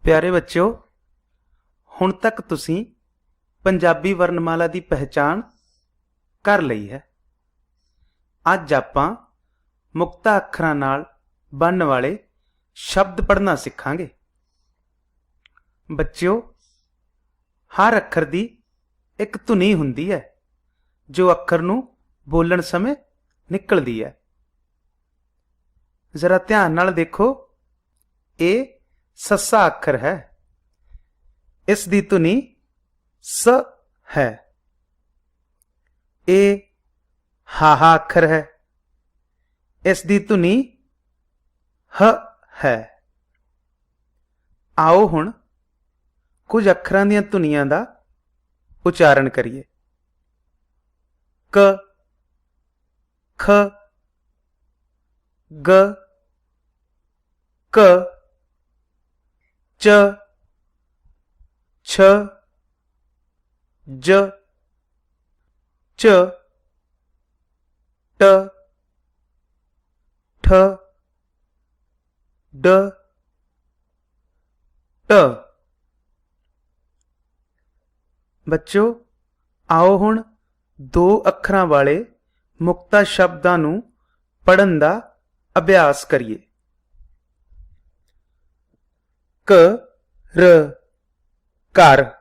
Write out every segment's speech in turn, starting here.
प्यारे बच्चों, ਹੁਣ तक ਤੁਸੀਂ ਪੰਜਾਬੀ ਵਰਣਮਾਲਾ ਦੀ ਪਹਿਚਾਣ ਕਰ ਲਈ ਹੈ। ਅੱਜ ਆਪਾਂ ਮੁਕਤਾ ਅੱਖਰਾਂ ਨਾਲ ਬਣਨ ਵਾਲੇ ਸ਼ਬਦ ਪੜ੍ਹਨਾ ਸਿੱਖਾਂਗੇ। ਬੱਚਿਓ, ਹਰ ਅੱਖਰ ਦੀ ਇੱਕ ਧੁਨੀ ਹੁੰਦੀ ਹੈ ਜੋ ਅੱਖਰ ਨੂੰ ਬੋਲਣ ਸਮੇਂ ਨਿਕਲਦੀ ਹੈ। ਜ਼ਰਾ ਧਿਆਨ ਨਾਲ ਦੇਖੋ, ਇਹ ਸੱਸਾ ਅੱਖਰ ਹੈ। ਇਸ ਦੀ ਧੁਨੀ ਸ ਹੈ। ਇਹ ਹਾਹਾ ਅੱਖਰ ਹੈ। ਇਸ ਦੀ ਧੁਨੀ ਹ ਹੈ। ਆਓ ਹੁਣ ਕੁਝ ਅੱਖਰਾਂ ਦੀਆਂ ਧੁਨੀਆਂ ਦਾ ਉਚਾਰਨ ਕਰੀਏ। ਕ, ਖ, ਗ, ਕ, ਚ, छ, ज, च, ट, ठ, ड, ट। ਬੱਚੋ, ਆਓ ਹੁਣ ਦੋ ਅੱਖਰਾਂ ਵਾਲੇ ਮੁਕਤਾ ਸ਼ਬਦਾਂ ਨੂੰ ਪੜ੍ਹਨ ਦਾ ਅਭਿਆਸ ਕਰੀਏ। ਕ, ਰ, ਘਰ,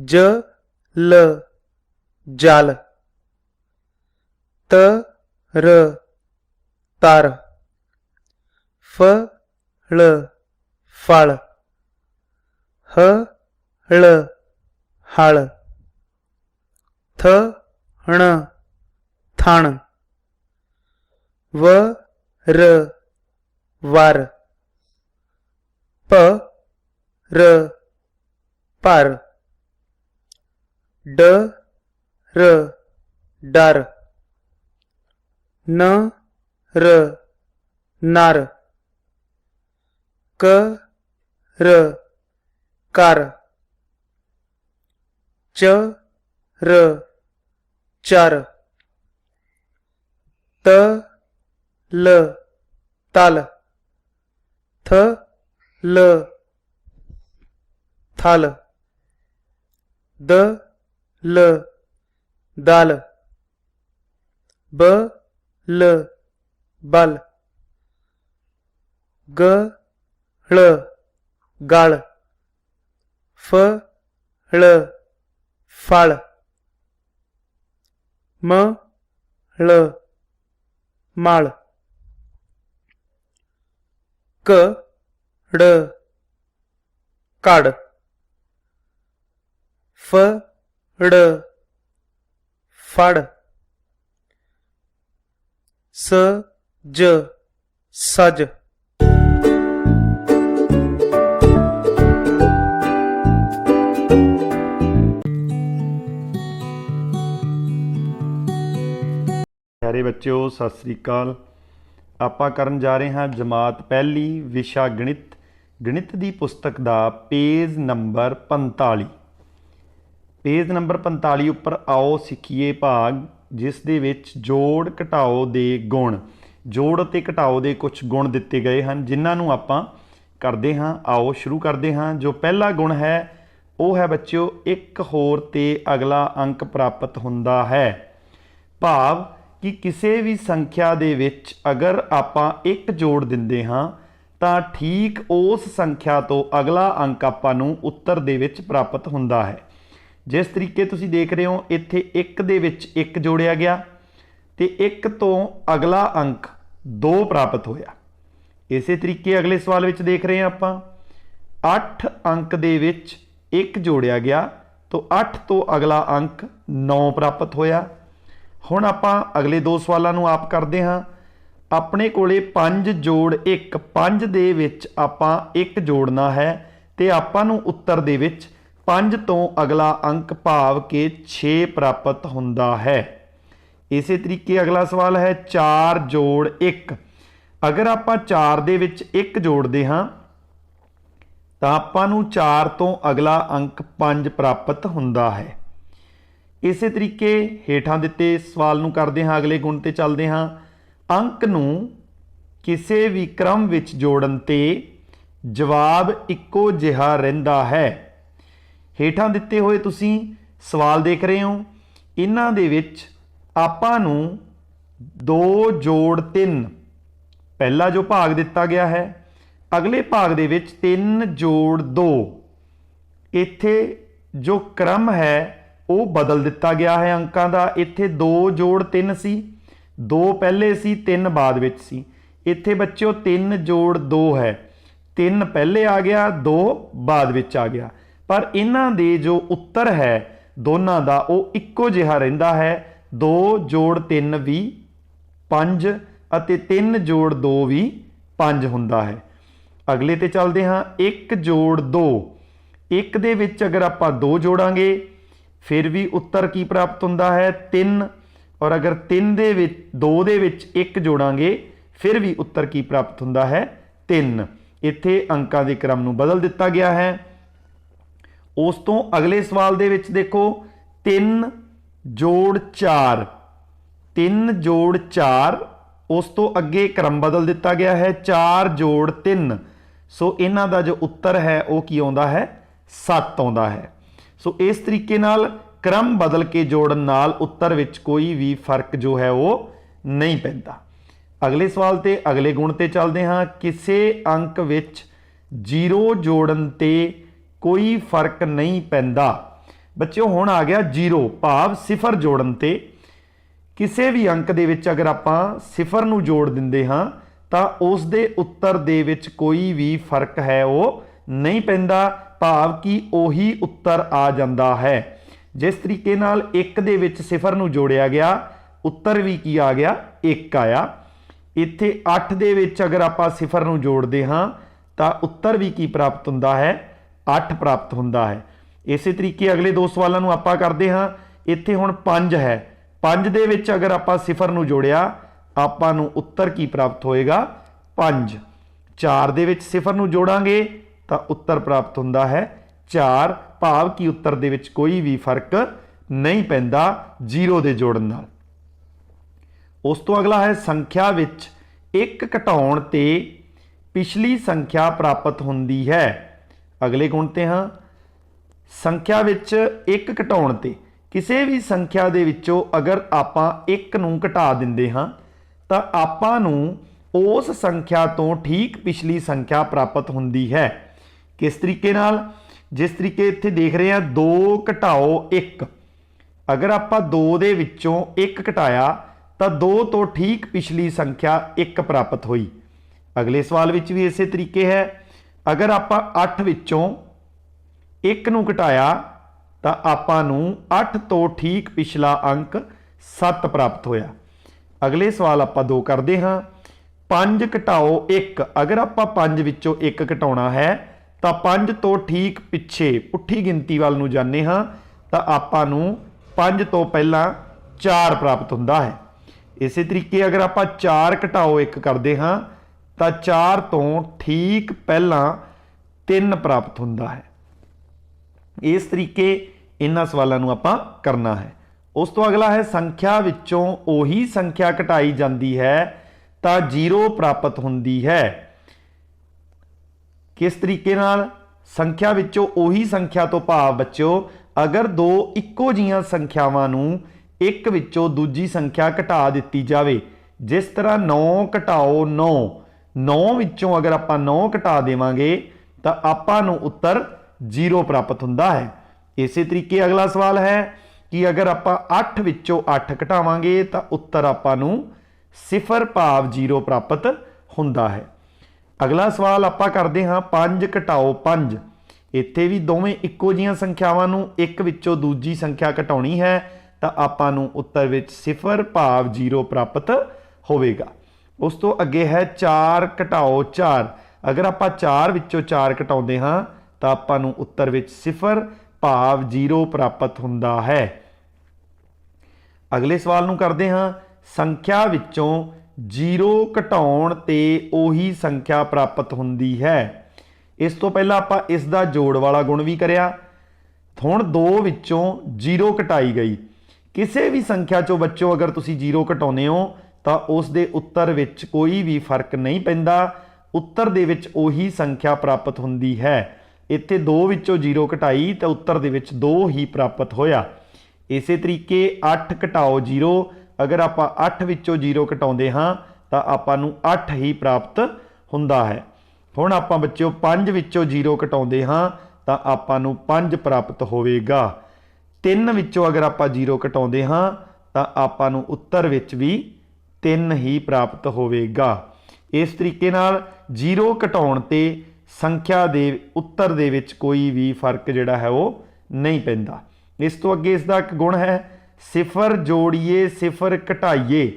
ਜ, ਲ, ਜਲ, ਤ, ਰ, ਤਰ, ਫ, ਲ, ਫਲ, ਹ, ਲ, ਹਲ, ਥ, ਣ, ਥਣ, ਵ, ਰ, ਵਰ, ਪ, ਰ, ਪਰ, ਡ, ਰ, ਡਰ, ਨ, ਰ, ਨਰ, ਕ, ਰ, ਕਰ, ਚ, ਰ, ਚਰ, ਤ, ਲ, ਤਲ, ਥ, ਲ, थल, द, ल, दल, ब, ल, बल, ग, ळ, गल, फ, ळ, फल, म, ळ, मल, क, ड़, कड़, फ, ड़, फड़, स, ज, सज। प्यारे बच्चों, सत श्री अकाल। ਆਪਾਂ ਕਰਨ ਜਾ ਰਹੇ ਹਾਂ ਜਮਾਤ ਪਹਿਲੀ ਵਿਸ਼ਾ ਗਣਿਤ। ਗਣਿਤ ਦੀ ਪੁਸਤਕ ਦਾ ਪੇਜ ਨੰਬਰ 45। ਪੇਜ ਨੰਬਰ 45 ਉੱਪਰ ਆਓ ਸਿੱਖੀਏ ਭਾਗ ਜਿਸ ਦੇ ਵਿੱਚ ਜੋੜ ਘਟਾਓ ਦੇ ਗੁਣ। ਜੋੜ ਅਤੇ ਘਟਾਓ ਦੇ ਕੁਝ ਗੁਣ ਦਿੱਤੇ ਗਏ ਹਨ ਜਿਨ੍ਹਾਂ ਨੂੰ ਆਪਾਂ ਕਰਦੇ ਹਾਂ। ਆਓ ਸ਼ੁਰੂ ਕਰਦੇ ਹਾਂ। ਜੋ ਪਹਿਲਾ ਗੁਣ ਹੈ ਉਹ ਹੈ ਬੱਚਿਓ, ਇੱਕ ਹੋਰ ਤੇ ਅਗਲਾ ਅੰਕ ਪ੍ਰਾਪਤ ਹੁੰਦਾ ਹੈ। ਭਾਵ ਕਿ ਕਿਸੇ ਵੀ ਸੰਖਿਆ ਦੇ ਵਿੱਚ ਅਗਰ ਆਪਾਂ ਇੱਕ ਜੋੜ ਦਿੰਦੇ ਹਾਂ ਤਾਂ ਠੀਕ ਉਸ ਸੰਖਿਆ ਤੋਂ ਅਗਲਾ ਅੰਕ ਆਪਾਂ ਨੂੰ ਉੱਤਰ ਦੇ ਵਿੱਚ ਪ੍ਰਾਪਤ ਹੁੰਦਾ ਹੈ। ਜਿਸ ਤਰੀਕੇ ਤੁਸੀਂ ਦੇਖ ਰਹੇ ਹੋ, ਇੱਥੇ 1 ਦੇ ਵਿੱਚ 1 ਜੋੜਿਆ ਗਿਆ ਤੇ 1 ਤੋਂ ਅਗਲਾ ਅੰਕ 2 ਪ੍ਰਾਪਤ ਹੋਇਆ। ਇਸੇ ਤਰੀਕੇ ਅਗਲੇ ਸਵਾਲ ਵਿੱਚ ਦੇਖ ਰਹੇ ਹਾਂ ਆਪਾਂ 8 ਅੰਕ ਦੇ ਵਿੱਚ 1 ਜੋੜਿਆ ਗਿਆ ਤਾਂ 8 ਤੋਂ ਅਗਲਾ ਅੰਕ 9 ਪ੍ਰਾਪਤ ਹੋਇਆ। ਹੁਣ ਆਪਾਂ ਅਗਲੇ ਦੋ ਸਵਾਲਾਂ ਨੂੰ ਆਪ ਕਰਦੇ ਹਾਂ। ਆਪਣੇ ਕੋਲੇ 5 ਜੋੜ 1, 5 ਦੇ ਵਿੱਚ ਆਪਾਂ 1 ਜੋੜਨਾ ਹੈ ਤੇ ਆਪਾਂ ਨੂੰ ਉੱਤਰ ਦੇ ਵਿੱਚ 5 ਤੋਂ ਅਗਲਾ ਅੰਕ ਭਾਵ ਕਿ 6 ਪ੍ਰਾਪਤ ਹੁੰਦਾ ਹੈ। ਇਸੇ ਤਰੀਕੇ ਅਗਲਾ ਸਵਾਲ ਹੈ 4 ਜੋੜ 1। ਅਗਰ ਆਪਾਂ 4 ਦੇ ਵਿੱਚ 1 ਜੋੜਦੇ ਹਾਂ ਤਾਂ ਆਪਾਂ ਨੂੰ 4 ਤੋਂ ਅਗਲਾ ਅੰਕ 5 ਪ੍ਰਾਪਤ ਹੁੰਦਾ ਹੈ। ਇਸੇ ਤਰੀਕੇ ਹੇਠਾਂ ਦਿੱਤੇ ਸਵਾਲ ਨੂੰ ਕਰਦੇ ਹਾਂ, ਅਗਲੇ ਗੁਣ ਤੇ ਚੱਲਦੇ ਹਾਂ। ਅੰਕ ਨੂੰ ਕਿਸੇ ਵੀ ਕ੍ਰਮ ਵਿੱਚ ਜੋੜਨ ਤੇ ਜਵਾਬ ਇੱਕੋ ਜਿਹਾ ਰਹਿੰਦਾ ਹੈ। ਹੇਠਾਂ ਦਿੱਤੇ ਹੋਏ ਤੁਸੀਂ ਸਵਾਲ ਦੇਖ ਰਹੇ ਹੋ, ਇਹਨਾਂ ਦੇ ਵਿੱਚ ਆਪਾਂ ਨੂੰ 2 ਜੋੜ 3 ਪਹਿਲਾ ਜੋ ਭਾਗ ਦਿੱਤਾ ਗਿਆ ਹੈ, ਅਗਲੇ ਭਾਗ ਦੇ ਵਿੱਚ 3 ਜੋੜ 2, ਇੱਥੇ ਜੋ ਕ੍ਰਮ ਹੈ ਉਹ ਬਦਲ ਦਿੱਤਾ ਗਿਆ ਹੈ ਅੰਕਾਂ ਦਾ। ਇੱਥੇ 2 ਜੋੜ 3 ਸੀ, 2 ਪਹਿਲੇ ਸੀ 3 ਬਾਅਦ ਵਿੱਚ ਸੀ। ਇੱਥੇ ਬੱਚਿਓ 3 ਜੋੜ 2 ਹੈ, 3 ਪਹਿਲੇ ਆ ਗਿਆ 2 ਬਾਅਦ ਵਿੱਚ ਆ ਗਿਆ, ਪਰ ਇਹਨਾਂ ਦੇ ਜੋ ਉੱਤਰ ਹੈ ਦੋਨਾਂ ਦਾ ਉਹ ਇੱਕੋ ਜਿਹਾ ਰਹਿੰਦਾ ਹੈ। 2 ਜੋੜ 3 ਵੀ 5 ਅਤੇ 3 ਜੋੜ 2 ਵੀ 5 ਹੁੰਦਾ ਹੈ। ਅਗਲੇ ਤੇ ਚੱਲਦੇ ਹਾਂ। 1 ਜੋੜ 2, 1 ਦੇ ਵਿੱਚ ਅਗਰ ਆਪਾਂ 2 ਜੋੜਾਂਗੇ ਫਿਰ ਵੀ ਉੱਤਰ ਕੀ ਪ੍ਰਾਪਤ ਹੁੰਦਾ ਹੈ 3, ਔਰ ਅਗਰ 3 ਦੇ ਵਿੱਚ 2 ਦੇ ਵਿੱਚ 1 ਜੋੜਾਂਗੇ ਫਿਰ ਵੀ ਉੱਤਰ ਕੀ ਪ੍ਰਾਪਤ ਹੁੰਦਾ ਹੈ 3। ਇੱਥੇ ਅੰਕਾਂ ਦੇ ਕ੍ਰਮ ਨੂੰ ਬਦਲ ਦਿੱਤਾ ਗਿਆ ਹੈ। ਉਸ ਤੋਂ ਅਗਲੇ ਸਵਾਲ ਦੇ ਵਿੱਚ ਦੇਖੋ 3 ਜੋੜ 4, 3 ਜੋੜ 4, ਉਸ ਤੋਂ ਅੱਗੇ ਕ੍ਰਮ ਬਦਲ ਦਿੱਤਾ ਗਿਆ ਹੈ 4 ਜੋੜ 3, ਸੋ ਇਹਨਾਂ ਦਾ ਜੋ ਉੱਤਰ ਹੈ ਉਹ ਕੀ ਆਉਂਦਾ ਹੈ 7 ਆਉਂਦਾ ਹੈ। ਸੋ ਇਸ ਤਰੀਕੇ ਨਾਲ ਕ੍ਰਮ ਬਦਲ ਕੇ ਜੋੜਨ ਨਾਲ ਉੱਤਰ ਵਿੱਚ ਕੋਈ ਵੀ ਫਰਕ ਜੋ ਹੈ ਉਹ ਨਹੀਂ ਪੈਂਦਾ। ਅਗਲੇ ਸਵਾਲ ਤੇ ਅਗਲੇ ਗੁਣ ਤੇ ਚੱਲਦੇ ਹਾਂ। ਕਿਸੇ ਅੰਕ ਵਿੱਚ 0 ਜੋੜਨ ਤੇ ਕੋਈ ਫਰਕ ਨਹੀਂ ਪੈਂਦਾ। ਬੱਚਿਓ ਹੁਣ ਆ ਗਿਆ 0 ਭਾਵ 0 ਜੋੜਨ ਤੇ। ਕਿਸੇ ਵੀ ਅੰਕ ਦੇ ਵਿੱਚ ਅਗਰ ਆਪਾਂ 0 ਨੂੰ ਜੋੜ ਦਿੰਦੇ ਹਾਂ ਤਾਂ ਉਸ ਦੇ ਉੱਤਰ ਦੇ ਵਿੱਚ ਕੋਈ ਵੀ ਫਰਕ ਹੈ ਉਹ ਨਹੀਂ ਪੈਂਦਾ, ਭਾਵ ਕਿ ਉਹੀ ਉੱਤਰ ਆ ਜਾਂਦਾ ਹੈ। ਜਿਸ ਤਰੀਕੇ ਨਾਲ 1 ਦੇ ਵਿੱਚ 0 ਨੂੰ ਜੋੜਿਆ ਗਿਆ ਉੱਤਰ ਵੀ ਕੀ ਆ ਗਿਆ 1 ਆਇਆ। ਇੱਥੇ 8 ਦੇ ਵਿੱਚ ਅਗਰ ਆਪਾਂ 0 ਨੂੰ ਜੋੜਦੇ ਹਾਂ ਤਾਂ ਉੱਤਰ ਵੀ ਕੀ ਪ੍ਰਾਪਤ ਹੁੰਦਾ ਹੈ 8 ਪ੍ਰਾਪਤ ਹੁੰਦਾ ਹੈ। ਇਸੇ ਤਰੀਕੇ ਅਗਲੇ 2 ਸਵਾਲਾਂ ਨੂੰ ਆਪਾਂ ਕਰਦੇ ਹਾਂ। ਇੱਥੇ ਹੁਣ 5 ਹੈ, 5 ਦੇ ਵਿੱਚ ਅਗਰ ਆਪਾਂ 0 ਨੂੰ ਜੋੜਿਆ ਆਪਾਂ ਨੂੰ ਉੱਤਰ ਕੀ ਪ੍ਰਾਪਤ ਹੋਏਗਾ 5। 4 ਦੇ ਵਿੱਚ 0 ਨੂੰ ਜੋੜਾਂਗੇ ਤਾਂ ਉੱਤਰ ਪ੍ਰਾਪਤ ਹੁੰਦਾ ਹੈ 4, ਭਾਵ ਕਿ ਉੱਤਰ ਦੇ ਵਿੱਚ ਕੋਈ ਵੀ ਫਰਕ ਨਹੀਂ ਪੈਂਦਾ 0 ਦੇ ਜੋੜਨ ਨਾਲ। ਉਸ ਤੋਂ ਅਗਲਾ ਹੈ ਸੰਖਿਆ ਵਿੱਚ 1 ਘਟਾਉਣ ਤੇ ਪਿਛਲੀ ਸੰਖਿਆ ਪ੍ਰਾਪਤ ਹੁੰਦੀ ਹੈ। ਅਗਲੇ ਗੁਣ ਤੇ ਹਾਂ। ਸੰਖਿਆ ਵਿੱਚ 1 ਘਟਾਉਣ ਤੇ ਕਿਸੇ ਵੀ ਸੰਖਿਆ ਦੇ ਵਿੱਚੋਂ ਅਗਰ ਆਪਾਂ 1 ਨੂੰ ਘਟਾ ਦਿੰਦੇ ਹਾਂ ਤਾਂ ਆਪਾਂ ਨੂੰ ਉਸ ਸੰਖਿਆ ਤੋਂ ਠੀਕ ਪਿਛਲੀ ਸੰਖਿਆ ਪ੍ਰਾਪਤ ਹੁੰਦੀ ਹੈ। ਕਿਸ ਤਰੀਕੇ ਨਾਲ? ਜਿਸ ਤਰੀਕੇ ਇੱਥੇ ਦੇਖ ਰਹੇ ਹਾਂ 2 ਘਟਾਓ 1, ਅਗਰ ਆਪਾਂ 2 ਦੇ ਵਿੱਚੋਂ 1 ਘਟਾਇਆ ਤਾਂ 2 ਤੋਂ ਠੀਕ ਪਿਛਲੀ ਸੰਖਿਆ 1 ਪ੍ਰਾਪਤ ਹੋਈ। ਅਗਲੇ ਸਵਾਲ ਵਿੱਚ ਵੀ ਇਸੇ ਤਰੀਕੇ ਹੈ। ਅਗਰ ਆਪਾਂ 8 ਵਿੱਚੋਂ 1 ਨੂੰ ਘਟਾਇਆ ਤਾਂ ਆਪਾਂ ਨੂੰ 8 ਤੋਂ ਠੀਕ ਪਿਛਲਾ ਅੰਕ 7 ਪ੍ਰਾਪਤ ਹੋਇਆ। ਅਗਲੇ ਸਵਾਲ ਆਪਾਂ 2 ਕਰਦੇ ਹਾਂ। 5 ਘਟਾਓ 1, ਅਗਰ ਆਪਾਂ 5 ਵਿੱਚੋਂ 1 ਘਟਾਉਣਾ ਹੈ ਤਾਂ 5 ਤੋਂ ਠੀਕ ਪਿੱਛੇ ਪੁੱਠੀ ਗਿਣਤੀ ਵੱਲ ਨੂੰ ਜਾਂਦੇ ਹਾਂ ਤਾਂ ਆਪਾਂ ਨੂੰ 5 ਤੋਂ ਪਹਿਲਾਂ 4 ਪ੍ਰਾਪਤ ਹੁੰਦਾ ਹੈ। ਇਸੇ ਤਰੀਕੇ ਅਗਰ ਆਪਾਂ 4 ਘਟਾਓ 1 ਕਰਦੇ ਹਾਂ ਤਾਂ 4 ਤੋਂ ਠੀਕ ਪਹਿਲਾਂ 3 ਪ੍ਰਾਪਤ ਹੁੰਦਾ ਹੈ। ਇਸ ਤਰੀਕੇ ਇਹਨਾਂ ਸਵਾਲਾਂ ਨੂੰ ਆਪਾਂ ਕਰਨਾ ਹੈ। ਉਸ ਤੋਂ ਅਗਲਾ ਹੈ ਸੰਖਿਆ ਵਿੱਚੋਂ ਉਹੀ ਸੰਖਿਆ ਘਟਾਈ ਜਾਂਦੀ ਹੈ ਤਾਂ 0 ਪ੍ਰਾਪਤ ਹੁੰਦੀ ਹੈ। ਕਿਸ ਤਰੀਕੇ ਨਾਲ? ਸੰਖਿਆ ਵਿੱਚੋਂ ਉਹੀ ਸੰਖਿਆ ਤੋਂ ਭਾਵ ਬੱਚਿਓ ਅਗਰ 2 ਇੱਕੋ ਜਿਹੀਆਂ ਸੰਖਿਆਵਾਂ ਨੂੰ ਇੱਕ ਵਿੱਚੋਂ ਦੂਜੀ ਸੰਖਿਆ ਘਟਾ ਦਿੱਤੀ ਜਾਵੇ, ਜਿਸ ਤਰ੍ਹਾਂ 9 ਘਟਾਓ 9, 9 ਵਿੱਚੋਂ ਅਗਰ ਆਪਾਂ 9 ਘਟਾ ਦੇਵਾਂਗੇ ਤਾਂ ਆਪਾਂ ਨੂੰ ਉੱਤਰ 0 ਪ੍ਰਾਪਤ ਹੁੰਦਾ ਹੈ। ਇਸੇ ਤਰੀਕੇ ਅਗਲਾ ਸਵਾਲ ਹੈ ਕਿ ਅਗਰ ਆਪਾਂ 8 ਵਿੱਚੋਂ 8 ਘਟਾਵਾਂਗੇ ਤਾਂ ਉੱਤਰ ਆਪਾਂ ਨੂੰ 0 ਭਾਵ 0 ਪ੍ਰਾਪਤ ਹੁੰਦਾ ਹੈ। ਅਗਲਾ ਸਵਾਲ ਆਪਾਂ ਕਰਦੇ ਹਾਂ 5 ਘਟਾਓ 5, ਇੱਥੇ ਵੀ ਦੋਵੇਂ ਇੱਕੋ ਜਿਹੀਆਂ ਸੰਖਿਆਵਾਂ ਨੂੰ ਇੱਕ ਵਿੱਚੋਂ ਦੂਜੀ ਸੰਖਿਆ ਘਟਾਉਣੀ ਹੈ ਤਾਂ ਆਪਾਂ ਨੂੰ ਉੱਤਰ ਵਿੱਚ 0 ਭਾਵ 0 ਪ੍ਰਾਪਤ ਹੋਵੇਗਾ। ਉਸ ਤੋਂ ਅੱਗੇ ਹੈ 4 ਘਟਾਓ 4, ਅਗਰ ਆਪਾਂ 4 ਵਿੱਚੋਂ 4 ਘਟਾਉਂਦੇ ਹਾਂ ਤਾਂ ਆਪਾਂ ਨੂੰ ਉੱਤਰ ਵਿੱਚ 0 ਭਾਵ 0 ਪ੍ਰਾਪਤ ਹੁੰਦਾ ਹੈ। ਅਗਲੇ ਸਵਾਲ ਨੂੰ ਕਰਦੇ ਹਾਂ। ਸੰਖਿਆ ਵਿੱਚੋਂ 0 ਘਟਾਉਣ ਤੇ ਉਹੀ ਸੰਖਿਆ ਪ੍ਰਾਪਤ ਹੁੰਦੀ ਹੈ। ਇਸ ਤੋਂ ਪਹਿਲਾਂ ਆਪਾਂ ਇਸ ਦਾ ਜੋੜ ਵਾਲਾ ਗੁਣ ਵੀ ਕਰਿਆ। ਹੁਣ 2 ਵਿੱਚੋਂ 0 ਘਟਾਈ ਗਈ। ਕਿਸੇ ਵੀ ਸੰਖਿਆ ਚੋਂ ਬੱਚੋ ਅਗਰ ਤੁਸੀਂ 0 ਘਟਾਉਂਦੇ ਹੋ ਤਾਂ ਉਸ ਦੇ ਉੱਤਰ ਵਿੱਚ ਕੋਈ ਵੀ ਫਰਕ ਨਹੀਂ ਪੈਂਦਾ, ਉੱਤਰ ਦੇ ਵਿੱਚ ਉਹੀ ਸੰਖਿਆ ਪ੍ਰਾਪਤ ਹੁੰਦੀ ਹੈ। ਇੱਥੇ 2 ਵਿੱਚੋਂ 0 ਘਟਾਈ ਤਾਂ ਉੱਤਰ ਦੇ ਵਿੱਚ 2 ਹੀ ਪ੍ਰਾਪਤ ਹੋਇਆ। ਇਸੇ ਤਰੀਕੇ 8 ਘਟਾਓ 0, ਅਗਰ ਆਪਾਂ 8 ਵਿੱਚੋਂ 0 ਘਟਾਉਂਦੇ ਹਾਂ ਤਾਂ ਆਪਾਂ ਨੂੰ 8 ਹੀ ਪ੍ਰਾਪਤ ਹੁੰਦਾ ਹੈ। ਹੁਣ ਆਪਾਂ ਬੱਚਿਓ 5 ਵਿੱਚੋਂ 0 ਘਟਾਉਂਦੇ ਹਾਂ ਤਾਂ ਆਪਾਂ ਨੂੰ 5 ਪ੍ਰਾਪਤ ਹੋਵੇਗਾ। 3 ਵਿੱਚੋਂ ਅਗਰ ਆਪਾਂ 0 ਘਟਾਉਂਦੇ ਹਾਂ ਤਾਂ ਆਪਾਂ ਨੂੰ ਉੱਤਰ ਵਿੱਚ ਵੀ 3 ਹੀ ਪ੍ਰਾਪਤ ਹੋਵੇਗਾ। ਇਸ ਤਰੀਕੇ ਨਾਲ 0 ਘਟਾਉਣ ਤੇ ਸੰਖਿਆ ਦੇ ਉੱਤਰ ਦੇ ਵਿੱਚ ਕੋਈ ਵੀ ਫਰਕ ਜਿਹੜਾ ਹੈ ਉਹ ਨਹੀਂ ਪੈਂਦਾ। ਇਸ ਤੋਂ ਅੱਗੇ ਇਸ ਦਾ ਇੱਕ ਗੁਣ ਹੈ, ਸਿਫਰ ਜੋੜੀਏ ਸਿਫਰ ਘਟਾਈਏ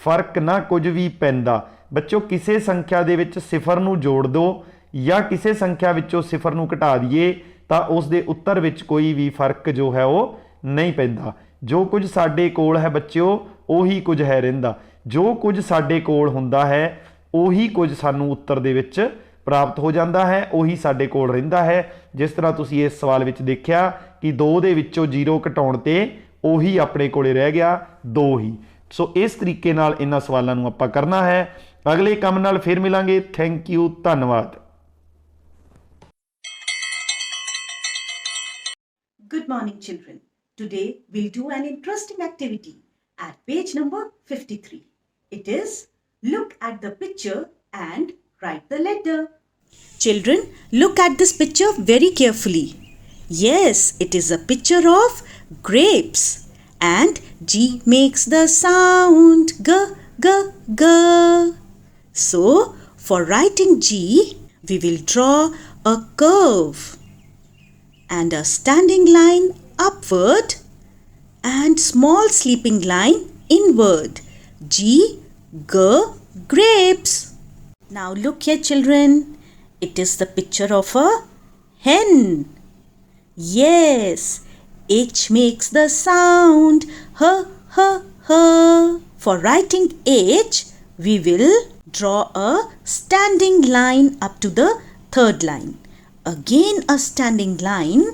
ਫਰਕ ਨਾ ਕੁਝ ਵੀ ਪੈਂਦਾ। ਬੱਚੋ ਕਿਸੇ ਸੰਖਿਆ ਦੇ ਵਿੱਚ ਸਿਫਰ ਨੂੰ ਜੋੜ ਦਿਓ ਜਾਂ ਕਿਸੇ ਸੰਖਿਆ ਵਿੱਚੋਂ ਸਿਫਰ ਨੂੰ ਘਟਾ ਦਈਏ ਤਾਂ ਉਸ ਦੇ ਉੱਤਰ ਵਿੱਚ ਕੋਈ ਵੀ ਫਰਕ ਜੋ ਹੈ ਉਹ ਨਹੀਂ ਪੈਂਦਾ। ਜੋ ਕੁਝ ਸਾਡੇ ਕੋਲ ਹੈ ਬੱਚਿਓ ਉਹੀ ਕੁਝ ਹੈ ਰਹਿੰਦਾ। ਜੋ ਕੁਝ ਸਾਡੇ ਕੋਲ ਹੁੰਦਾ ਹੈ ਉਹੀ ਕੁਝ ਸਾਨੂੰ ਉੱਤਰ ਦੇ ਵਿੱਚ ਪ੍ਰਾਪਤ ਹੋ ਜਾਂਦਾ ਹੈ, ਉਹੀ ਸਾਡੇ ਕੋਲ ਰਹਿੰਦਾ ਹੈ। ਜਿਸ ਤਰ੍ਹਾਂ ਤੁਸੀਂ ਇਸ ਸਵਾਲ ਵਿੱਚ ਦੇਖਿਆ ਕਿ 2 ਦੇ ਵਿੱਚੋਂ 0 ਘਟਾਉਣ ਤੇ ਉਹੀ ਆਪਣੇ ਕੋਲੇ ਰਹਿ ਗਿਆ 2 ਹੀ। ਸੋ ਇਸ ਤਰੀਕੇ ਨਾਲ ਇਹਨਾਂ ਸਵਾਲਾਂ ਨੂੰ ਆਪਾਂ ਕਰਨਾ ਹੈ। ਅਗਲੇ ਕੰਮ ਨਾਲ ਫਿਰ ਮਿਲਾਂਗੇ। ਥੈਂਕ ਯੂ, ਧੰਨਵਾਦ। Good morning, children. Today we'll do an interesting activity at page number 53. It is look at the picture and write the letter. Children, look at this picture very carefully. Yes, it is a picture of grapes and G makes the sound G, G, G. So, for writing G, we will draw a curve and a standing line upward and small sleeping line inward. G, G, grapes. Now look here, children. It is the picture of a hen. Yes, H makes the sound H, H, H. For writing H, we will draw a standing line up to the third line. Again a standing line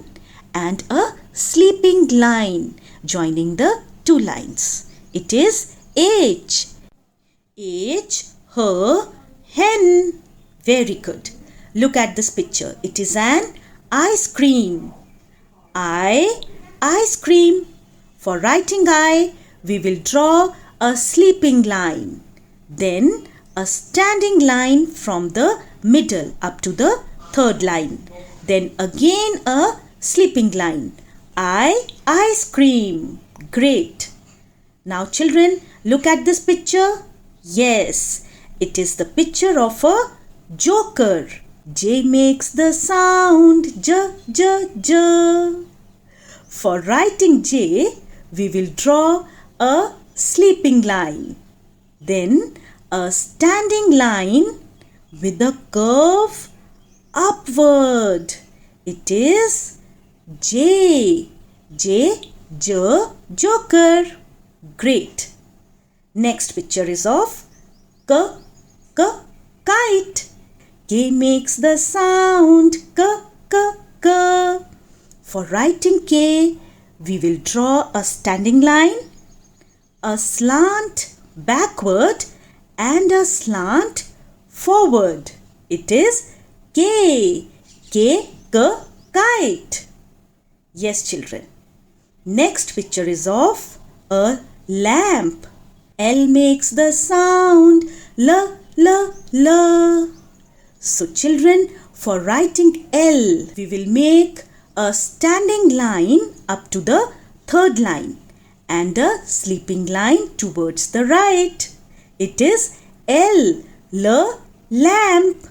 and a sleeping line joining the two lines. It is H. H, her, hen. Very good. Look at this picture. It is an ice cream. Ice cream. For writing I, we will draw a sleeping line. Then a standing line from the middle up to the third line. Then again a sleeping line. Ice cream. Great. Now children, look at this picture. Yes, it is the picture of a joker. J makes the sound J, J, J. For writing J, we will draw a sleeping line. Then a standing line with a curve upward. It is J. J, J, joker. Great. Next picture is of K, K, kite. K makes the sound K, K, K. For writing K, we will draw a standing line, a slant backward and a slant forward. It is K, K, K, kite. Yes, children. Next picture is of a lamp. L makes the sound L, L, L. So children, for writing L, we will make a standing line up to the third line and a sleeping line towards the right. It is L, L, lamp.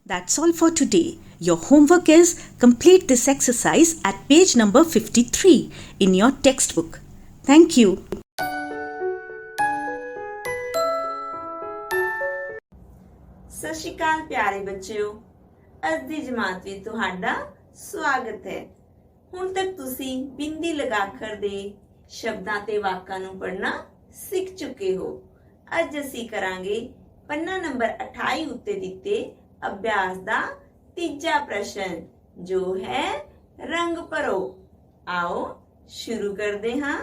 That's all for today. Your homework is complete this exercise at page number 53 in your textbook. Thank you. ਸਤਿ ਸ਼੍ਰੀ ਅਕਾਲ ਪਿਆਰੇ ਬੱਚਿਓ, ਅੱਜ ਦੀ ਜਮਾਤ ਵਿੱਚ ਤੁਹਾਡਾ ਸਵਾਗਤ ਹੈ। ਹੁਣ ਤੱਕ ਤੁਸੀਂ ਬਿੰਦੀ ਲਗਾਖਰ ਦੇ ਸ਼ਬਦਾਂ ਤੇ ਵਾਕਾਂ ਨੂੰ ਪੜ੍ਹਨਾ ਸਿੱਖ ਚੁੱਕੇ ਹੋ। ਅੱਜ ਅਸੀਂ ਕਰਾਂਗੇ ਪੰਨਾ ਨੰਬਰ 28 ਉੱਤੇ ਦਿੱਤੇ ਅਭਿਆਸ ਦਾ ਤੀਜਾ ਪ੍ਰਸ਼ਨ, ਜੋ ਹੈ ਰੰਗ ਭਰੋ। ਆਓ ਸ਼ੁਰੂ ਕਰਦੇ ਹਾਂ।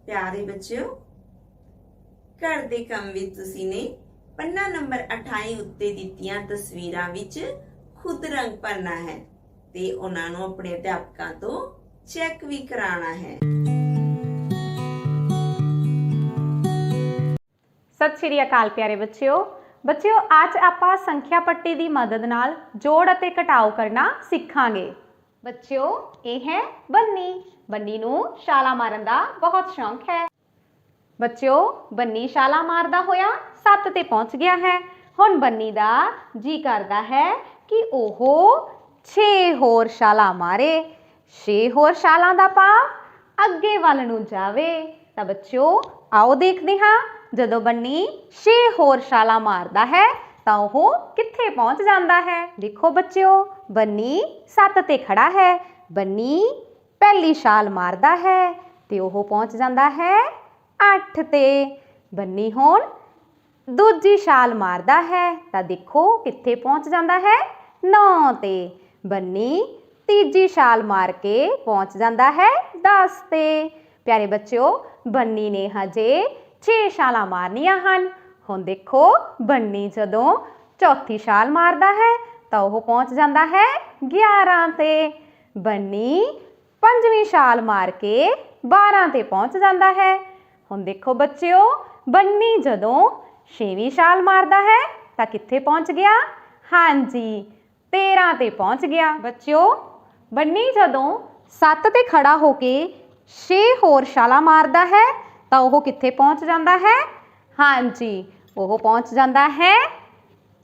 ਪਿਆਰੇ ਬੱਚਿਓ, ਘਰ ਦੇ ਕੰਮ ਵਿੱਚ ਤੁਸੀਂ ਨੇ ਪੰਨਾ ਨੰਬਰ 28 ਉੱਤੇ ਦਿੱਤੀਆਂ ਤਸਵੀਰਾਂ ਵਿੱਚ ਖੁਦ ਰੰਗ ਭਰਨਾ ਹੈ ਤੇ ਉਹਨਾਂ ਨੂੰ ਆਪਣੇ ਅਧਿਆਪਕਾਂ ਤੋਂ ਚੈੱਕ ਵੀ ਕਰਾਉਣਾ ਹੈ। ਸਤਿ ਸ਼੍ਰੀ ਅਕਾਲ ਪਿਆਰੇ ਬੱਚਿਓ। ਅੱਜ ਆਪਾਂ ਸੰਖਿਆ ਪੱਟੀ ਦੀ ਮਦਦ ਨਾਲ ਜੋੜ ਅਤੇ ਘਟਾਓ ਕਰਨਾ ਸਿੱਖਾਂਗੇ। ਬੱਚਿਓ, ਇਹ ਹੈ ਬੰਨੀ। ਬੰਨੀ ਨੂੰ ਛਾਲਾ ਮਾਰਨ ਦਾ ਬਹੁਤ ਸ਼ੌਂਕ ਹੈ। ਬੱਚਿਓ, ਬੰਨੀ ਛਾਲਾ ਮਾਰਦਾ ਹੋਇਆ 7 ਤੇ ਪਹੁੰਚ ਗਿਆ ਹੈ। ਹੁਣ ਬੰਨੀ ਦਾ ਜੀ ਕਰਦਾ ਹੈ ਕਿ ਉਹ 6 ਹੋਰ ਛਾਲਾ ਮਾਰੇ। 6 ਹੋਰ ਛਾਲਾਂ ਦਾ ਭਾਵ ਅੱਗੇ ਵੱਲ ਨੂੰ ਜਾਵੇ। ਤਾਂ ਬੱਚਿਓ, ਆਓ ਦੇਖਦੇ ਹਾਂ ਜਦੋਂ ਬੰਨੀ 6 ਹੋਰ ਛਾਲਾਂ ਮਾਰਦਾ ਹੈ ਤਾਂ ਉਹ ਕਿੱਥੇ ਪਹੁੰਚ ਜਾਂਦਾ ਹੈ। ਦੇਖੋ ਬੱਚਿਓ, ਬੰਨੀ 7 ਤੇ ਖੜਾ ਹੈ। ਬੰਨੀ ਪਹਿਲੀ ਛਾਲ ਮਾਰਦਾ ਹੈ ਤੇ ਉਹ ਪਹੁੰਚ ਜਾਂਦਾ ਹੈ 8 ਤੇ। ਬੰਨੀ ਹੁਣ ਦੂਜੀ ਛਾਲ ਮਾਰਦਾ ਹੈ ਤਾਂ ਦੇਖੋ ਕਿੱਥੇ ਪਹੁੰਚ ਜਾਂਦਾ ਹੈ 9 ਤੇ। ਬੰਨੀ ਤੀਜੀ ਛਾਲ ਮਾਰ ਕੇ ਪਹੁੰਚ ਜਾਂਦਾ ਹੈ 10 ਤੇ। ਪਿਆਰੇ ਬੱਚਿਓ, ਬੰਨੀ ਨੇ ਹਜੇ 6 ਛਾਲਾਂ ਮਾਰਨੀਆਂ ਹਨ। ਹੁਣ ਦੇਖੋ, ਬੰਨੀ ਜਦੋਂ ਚੌਥੀ ਛਾਲ ਮਾਰਦਾ ਹੈ ਤਾਂ ਉਹ ਪਹੁੰਚ ਜਾਂਦਾ ਹੈ 11 ਤੇ। ਬੰਨੀ ਪੰਜਵੀਂ ਛਾਲ ਮਾਰ ਕੇ 12 ਤੇ ਪਹੁੰਚ ਜਾਂਦਾ ਹੈ। ਹੁਣ ਦੇਖੋ ਬੱਚਿਓ, ਬੰਨੀ ਜਦੋਂ 6ਵੀਂ ਛਾਲ ਮਾਰਦਾ ਹੈ ਤਾਂ ਕਿੱਥੇ ਪਹੁੰਚ ਗਿਆ? ਹਾਂਜੀ, 13 ਤੇ ਪਹੁੰਚ ਗਿਆ। ਬੱਚਿਓ, ਬੰਨੀ ਜਦੋਂ 7 ਤੇ ਖੜਾ ਹੋ ਕੇ 6 ਹੋਰ ਛਾਲਾਂ ਮਾਰਦਾ ਹੈ ਤਾਂ ਉਹ ਕਿੱਥੇ ਪਹੁੰਚ ਜਾਂਦਾ ਹੈ? ਹਾਂਜੀ, ਉਹ ਪਹੁੰਚ ਜਾਂਦਾ ਹੈ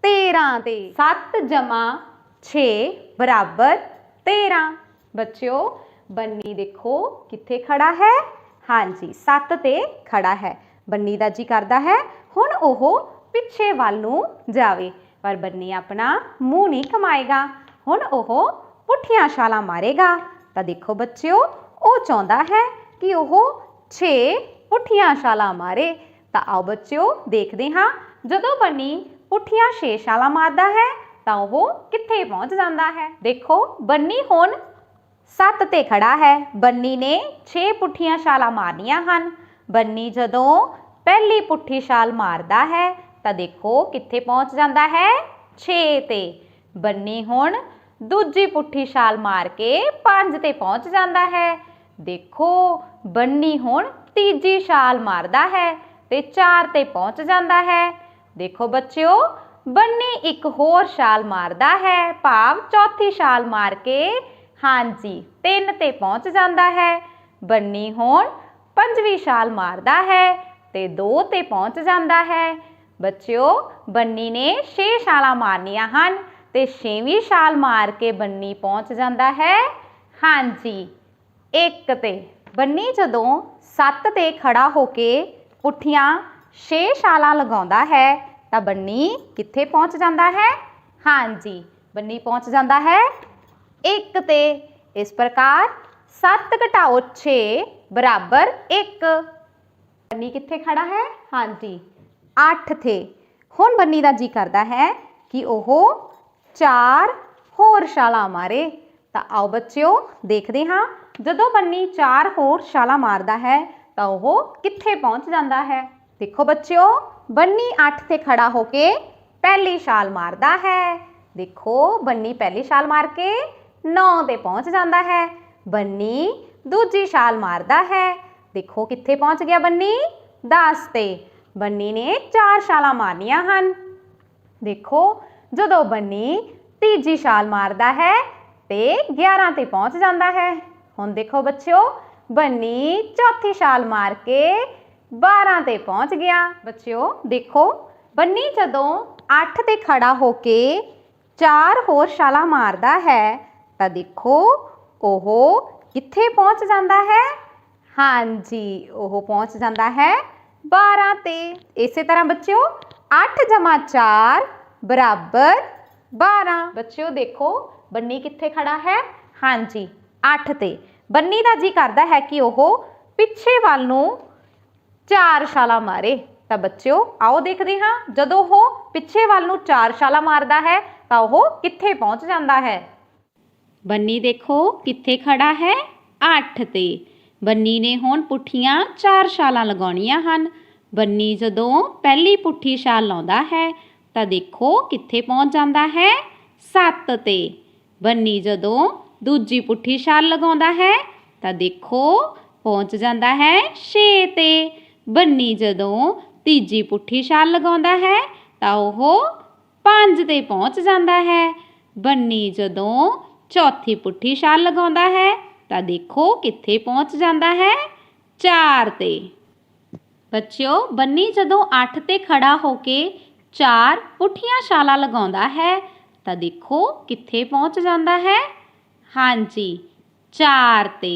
13 ਤੇ। 7 ਜਮਾ 6 ਬਰਾਬਰ 13। ਬੱਚਿਓ, ਬੰਨੀ ਦੇਖੋ ਕਿੱਥੇ ਖੜਾ ਹੈ? ਹਾਂਜੀ, 7 ਤੇ ਖੜਾ ਹੈ। ਬੰਨੀ ਦਾ ਜੀ ਕਰਦਾ ਹੈ ਹੁਣ ਉਹ ਪਿੱਛੇ ਵੱਲ ਨੂੰ ਜਾਵੇ, ਪਰ ਬੰਨੀ ਆਪਣਾ ਮੂੰਹ ਨਹੀਂ ਕਮਾਏਗਾ। ਹੁਣ ਉਹ ਪੁੱਠੀਆਂ ਛਾਲਾਂ ਮਾਰੇਗਾ। ਤਾਂ ਦੇਖੋ ਬੱਚਿਓ, ਉਹ ਚਾਹੁੰਦਾ ਹੈ ਕਿ ਉਹ 6 ਪੁੱਠੀਆਂ ਛਾਲਾਂ ਮਾਰੇ। ਤਾਂ ਆਓ ਬੱਚਿਓ ਦੇਖਦੇ ਹਾਂ, ਜਦੋਂ ਬੰਨੀ ਪੁੱਠੀਆਂ 6 ਛਾਲਾਂ ਮਾਰਦਾ ਹੈ ਤਾਂ ਉਹ ਕਿੱਥੇ ਪਹੁੰਚ ਜਾਂਦਾ ਹੈ। ਦੇਖੋ, ਬੰਨੀ ਹੁਣ 7 ਤੇ ਖੜਾ ਹੈ। ਬੰਨੀ ਨੇ 6 ਪੁੱਠੀਆਂ ਛਾਲਾਂ ਮਾਰਨੀਆਂ ਹਨ। ਬੰਨੀ ਜਦੋਂ ਪਹਿਲੀ ਪੁੱਠੀ ਛਾਲ ਮਾਰਦਾ ਹੈ ਤਾਂ ਦੇਖੋ ਕਿੱਥੇ ਪਹੁੰਚ ਜਾਂਦਾ ਹੈ 6 ਤੇ। ਬੰਨੀ ਹੁਣ ਦੂਜੀ ਪੁੱਠੀ ਛਾਲ ਮਾਰ ਕੇ 5 ਤੇ ਪਹੁੰਚ ਜਾਂਦਾ ਹੈ। ਦੇਖੋ, ਬੰਨੀ ਹੁਣ ਤੀਜੀ ਛਾਲ ਮਾਰਦਾ ਹੈ ਤੇ 4 ਤੇ ਪਹੁੰਚ ਜਾਂਦਾ ਹੈ। ਦੇਖੋ ਬੱਚਿਓ, ਬੰਨੀ ਇੱਕ ਹੋਰ ਛਾਲ ਮਾਰਦਾ ਹੈ, ਭਾਵ ਚੌਥੀ ਛਾਲ ਮਾਰ ਕੇ ਹਾਂਜੀ 3 ਤੇ ਪਹੁੰਚ ਜਾਂਦਾ ਹੈ। ਬੰਨੀ ਹੁਣ ਪੰਜਵੀਂ ਛਾਲ ਮਾਰਦਾ ਹੈ ਤੇ 2 ਤੇ ਪਹੁੰਚ ਜਾਂਦਾ ਹੈ। ਬੱਚਿਓ ਬੰਨੀ ਨੇ 6 ਛਾਲਾਂ ਮਾਰਨੀਆਂ ਹਨ ਤੇ 6ਵੀਂ ਛਾਲ ਮਾਰ ਕੇ ਬੰਨੀ ਪਹੁੰਚ ਜਾਂਦਾ ਹੈ ਹਾਂਜੀ 1 ਤੇ। ਬੰਨੀ ਜਦੋਂ 7 ਤੇ ਖੜਾ ਹੋ ਕੇ ਪੁੱਠੀਆਂ 6 ਛਾਲਾਂ ਲਗਾਉਂਦਾ ਹੈ ਤਾਂ ਬੰਨੀ ਕਿੱਥੇ ਪਹੁੰਚ ਜਾਂਦਾ ਹੈ ਹਾਂਜੀ ਬੰਨੀ ਪਹੁੰਚ ਜਾਂਦਾ ਹੈ 1 ਤੇ। ਇਸ ਪ੍ਰਕਾਰ 7 ਘਟਾਓ 6 ਬਰਾਬਰ 1। ਬੰਨੀ ਕਿੱਥੇ ਖੜਾ ਹੈ ਹਾਂਜੀ 8 ਤੇ। ਹੁਣ ਬੰਨੀ ਦਾ ਜੀ ਕਰਦਾ ਹੈ ਕਿ ਉਹ 4 ਹੋਰ ਛਾਲਾਂ ਮਾਰੇ ਤਾਂ ਆਓ ਬੱਚਿਓ ਦੇਖਦੇ ਹਾਂ ਜਦੋਂ ਬੰਨੀ 4 ਹੋਰ ਛਾਲਾਂ ਮਾਰਦਾ ਹੈ ਤਾਂ ਉਹ ਕਿੱਥੇ ਪਹੁੰਚ ਜਾਂਦਾ ਹੈ। ਦੇਖੋ ਬੱਚਿਓ ਬੰਨੀ 8 ਤੇ ਖੜਾ ਹੋ ਕੇ ਪਹਿਲੀ ਛਾਲ ਮਾਰਦਾ ਹੈ। ਦੇਖੋ ਬੰਨੀ ਪਹਿਲੀ ਛਾਲ ਮਾਰ ਕੇ 9 ਤੇ ਪਹੁੰਚ ਜਾਂਦਾ ਹੈ। ਬੰਨੀ ਦੂਜੀ ਛਾਲ ਮਾਰਦਾ ਹੈ। ਦੇਖੋ ਕਿੱਥੇ ਪਹੁੰਚ ਗਿਆ ਬੰਨੀ 10 ਤੇ। ਬੰਨੀ ਨੇ 4 ਛਾਲਾਂ ਮਾਰਨੀਆਂ ਹਨ। ਦੇਖੋ ਜਦੋਂ ਬੰਨੀ ਤੀਜੀ ਛਾਲ ਮਾਰਦਾ ਹੈ ਤੇ 11 ਤੇ ਪਹੁੰਚ ਜਾਂਦਾ ਹੈ। ਹੁਣ ਦੇਖੋ ਬੱਚਿਓ ਬੰਨੀ ਚੌਥੀ ਛਾਲ ਮਾਰ ਕੇ 12 ਤੇ ਪਹੁੰਚ ਗਿਆ। ਬੱਚਿਓ ਦੇਖੋ ਬੰਨੀ ਜਦੋਂ 8 ਤੇ ਖੜਾ ਹੋ ਕੇ 4 ਹੋਰ ਛਾਲਾਂ ਮਾਰਦਾ ਹੈ ਤਾਂ ਦੇਖੋ ਉਹ ਕਿੱਥੇ ਪਹੁੰਚ ਜਾਂਦਾ ਹੈ ਹਾਂਜੀ ਉਹ ਪਹੁੰਚ ਜਾਂਦਾ ਹੈ 12 ਤੇ। ਇਸੇ ਤਰ੍ਹਾਂ ਬੱਚਿਓ 8 ਜਮਾ 4 ਬਰਾਬਰ 12। ਬੱਚਿਓ ਦੇਖੋ ਬੰਨੀ ਕਿੱਥੇ ਖੜਾ ਹੈ ਹਾਂਜੀ 8 ਤੇ। ਬੰਨੀ ਦਾ ਜੀ ਕਰਦਾ ਹੈ ਕਿ ਉਹ ਪਿੱਛੇ ਵੱਲ ਨੂੰ 4 ਛਾਲਾਂ ਮਾਰੇ ਤਾਂ ਬੱਚਿਓ ਆਓ ਦੇਖਦੇ ਹਾਂ ਜਦੋਂ ਉਹ ਪਿੱਛੇ ਵੱਲ ਨੂੰ 4 ਛਾਲਾਂ ਮਾਰਦਾ ਹੈ ਤਾਂ ਉਹ ਕਿੱਥੇ ਪਹੁੰਚ ਜਾਂਦਾ ਹੈ। ਬੰਨੀ ਦੇਖੋ ਕਿੱਥੇ ਖੜਾ ਹੈ 8 ਤੇ। ਬੰਨੀ ਨੇ ਹੁਣ ਪੁੱਠੀਆਂ 4 ਛਾਲਾਂ ਲਗਾਉਣੀਆਂ ਹਨ। ਬੰਨੀ ਜਦੋਂ ਪਹਿਲੀ ਪੁੱਠੀ ਛਾਲ ਲਾਉਂਦਾ ਹੈ ਤਾਂ ਦੇਖੋ ਕਿੱਥੇ ਪਹੁੰਚ ਜਾਂਦਾ ਹੈ 7 ਤੇ। ਬੰਨੀ ਜਦੋਂ ਦੂਜੀ ਪੁੱਠੀ ਛਾਲ ਲਗਾਉਂਦਾ ਹੈ ਤਾਂ ਦੇਖੋ ਪਹੁੰਚ ਜਾਂਦਾ ਹੈ 6 ਤੇ। ਬੰਨੀ ਜਦੋਂ ਤੀਜੀ ਪੁੱਠੀ ਛਾਲ ਲਗਾਉਂਦਾ ਹੈ ਤਾਂ ਉਹ 5 ਤੇ ਪਹੁੰਚ ਜਾਂਦਾ ਹੈ। ਬੰਨੀ ਜਦੋਂ ਚੌਥੀ ਪੁੱਠੀ ਛਾਲ ਲਗਾਉਂਦਾ ਹੈ ਤਾਂ ਦੇਖੋ ਕਿੱਥੇ ਪਹੁੰਚ ਜਾਂਦਾ ਹੈ 4 ਤੇ। ਬੱਚਿਓ ਬੰਨੀ ਜਦੋਂ 8 ਤੇ ਖੜਾ ਹੋ ਕੇ 4 ਪੁੱਠੀਆਂ ਛਾਲਾਂ ਲਗਾਉਂਦਾ ਹੈ ਤਾਂ ਦੇਖੋ ਕਿੱਥੇ ਪਹੁੰਚ ਜਾਂਦਾ ਹੈ ਹਾਂਜੀ 4 ਤੇ।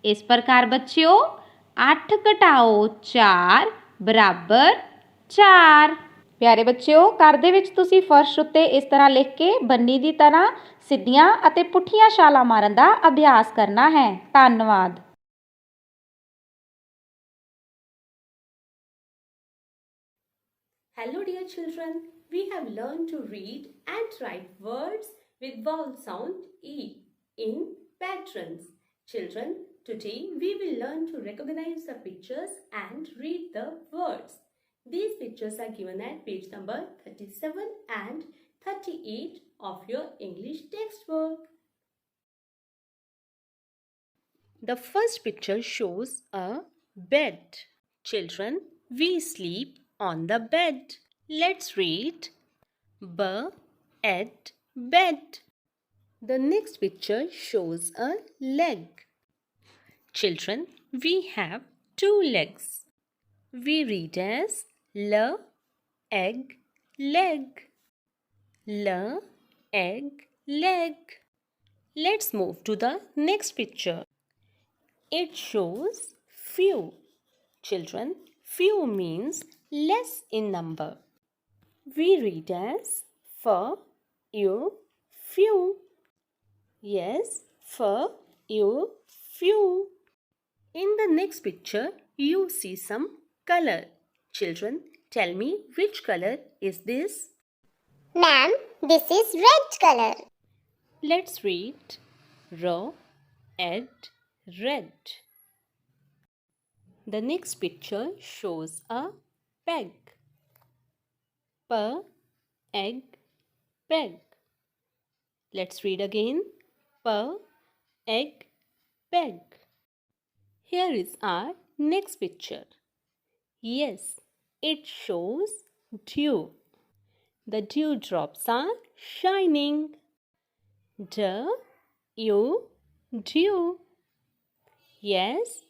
ਇਸ ਪ੍ਰਕਾਰ ਬੱਚਿਓ 8 ਘਟਾਓ 4 ਬਰਾਬਰ 4। ਪਿਆਰੇ ਬੱਚਿਓ ਘਰ ਦੇ ਵਿੱਚ ਤੁਸੀਂ ਫਰਸ਼ ਉੱਤੇ ਇਸ ਤਰ੍ਹਾਂ ਲਿਖ ਕੇ ਬੰਨੀ ਦੀ ਤਰ੍ਹਾਂ ਸਿੱਧੀਆਂ ਅਤੇ ਪੁੱਠੀਆਂ ਛਾਲਾਂ ਮਾਰਨ ਦਾ ਅਭਿਆਸ ਕਰਨਾ ਹੈ। ਧੰਨਵਾਦ। Hello dear children, we have learned to read and write words with vowel sound E in patrons. Children, today we will learn to recognize the pictures and read the words. These pictures are given at page number 37 and 38 of your English textbook. The first picture shows a bed. Children, we sleep on the bed. Let's read bed. The next picture shows a leg. Children, we have 2 legs. We read as egg, leg. Egg, leg. Let's move to the next picture. It shows few. Children, few means less in number. We read as few. Yes, few. In the next picture, you see some color. Children, tell me which color is this? Ma'am, this is red color. Let's read red. The next picture shows a peg. Egg, peg. Let's read again. Egg, peg. Here is our next picture. Yes, it shows dew. The dewdrops are shining. Dew. Yes,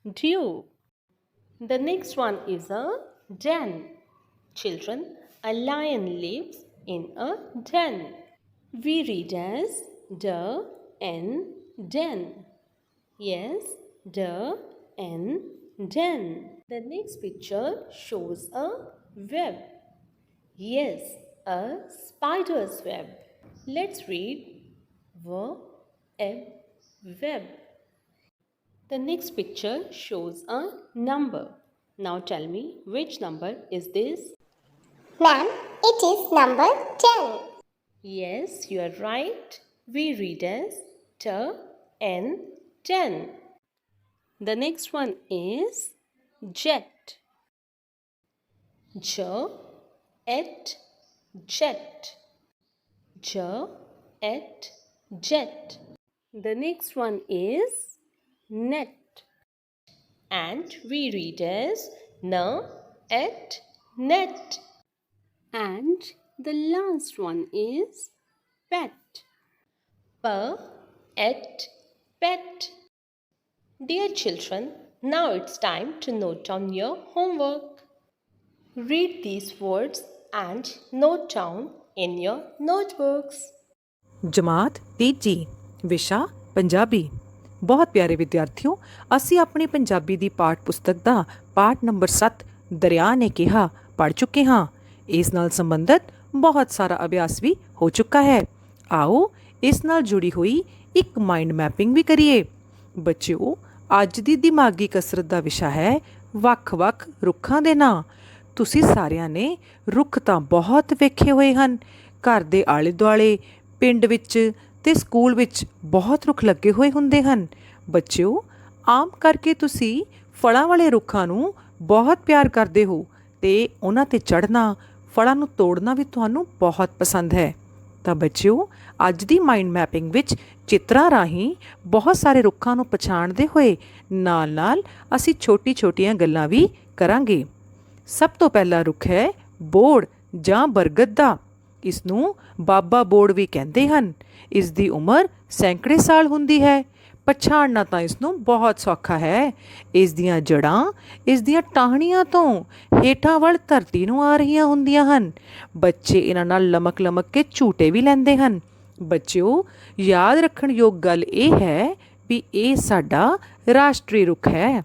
dew. The next one is a den. Children, a lion lives in a den. We read as den. Yes, den. The next picture shows a web. Yes, a spider's web. Let's read web. The next picture shows a number. Now tell me, which number is this? Ma'am, it is number 10. Yes, you are right. We read as 10. The next one is jet. Jet. Jet. The next one is net. And we read as net. And the last one is pet. Pet. Dear children, now it's time to note down your homework. Read these words and note down in your notebooks. ਜਮਾਤ ਤੀਜੀ ਵਿਸ਼ਾ ਪੰਜਾਬੀ। ਬਹੁਤ ਪਿਆਰੇ ਵਿਦਿਆਰਥੀਓ, ਅਸੀਂ ਆਪਣੀ ਪੰਜਾਬੀ ਦੀ ਪਾਠ ਪੁਸਤਕ ਦਾ ਪਾਠ ਨੰਬਰ 7 ਦਰਿਆ ਨੇ ਕਿਹਾ ਪੜ੍ਹ ਚੁੱਕੇ ਹਾਂ। ਇਸ ਨਾਲ ਸੰਬੰਧਿਤ ਬਹੁਤ ਸਾਰਾ ਅਭਿਆਸ ਵੀ ਹੋ ਚੁੱਕਾ ਹੈ। ਆਓ ਇਸ ਨਾਲ ਜੁੜੀ ਹੋਈ ਇੱਕ ਮਾਈਂਡ ਮੈਪਿੰਗ ਵੀ ਕਰੀਏ। ਬੱਚਿਓ, ਅੱਜ ਦੀ ਦਿਮਾਗੀ ਕਸਰਤ ਦਾ ਵਿਸ਼ਾ ਹੈ ਵੱਖ-ਵੱਖ ਰੁੱਖਾਂ ਦੇ ਨਾਂ। ਤੁਸੀਂ ਸਾਰਿਆਂ ਨੇ ਰੁੱਖ ਤਾਂ ਬਹੁਤ ਵੇਖੇ ਹੋਏ ਹਨ। ਘਰ ਦੇ ਆਲੇ ਦੁਆਲੇ, ਪਿੰਡ ਵਿੱਚ ਤੇ ਸਕੂਲ ਵਿੱਚ ਬਹੁਤ ਰੁੱਖ ਲੱਗੇ ਹੋਏ ਹੁੰਦੇ ਹਨ। ਬੱਚਿਓ, ਆਮ ਕਰਕੇ ਤੁਸੀਂ ਫਲਾਂ ਵਾਲੇ ਰੁੱਖਾਂ ਨੂੰ ਬਹੁਤ ਪਿਆਰ ਕਰਦੇ ਹੋ ਤੇ ਉਹਨਾਂ ਤੇ ਚੜ੍ਹਨਾ, ਫਲਾਂ ਨੂੰ ਤੋੜਨਾ ਵੀ ਤੁਹਾਨੂੰ ਬਹੁਤ ਪਸੰਦ ਹੈ। ਤਾਂ ਬੱਚਿਓ, ਅੱਜ ਦੀ ਮਾਈਂਡ ਮੈਪਿੰਗ ਵਿੱਚ ਚਿੱਤਰਾਂ ਰਾਹੀਂ ਬਹੁਤ ਸਾਰੇ ਰੁੱਖਾਂ ਨੂੰ ਪਛਾਣਦੇ ਹੋਏ ਨਾਲ-ਨਾਲ ਅਸੀਂ ਛੋਟੀ-ਛੋਟੀਆਂ ਗੱਲਾਂ ਵੀ ਕਰਾਂਗੇ। ਸਭ ਤੋਂ ਪਹਿਲਾ ਰੁੱਖ ਹੈ ਬੋੜ ਜਾਂ ਬਰਗਦ ਦਾ। ਇਸ ਨੂੰ ਬਾਬਾ ਬੋੜ ਵੀ ਕਹਿੰਦੇ ਹਨ। ਇਸ ਦੀ ਉਮਰ ਸੈਂਕੜੇ ਸਾਲ ਹੁੰਦੀ ਹੈ। ਪਛਾਣਨਾ ਤਾਂ ਇਸ ਨੂੰ ਬਹੁਤ ਸੌਖਾ ਹੈ। ਇਸ ਦੀਆਂ ਜੜ੍ਹਾਂ ਇਸ ਦੀਆਂ ਟਾਹਣੀਆਂ ਤੋਂ ਹੇਠਾਂ ਵੱਲ ਧਰਤੀ ਨੂੰ ਆ ਰਹੀਆਂ ਹੁੰਦੀਆਂ ਹਨ। ਬੱਚੇ ਇਹਨਾਂ ਨਾਲ ਲਮਕ ਕੇ ਝੂਟੇ ਵੀ ਲੈਂਦੇ ਹਨ। ਬੱਚਿਓ, ਯਾਦ ਰੱਖਣ ਯੋਗ ਗੱਲ ਇਹ ਹੈ ਵੀ ਇਹ ਸਾਡਾ ਰਾਸ਼ਟਰੀ ਰੁੱਖ ਹੈ।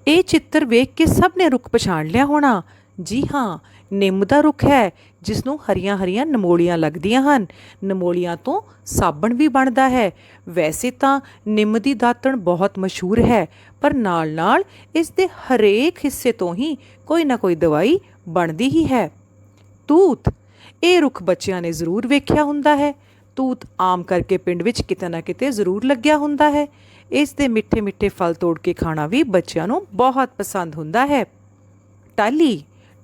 ਇਹ ਚਿੱਤਰ ਵੇਖ ਕੇ ਸਭ ਨੇ ਰੁੱਖ ਪਛਾਣ ਲਿਆ ਹੋਣਾ। ਜੀ ਹਾਂ, ਨਿੰਮ ਦਾ ਰੁੱਖ ਹੈ ਜਿਸ ਨੂੰ ਹਰੀਆਂ ਨਮੋਲੀਆਂ ਲੱਗਦੀਆਂ ਹਨ। ਨਮੋਲੀਆਂ ਤੋਂ ਸਾਬਣ ਵੀ ਬਣਦਾ ਹੈ। ਵੈਸੇ ਤਾਂ ਨਿੰਮ ਦੀ ਦਾਤਣ ਬਹੁਤ ਮਸ਼ਹੂਰ ਹੈ, ਪਰ ਨਾਲ-ਨਾਲ ਇਸ ਦੇ ਹਰੇਕ ਹਿੱਸੇ ਤੋਂ ਹੀ ਕੋਈ ਨਾ ਕੋਈ ਦਵਾਈ ਬਣਦੀ ਹੀ ਹੈ। ਤੂਤ, ਇਹ ਰੁੱਖ ਬੱਚਿਆਂ ਨੇ ਜ਼ਰੂਰ ਵੇਖਿਆ ਹੁੰਦਾ ਹੈ। ਤੂਤ ਆਮ ਕਰਕੇ ਪਿੰਡ ਵਿੱਚ ਕਿਤੇ ਨਾ ਕਿਤੇ ਜ਼ਰੂਰ ਲੱਗਿਆ ਹੁੰਦਾ ਹੈ। ਇਸ ਦੇ ਮਿੱਠੇ ਫਲ ਤੋੜ ਕੇ ਖਾਣਾ ਵੀ ਬੱਚਿਆਂ ਨੂੰ ਬਹੁਤ ਪਸੰਦ ਹੁੰਦਾ ਹੈ।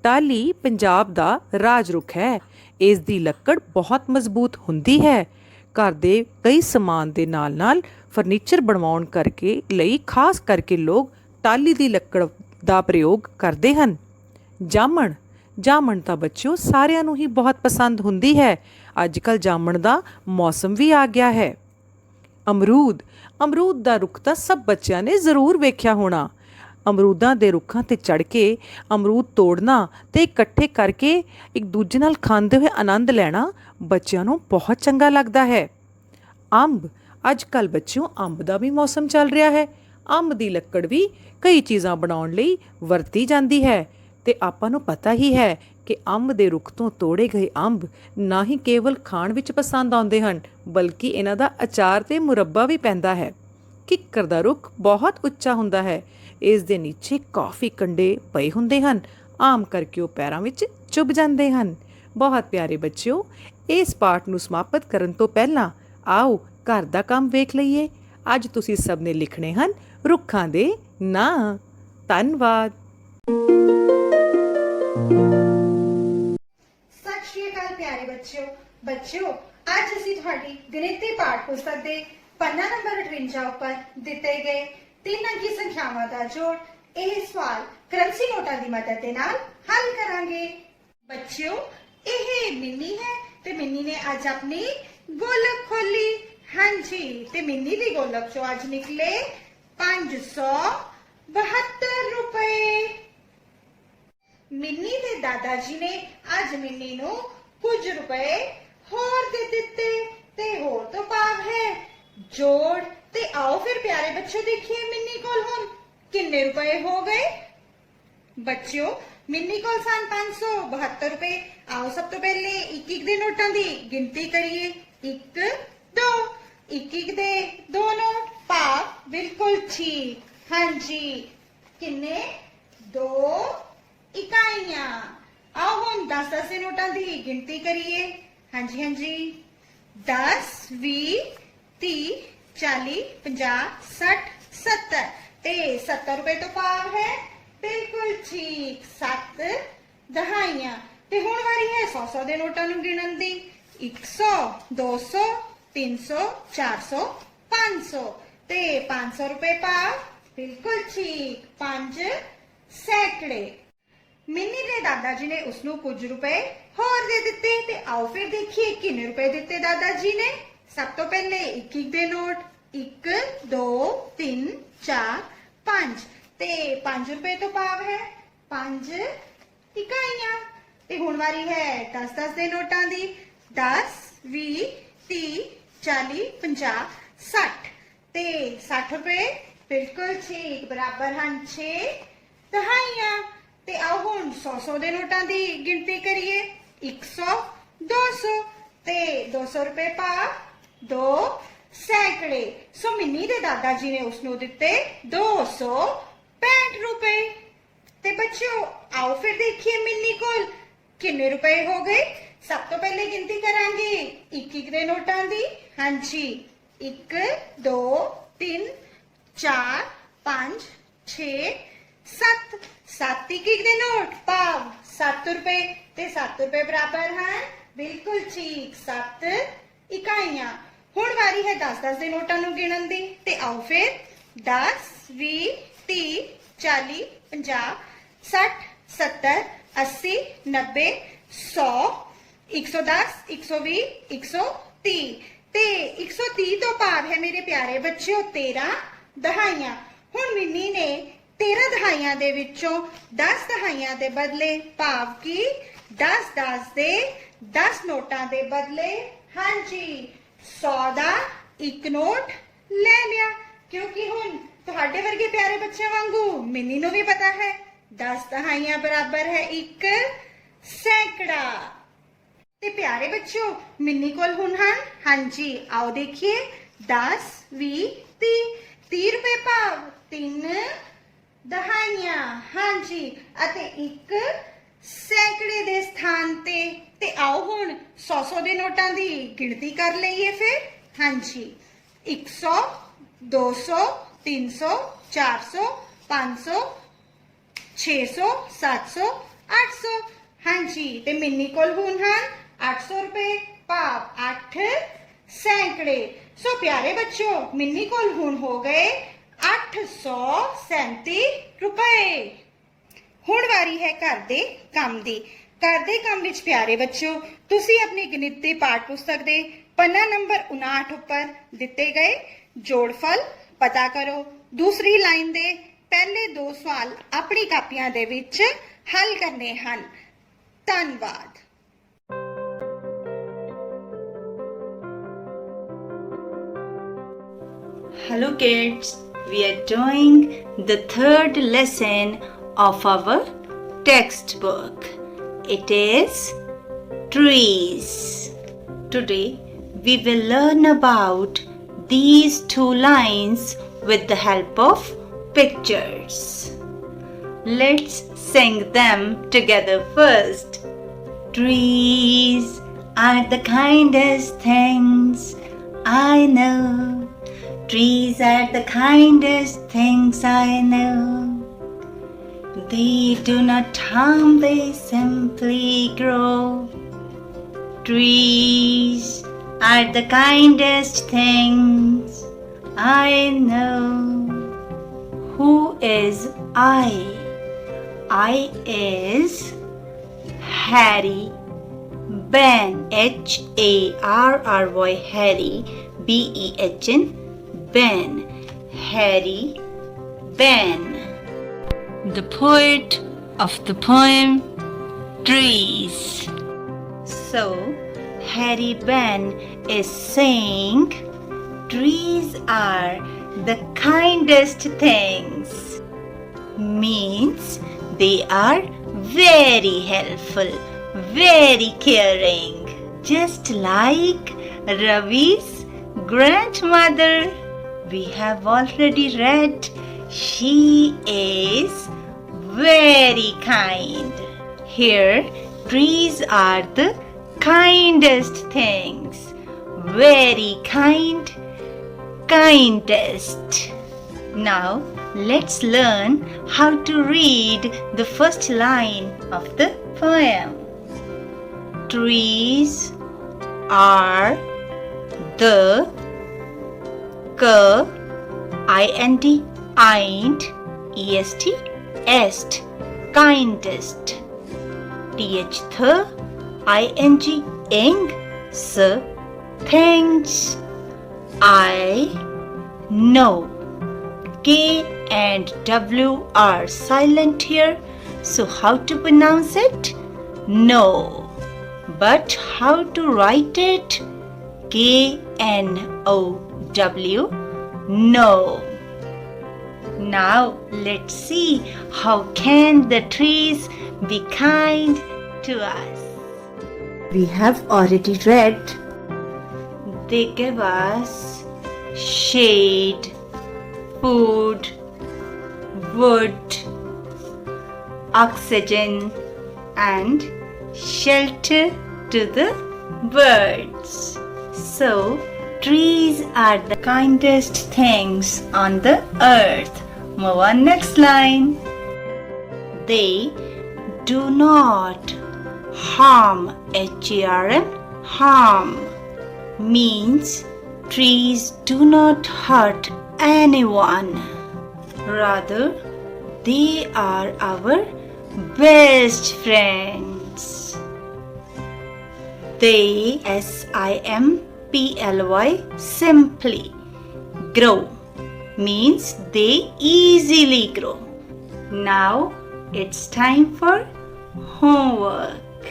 ਟਾਹਲੀ ਪੰਜਾਬ ਦਾ ਰਾਜ ਰੁੱਖ ਹੈ। ਇਸ ਦੀ ਲੱਕੜ ਬਹੁਤ ਮਜ਼ਬੂਤ ਹੁੰਦੀ ਹੈ। ਘਰ ਦੇ ਕਈ ਸਮਾਨ ਦੇ ਨਾਲ ਫਰਨੀਚਰ ਬਣਵਾਉਣ ਲਈ ਖਾਸ ਕਰਕੇ ਲੋਕ ਟਾਹਲੀ ਦੀ ਲੱਕੜ ਦਾ ਪ੍ਰਯੋਗ ਕਰਦੇ ਹਨ। ਜਾਮਣ ਤਾਂ ਬੱਚਿਓ ਸਾਰਿਆਂ ਨੂੰ ਹੀ ਬਹੁਤ ਪਸੰਦ ਹੁੰਦੀ ਹੈ। ਅੱਜ ਕੱਲ੍ਹ ਜਾਮਣ ਦਾ ਮੌਸਮ ਵੀ ਆ ਗਿਆ ਹੈ। ਅਮਰੂਦ ਦਾ ਰੁੱਖ ਤਾਂ ਸਭ ਬੱਚਿਆਂ ਨੇ ਜ਼ਰੂਰ ਵੇਖਿਆ ਹੋਣਾ। ਅਮਰੂਦਾਂ ਦੇ ਰੁੱਖਾਂ ਤੇ ਚੜ੍ਹ ਕੇ ਅਮਰੂਦ ਤੋੜਨਾ ਤੇ ਇਕੱਠੇ ਕਰਕੇ ਇੱਕ ਦੂਜੇ ਨਾਲ ਖਾਂਦੇ ਹੋਏ ਆਨੰਦ ਲੈਣਾ ਬੱਚਿਆਂ ਨੂੰ ਬਹੁਤ ਚੰਗਾ ਲੱਗਦਾ ਹੈ। ਅੰਬ, ਅੱਜ ਕੱਲ੍ਹ ਬੱਚਿਓ ਅੰਬ ਦਾ ਵੀ ਮੌਸਮ ਚੱਲ ਰਿਹਾ ਹੈ। ਅੰਬ ਦੀ ਲੱਕੜ ਵੀ ਕਈ ਚੀਜ਼ਾਂ ਬਣਾਉਣ ਲਈ ਵਰਤੀ ਜਾਂਦੀ ਹੈ ਤੇ ਆਪਾਂ ਨੂੰ ਪਤਾ ਹੀ ਹੈ ਕਿ ਅੰਬ ਦੇ ਰੁੱਖ ਤੋਂ ਤੋੜੇ ਗਏ ਅੰਬ ਨਾ ਹੀ ਕੇਵਲ ਖਾਣ ਵਿੱਚ ਪਸੰਦ ਆਉਂਦੇ ਹਨ, ਬਲਕਿ ਇਹਨਾਂ ਦਾ ਅਚਾਰ ਤੇ ਮੁਰੱਬਾ ਵੀ ਪੈਂਦਾ ਹੈ। ਕਿੱਕਰ ਦਾ ਰੁੱਖ ਬਹੁਤ ਉੱਚਾ ਹੁੰਦਾ ਹੈ। ਇਸ ਦੇ ਨੀਚੇ ਕਾਫੀ ਕੰਡੇ ਪਏ ਹੁੰਦੇ ਹਨ। ਆਮ ਕਰਕੇ ਉਹ ਪੈਰਾਂ ਵਿੱਚ ਚੁੱਭ ਜਾਂਦੇ ਹਨ। ਬਹੁਤ ਪਿਆਰੇ ਬੱਚਿਓ, ਇਸ ਪਾਠ ਨੂੰ ਸਮਾਪਤ ਕਰਨ ਤੋਂ ਪਹਿਲਾਂ ਆਓ ਘਰ ਦਾ ਕੰਮ ਵੇਖ ਲਈਏ। ਅੱਜ ਤੁਸੀਂ ਸਭ ਨੇ ਲਿਖਣੇ ਹਨ ਰੁੱਖਾਂ ਦੇ ਨਾਂ। ਧੰਨਵਾਦ। ਸਤਿ ਸ਼੍ਰੀ ਅਕਾਲ ਪਿਆਰੇ ਬੱਚਿਓ, ਅੱਜ ਅਸੀਂ ਤੁਹਾਡੀ ਗਣਿਤੀ ਪਾਠ ਪੁਸਤਕ ਦੇ ਪੰਨਾ ਨੰਬਰ 58 ਉੱਪਰ ਦਿੱਤੇ ਗਏ 3 ਅੰਕੀ ਸੰਖਿਆਵਾਂ ਦਾ ਜੋੜ ਇਹ ਸਵਾਲ ਕਰੰਸੀ ਨੋਟਾਂ ਦੀ ਮਦਦ ਦੇ ਨਾਲ ਹੱਲ ਕਰਾਂਗੇ। ਬੱਚਿਓ, ਇਹ ਮਿੰਨੀ ਹੈ ਤੇ ਮਿੰਨੀ ਨੇ ਅੱਜ ਆਪਣੀ ਗੋਲਕ ਖੋਲੀ। ਹਾਂਜੀ ਤੇ ਮਿੰਨੀ ਦੀ ਗੋਲਕ ਚੋਂ ਅੱਜ ਨਿਕਲੇ 572 ਰੁਪਏ। ਮਿੰਨੀ ਦੇ ਦਾਦਾ ਜੀ ਨੇ ਅੱਜ ਮਿੰਨੀ ਨੂੰ ਕੁਝ ਰੁਪਏ ਹੋਰ ਦੇ ਦਿੱਤੇ ਤੇ ਹੋਰ ਤੋਂ ਭਾਵ ਹੈ ਜੋੜ। ਤੇ ਆਓ ਫਿਰ ਪਿਆਰੇ ਬੱਚਿਓ ਦੇਖੀਏ ਮਿੰਨੀ ਕੋਲ ਹੁਣ ਕਿੰਨੇ ਰੁਪਏ ਹੋ ਗਏ। ਬੱਚਿਓ ਮਿੰਨੀ ਕੋਲ ਸਨ 572 ਰੁਪਏ। ਆਓ ਸਭ ਤੋਂ ਪਹਿਲੇ ਇੱਕ ਇੱਕ ਦੇ ਨੋਟਾਂ ਦੀ ਗਿਣਤੀ ਕਰੀਏ। 1 2 ਇੱਕ ਇੱਕ ਦੇ 2 ਨੋਟ ਭਾਵ ਬਿਲਕੁਲ ਠੀਕ। ਹਾਂਜੀ ਕਿੰਨੇ 2 ਇਕਾਈਆਂ। ਆਓ ਹੁਣ 10 ਦੇ ਨੋਟਾਂ ਦੀ ਗਿਣਤੀ ਕਰੀਏ। ਹਾਂਜੀ 10 20 30 40 50 60 70 ਤੇ 70 ਰੁਪਏ ਤੋਂ ਭਾਵ ਹੈ ਬਿਲਕੁਲ ਠੀਕ 7 ਦਹਾਈਆਂ। ਤੇ ਹੁਣ ਵਾਰੀ ਹੈ 100 ਦੇ ਨੋਟਾਂ ਨੂੰ ਗਿਣਨ ਦੀ। 100 200 300 400 500 ਤੇ 500 ਰੁਪਏ ਭਾਵ ਬਿਲਕੁਲ ਠੀਕ 5 ਸੈਂਕੜੇ। ਮਿੰਨੀ ਦੇ ਦਾਦਾ ਜੀ ਨੇ ਉਸਨੂੰ ਕੁਝ ਰੁਪਏ ਹੋਰ ਦੇ ਦਿੱਤੇ ਤੇ ਆਓ ਫਿਰ ਦੇਖੀਏ ਕਿੰਨੇ ਰੁਪਏ ਦਿੱਤੇ ਦਾਦਾ ਜੀ ਨੇ। ਸਭ ਤੋਂ ਪਹਿਲੇ ਇੱਕ ਇੱਕ ਦੇ ਨੋਟ 1 2 3 4 5 ਤੇ 5 ਰੁਪਏ ਤੋਂ ਭਾਵ ਹੈ 5 ਇਕਾਈਆਂ। ਤੇ ਹੁਣ ਵਾਰੀ ਹੈ 10 ਦੇ ਨੋਟਾਂ ਦੀ। 10 20 30 40 50 60 ਤੇ 60 ਰੁਪਏ ਬਿਲਕੁਲ ਠੀਕ ਬਰਾਬਰ ਹਨ 6 ਦਹਾਈਆਂ। ਤੇ ਆਓ ਹੁਣ 100 ਦੇ ਨੋਟਾਂ ਦੀ ਗਿਣਤੀ ਕਰੀਏ। 100 200 ਤੇ 200 ਰੁਪਏ ਭਾਵ 2 ਸੈਂਕੜੇ। ਸੋ ਮਿੰਨੀ ਦੇ ਦਾਦਾ ਜੀ ਨੇ ਉਸਨੂੰ ਦਿੱਤੇ 265 ਰੁਪਏ। ਤੇ ਬੱਚਿਓ ਆਓ ਫਿਰ ਦੇਖੀਏ ਮਿੰਨੀ ਕੋਲ ਕਿੰਨੇ ਰੁਪਏ ਹੋ ਗਏ। ਸਭ ਤੋਂ ਪਹਿਲੇ ਗਿਣਤੀ ਕਰਾਂਗੇ ਇੱਕ ਇੱਕ ਦੇ ਨੋਟਾਂ ਦੀ। ਹਾਂਜੀ 1 2 3 4 5 6 7 7 ਇੱਕ ਇੱਕ ਦੇ ਨੋਟ ਭਾਵ 7 ਰੁਪਏ ਤੇ 7 ਰੁਪਏ ਬਰਾਬਰ ਹਨ ਬਿਲਕੁਲ ਠੀਕ 7 ਇਕਾਈਆਂ। ਹੁਣ ਵਾਰੀ ਹੈ 10 ਦੇ ਨੋਟਾਂ ਨੂੰ ਗਿਣਨ ਦੀ। ਤੇ ਆਓ ਫਿਰ 10 20 30 40 50 60 70 80 90 100 110 120 130 ਤੇ 130 ਤੋਂ ਭਾਵ ਹੈ ਮੇਰੇ ਪਿਆਰੇ ਬੱਚਿਓ 13 ਦਹਾਈਆਂ। ਹੁਣ ਮਿੰਨੀ ਨੇ 13 ਦਹਾਈਆਂ ਦੇ ਵਿੱਚੋਂ 10 ਦਹਾਈਆਂ ਦੇ ਬਦਲੇ ਭਾਵ ਕਿ 10 ਦੇ 10 ਨੋਟਾਂ ਦੇ ਬਦਲੇ ਹਾਂਜੀ 100 ਦਾ ਇੱਕ ਨੋਟ ਲੈ ਲਿਆ। ਕਿਉਂਕਿ ਹੁਣ ਤੁਹਾਡੇ ਵਰਗੇ ਪਿਆਰੇ ਬੱਚਿਆਂ ਵਾਂਗੂ ਮਿੰਨੀ ਨੂੰ ਵੀ ਪਤਾ ਹੈ 10 ਦਹਾਈਆਂ ਬਰਾਬਰ ਹੈ 1 ਸੈਂਕੜਾ। ਤੇ ਪਿਆਰੇ ਬੱਚਿਓ ਮਿੰਨੀ ਕੋਲ ਹੁਣ ਹਨ ਹਾਂਜੀ ਆਓ ਦੇਖੀਏ 10 20 30 30 ਰੁਪਏ ਭਾਵ 3 ਦਹਾਈਆਂ। ਹਾਂਜੀ ਅਤੇ 1 ਸੈਂਕੜੇ ਦੇ ਸਥਾਨ ਤੇ ਆਓ ਹੁਣ 100 ਦੇ ਨੋਟਾਂ ਦੀ ਗਿਣਤੀ ਕਰ ਲਈਏ ਫਿਰ। ਹਾਂਜੀ 100 200 300 400 500 600 700 800 ਹਾਂਜੀ ਤੇ ਮਿੰਨੀ ਕੋਲ ਹੁਣ ਹਨ 800 ਰੁਪਏ ਭਾਵ 8 ਸੈਂਕੜੇ। ਸੋ ਪਿਆਰੇ ਬੱਚਿਓ ਮਿੰਨੀ ਕੋਲ ਹੁਣ ਹੋ ਗਏ 837 ਰੁਪਏ। ਹੁਣ ਵਾਰੀ ਹੈ ਘਰ ਦੇ ਕੰਮ ਦੀ। ਘਰ ਦੇ ਕੰਮ ਵਿੱਚ ਪਿਆਰੇ ਬੱਚਿਓ ਤੁਸੀਂ ਆਪਣੀ ਗਣਿਤ ਦੀ ਪਾਠ ਪੁਸਤਕ ਦੇ ਪੰਨਾ ਨੰਬਰ 59 ਉੱਪਰ ਦਿੱਤੇ ਗਏ ਜੋੜਫਲ ਪਤਾ ਕਰੋ। ਦੂਸਰੀ ਲਾਈਨ ਦੇ ਪਹਿਲੇ 2 ਸਵਾਲ ਆਪਣੀ ਕਾਪੀਆਂ ਦੇ ਵਿੱਚ ਹੱਲ ਕਰਨੇ ਹਨ। ਧੰਨਵਾਦ। Hello kids, we are doing the 3rd lesson of our textbook. It is trees. Today we will learn about these 2 lines with the help of pictures. Let's sing them together first. Trees are the kindest things I know. Trees are the kindest things I know. They do not harm, they simply grow. Trees are the kindest things I know. Who is I? I is Harry. Ben, Harry, Harry, Ben, Ben, Harry, Ben. The poet of the poem Trees. So, Harry Ben is saying trees are the kindest things. Means they are very helpful, very caring. Just like Ravi's grandmother, we have already read, she is very kind. Here, trees are the kindest things. Very kind, kindest. Now, let's learn how to read the first line of the poem. Trees are the kind, eind, est, est, kindest. Th, ing, ing, s, things. I know. K and W are silent here, so how to pronounce it? No. But how to write it? K-N-O-W, no. Now let's see how can the trees be kind to us. We have already read. They give us shade, food, wood, oxygen, and shelter to the birds. So, trees are the kindest things on the earth. Move on, next line. They do not harm, H-A-R-M, harm, means trees do not hurt anyone. Rather, they are our best friends. They, S-I-M-P-L-Y, simply grow, means they easily grow. Now it's time for homework.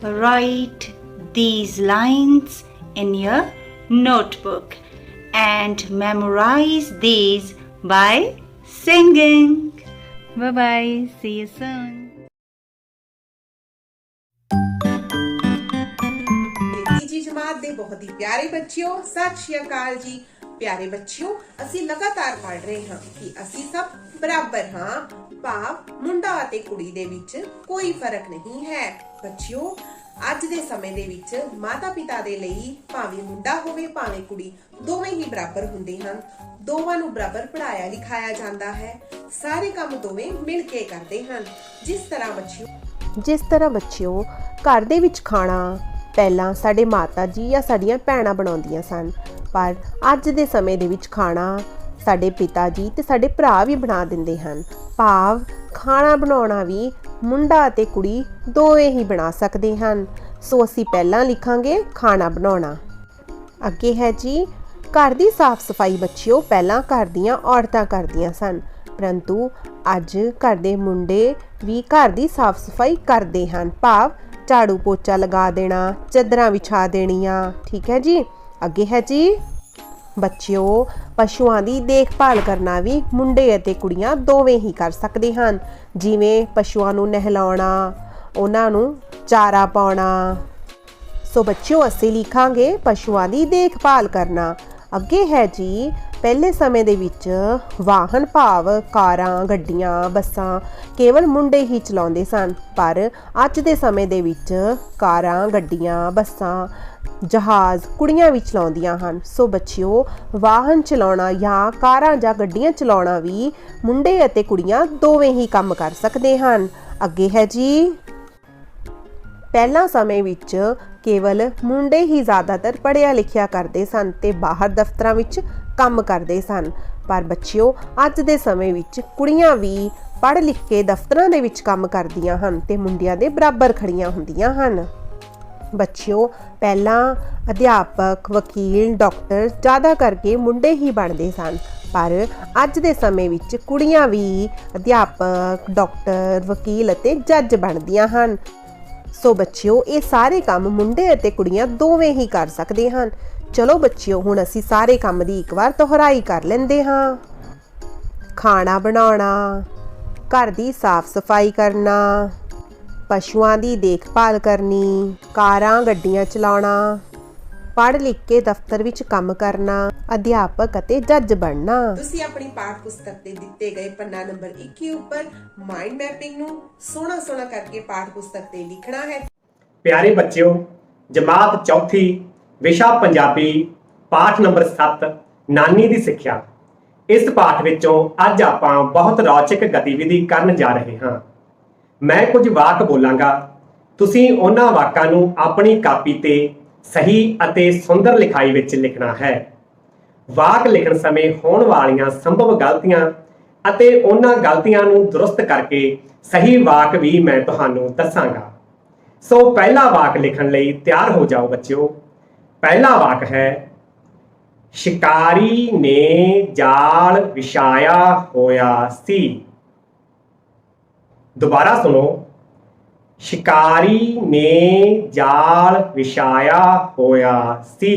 Write these lines in your notebook and memorize these by singing. Bye bye. See you soon. ਤੀਜੀ ਜਮਾਤ ਦੇ ਬਹੁਤ ਹੀ ਪਿਆਰੇ ਬੱਚਿਓ, ਸਤਿ ਸ਼੍ਰੀ ਅਕਾਲ ਜੀ। ਪਿਆਰੇ ਬੱਚਿਓ, ਅਸੀਂ ਲਗਾਤਾਰ ਪੜ੍ਹ ਰਹੇ ਹਾਂ ਕਿ ਅਸੀਂ ਸਭ ਬਰਾਬਰ ਹਾਂ, ਭਾਵ ਮੁੰਡਾ ਅਤੇ ਕੁੜੀ ਦੇ ਵਿੱਚ ਕੋਈ ਫਰਕ ਨਹੀਂ ਹੈ। ਬੱਚਿਓ, ਅੱਜ ਦੇ ਸਮੇਂ ਦੇ ਵਿੱਚ ਮਾਤਾ ਪਿਤਾ ਦੇ ਲਈ ਭਾਵੇਂ ਮੁੰਡਾ ਹੋਵੇ ਭਾਵੇਂ ਕੁੜੀ, ਦੋਵੇਂ ਹੀ ਬਰਾਬਰ ਹੁੰਦੇ ਹਨ। ਦੋਵਾਂ ਨੂੰ ਬਰਾਬਰ ਪੜ੍ਹਾਇਆ ਲਿਖਾਇਆ ਜਾਂਦਾ ਹੈ। ਸਾਰੇ ਕੰਮ ਦੋਵੇਂ ਮਿਲ ਕੇ ਕਰਦੇ ਹਨ। ਜਿਸ ਤਰ੍ਹਾਂ ਬੱਚਿਓ ਘਰ ਦੇ ਵਿੱਚ ਖਾਣਾ ਪਹਿਲਾਂ ਸਾਡੇ ਮਾਤਾ ਜੀ ਜਾਂ ਸਾਡੀਆਂ ਭੈਣਾਂ ਬਣਾਉਂਦੀਆਂ ਸਨ, ਪਰ ਅੱਜ ਦੇ ਸਮੇਂ ਦੇ ਵਿੱਚ ਖਾਣਾ ਸਾਡੇ ਪਿਤਾ ਜੀ ਤੇ ਸਾਡੇ ਭਰਾ ਵੀ ਬਣਾ ਦਿੰਦੇ ਹਨ। ਭਾਵ ਖਾਣਾ ਬਣਾਉਣਾ ਵੀ ਮੁੰਡਾ ਅਤੇ ਕੁੜੀ ਦੋਵੇਂ ਹੀ ਬਣਾ ਸਕਦੇ ਹਨ। ਸੋ ਅਸੀਂ ਪਹਿਲਾਂ ਲਿਖਾਂਗੇ ਖਾਣਾ ਬਣਾਉਣਾ। ਅੱਗੇ ਹੈ ਜੀ ਘਰ ਦੀ ਸਾਫ਼ ਸਫਾਈ। ਬੱਚਿਓ, ਪਹਿਲਾਂ ਘਰ ਦੀਆਂ ਔਰਤਾਂ ਕਰਦੀਆਂ ਸਨ, ਪਰੰਤੂ ਅੱਜ ਘਰ ਦੇ ਮੁੰਡੇ ਵੀ ਘਰ ਦੀ ਸਾਫ਼ ਸਫਾਈ ਕਰਦੇ ਹਨ। ਭਾਵ ਝਾੜੂ ਪੋਚਾ ਲਗਾ ਦੇਣਾ, ਚਾਦਰਾਂ ਵਿਛਾ ਦੇਣੀਆਂ। ਠੀਕ ਹੈ ਜੀ। ਅੱਗੇ ਹੈ ਜੀ ਬੱਚਿਓ ਪਸ਼ੂਆਂ ਦੀ ਦੇਖਭਾਲ ਕਰਨਾ ਵੀ ਮੁੰਡੇ ਅਤੇ ਕੁੜੀਆਂ ਦੋਵੇਂ ਹੀ ਕਰ ਸਕਦੇ ਹਨ, ਜਿਵੇਂ ਪਸ਼ੂਆਂ ਨੂੰ ਨਹਿਲਾਉਣਾ, ਉਹਨਾਂ ਨੂੰ ਚਾਰਾ ਪਾਉਣਾ। ਸੋ ਬੱਚਿਓ ਅਸੀਂ ਲਿਖਾਂਗੇ ਪਸ਼ੂਆਂ ਦੀ ਦੇਖਭਾਲ ਕਰਨਾ। ਅੱਗੇ ਹੈ ਜੀ ਪਹਿਲੇ ਸਮੇਂ ਦੇ ਵਿੱਚ ਵਾਹਨ ਭਾਵ ਕਾਰਾਂ, ਗੱਡੀਆਂ, ਬੱਸਾਂ ਕੇਵਲ ਮੁੰਡੇ ਹੀ ਚਲਾਉਂਦੇ ਸਨ, ਪਰ ਅੱਜ ਦੇ ਸਮੇਂ ਦੇ ਵਿੱਚ ਕਾਰਾਂ, ਗੱਡੀਆਂ, ਬੱਸਾਂ, ਜਹਾਜ਼ ਕੁੜੀਆਂ ਵੀ ਚਲਾਉਂਦੀਆਂ ਹਨ। ਸੋ ਬੱਚਿਓ ਵਾਹਨ ਚਲਾਉਣਾ ਜਾਂ ਕਾਰਾਂ ਜਾਂ ਗੱਡੀਆਂ ਚਲਾਉਣਾ ਵੀ ਮੁੰਡੇ ਅਤੇ ਕੁੜੀਆਂ ਦੋਵੇਂ ਹੀ ਕੰਮ ਕਰ ਸਕਦੇ ਹਨ। ਅੱਗੇ ਹੈ ਜੀ ਪਹਿਲਾਂ ਸਮੇਂ ਵਿੱਚ ਕੇਵਲ ਮੁੰਡੇ ਹੀ ਜ਼ਿਆਦਾਤਰ ਪੜ੍ਹਿਆ ਲਿਖਿਆ ਕਰਦੇ ਸਨ ਤੇ ਬਾਹਰ ਦਫ਼ਤਰਾਂ ਵਿੱਚ ਕੰਮ ਕਰਦੇ ਸਨ, ਪਰ ਬੱਚਿਓ ਅੱਜ ਦੇ ਸਮੇਂ ਵਿੱਚ ਕੁੜੀਆਂ ਵੀ ਪੜ੍ਹ ਲਿਖ ਕੇ ਦਫ਼ਤਰਾਂ ਦੇ ਵਿੱਚ ਕੰਮ ਕਰਦੀਆਂ ਹਨ ਤੇ ਮੁੰਡਿਆਂ ਦੇ ਬਰਾਬਰ ਖੜੀਆਂ ਹੁੰਦੀਆਂ ਹਨ। ਬੱਚਿਓ, ਪਹਿਲਾਂ ਅਧਿਆਪਕ, ਵਕੀਲ, ਡਾਕਟਰ ਜ਼ਿਆਦਾ ਕਰਕੇ ਮੁੰਡੇ ਹੀ ਬਣਦੇ ਸਨ, ਪਰ ਅੱਜ ਦੇ ਸਮੇਂ ਵਿੱਚ ਕੁੜੀਆਂ ਵੀ ਅਧਿਆਪਕ, ਡਾਕਟਰ, ਵਕੀਲ ਅਤੇ ਜੱਜ ਬਣਦੀਆਂ ਹਨ। ਸੋ ਬੱਚਿਓ, ਇਹ ਸਾਰੇ ਕੰਮ ਮੁੰਡੇ ਅਤੇ ਕੁੜੀਆਂ ਦੋਵੇਂ ਹੀ ਕਰ ਸਕਦੇ ਹਨ। ਚਲੋ ਬੱਚਿਓ, ਹੁਣ ਅਸੀਂ ਸਾਰੇ ਕੰਮ ਦੀ ਇੱਕ ਵਾਰ ਦੁਹਰਾਈ ਕਰ ਲੈਂਦੇ ਹਾਂ। ਖਾਣਾ ਬਣਾਉਣਾ, ਘਰ ਦੀ ਸਾਫ਼ ਸਫਾਈ ਕਰਨਾ, ਪਸ਼ੂਆਂ ਦੀ ਦੇਖਭਾਲ ਕਰਨੀ, ਕਾਰਾਂ ਗੱਡੀਆਂ ਚਲਾਉਣਾ, ਪੜ੍ਹ ਲਿਖ ਕੇ ਦਫ਼ਤਰ ਵਿੱਚ ਕੰਮ ਕਰਨਾ, ਅਧਿਆਪਕ ਅਤੇ ਜੱਜ ਬਣਨਾ। ਤੁਸੀਂ ਆਪਣੀ ਪਾਠ ਪੁਸਤਕ ਤੇ ਦਿੱਤੇ ਗਏ ਪੰਨਾ ਨੰਬਰ 21 ਉੱਪਰ ਮਾਈਂਡ ਮੈਪਿੰਗ ਨੂੰ ਸੋਹਣਾ ਕਰਕੇ ਪਾਠ ਪੁਸਤਕ ਤੇ ਲਿਖਣਾ ਹੈ। ਪਿਆਰੇ ਬੱਚਿਓ, ਜਮਾਤ ਚੌਥੀ, ਵਿਸ਼ਾ ਪੰਜਾਬੀ, ਪਾਠ ਨੰਬਰ 7, ਨਾਨੀ ਦੀ ਸਿੱਖਿਆ। ਇਸ ਪਾਠ ਵਿੱਚੋਂ ਅੱਜ ਆਪਾਂ ਬਹੁਤ ਰੌਚਕ ਗਤੀਵਿਧੀ ਕਰਨ ਜਾ ਰਹੇ ਹਾਂ। ਮੈਂ ਕੁਝ ਵਾਕ ਬੋਲਾਂਗਾ, ਤੁਸੀਂ ਉਹਨਾਂ ਵਾਕਾਂ ਨੂੰ ਆਪਣੀ ਕਾਪੀ ਤੇ ਸਹੀ ਅਤੇ ਸੁੰਦਰ ਲਿਖਾਈ ਵਿੱਚ ਲਿਖਣਾ ਹੈ। ਵਾਕ ਲਿਖਣ ਸਮੇਂ ਹੋਣ ਵਾਲੀਆਂ ਸੰਭਵ ਗਲਤੀਆਂ ਅਤੇ ਉਹਨਾਂ ਗਲਤੀਆਂ ਨੂੰ ਦੁਰਸਤ ਕਰਕੇ ਸਹੀ ਵਾਕ ਵੀ ਮੈਂ ਤੁਹਾਨੂੰ ਦੱਸਾਂਗਾ। ਸੋ ਪਹਿਲਾ ਵਾਕ ਲਿਖਣ ਲਈ ਤਿਆਰ ਹੋ ਜਾਓ ਬੱਚਿਓ। ਪਹਿਲਾ ਵਾਕ ਹੈ, ਸ਼ਿਕਾਰੀ ਨੇ ਜਾਲ ਵਿਛਾਇਆ ਹੋਇਆ ਸੀ। ਦੁਬਾਰਾ ਸੁਣੋ, ਸ਼ਿਕਾਰੀ ਨੇ ਜਾਲ ਵਿਛਾਇਆ ਹੋਇਆ ਸੀ।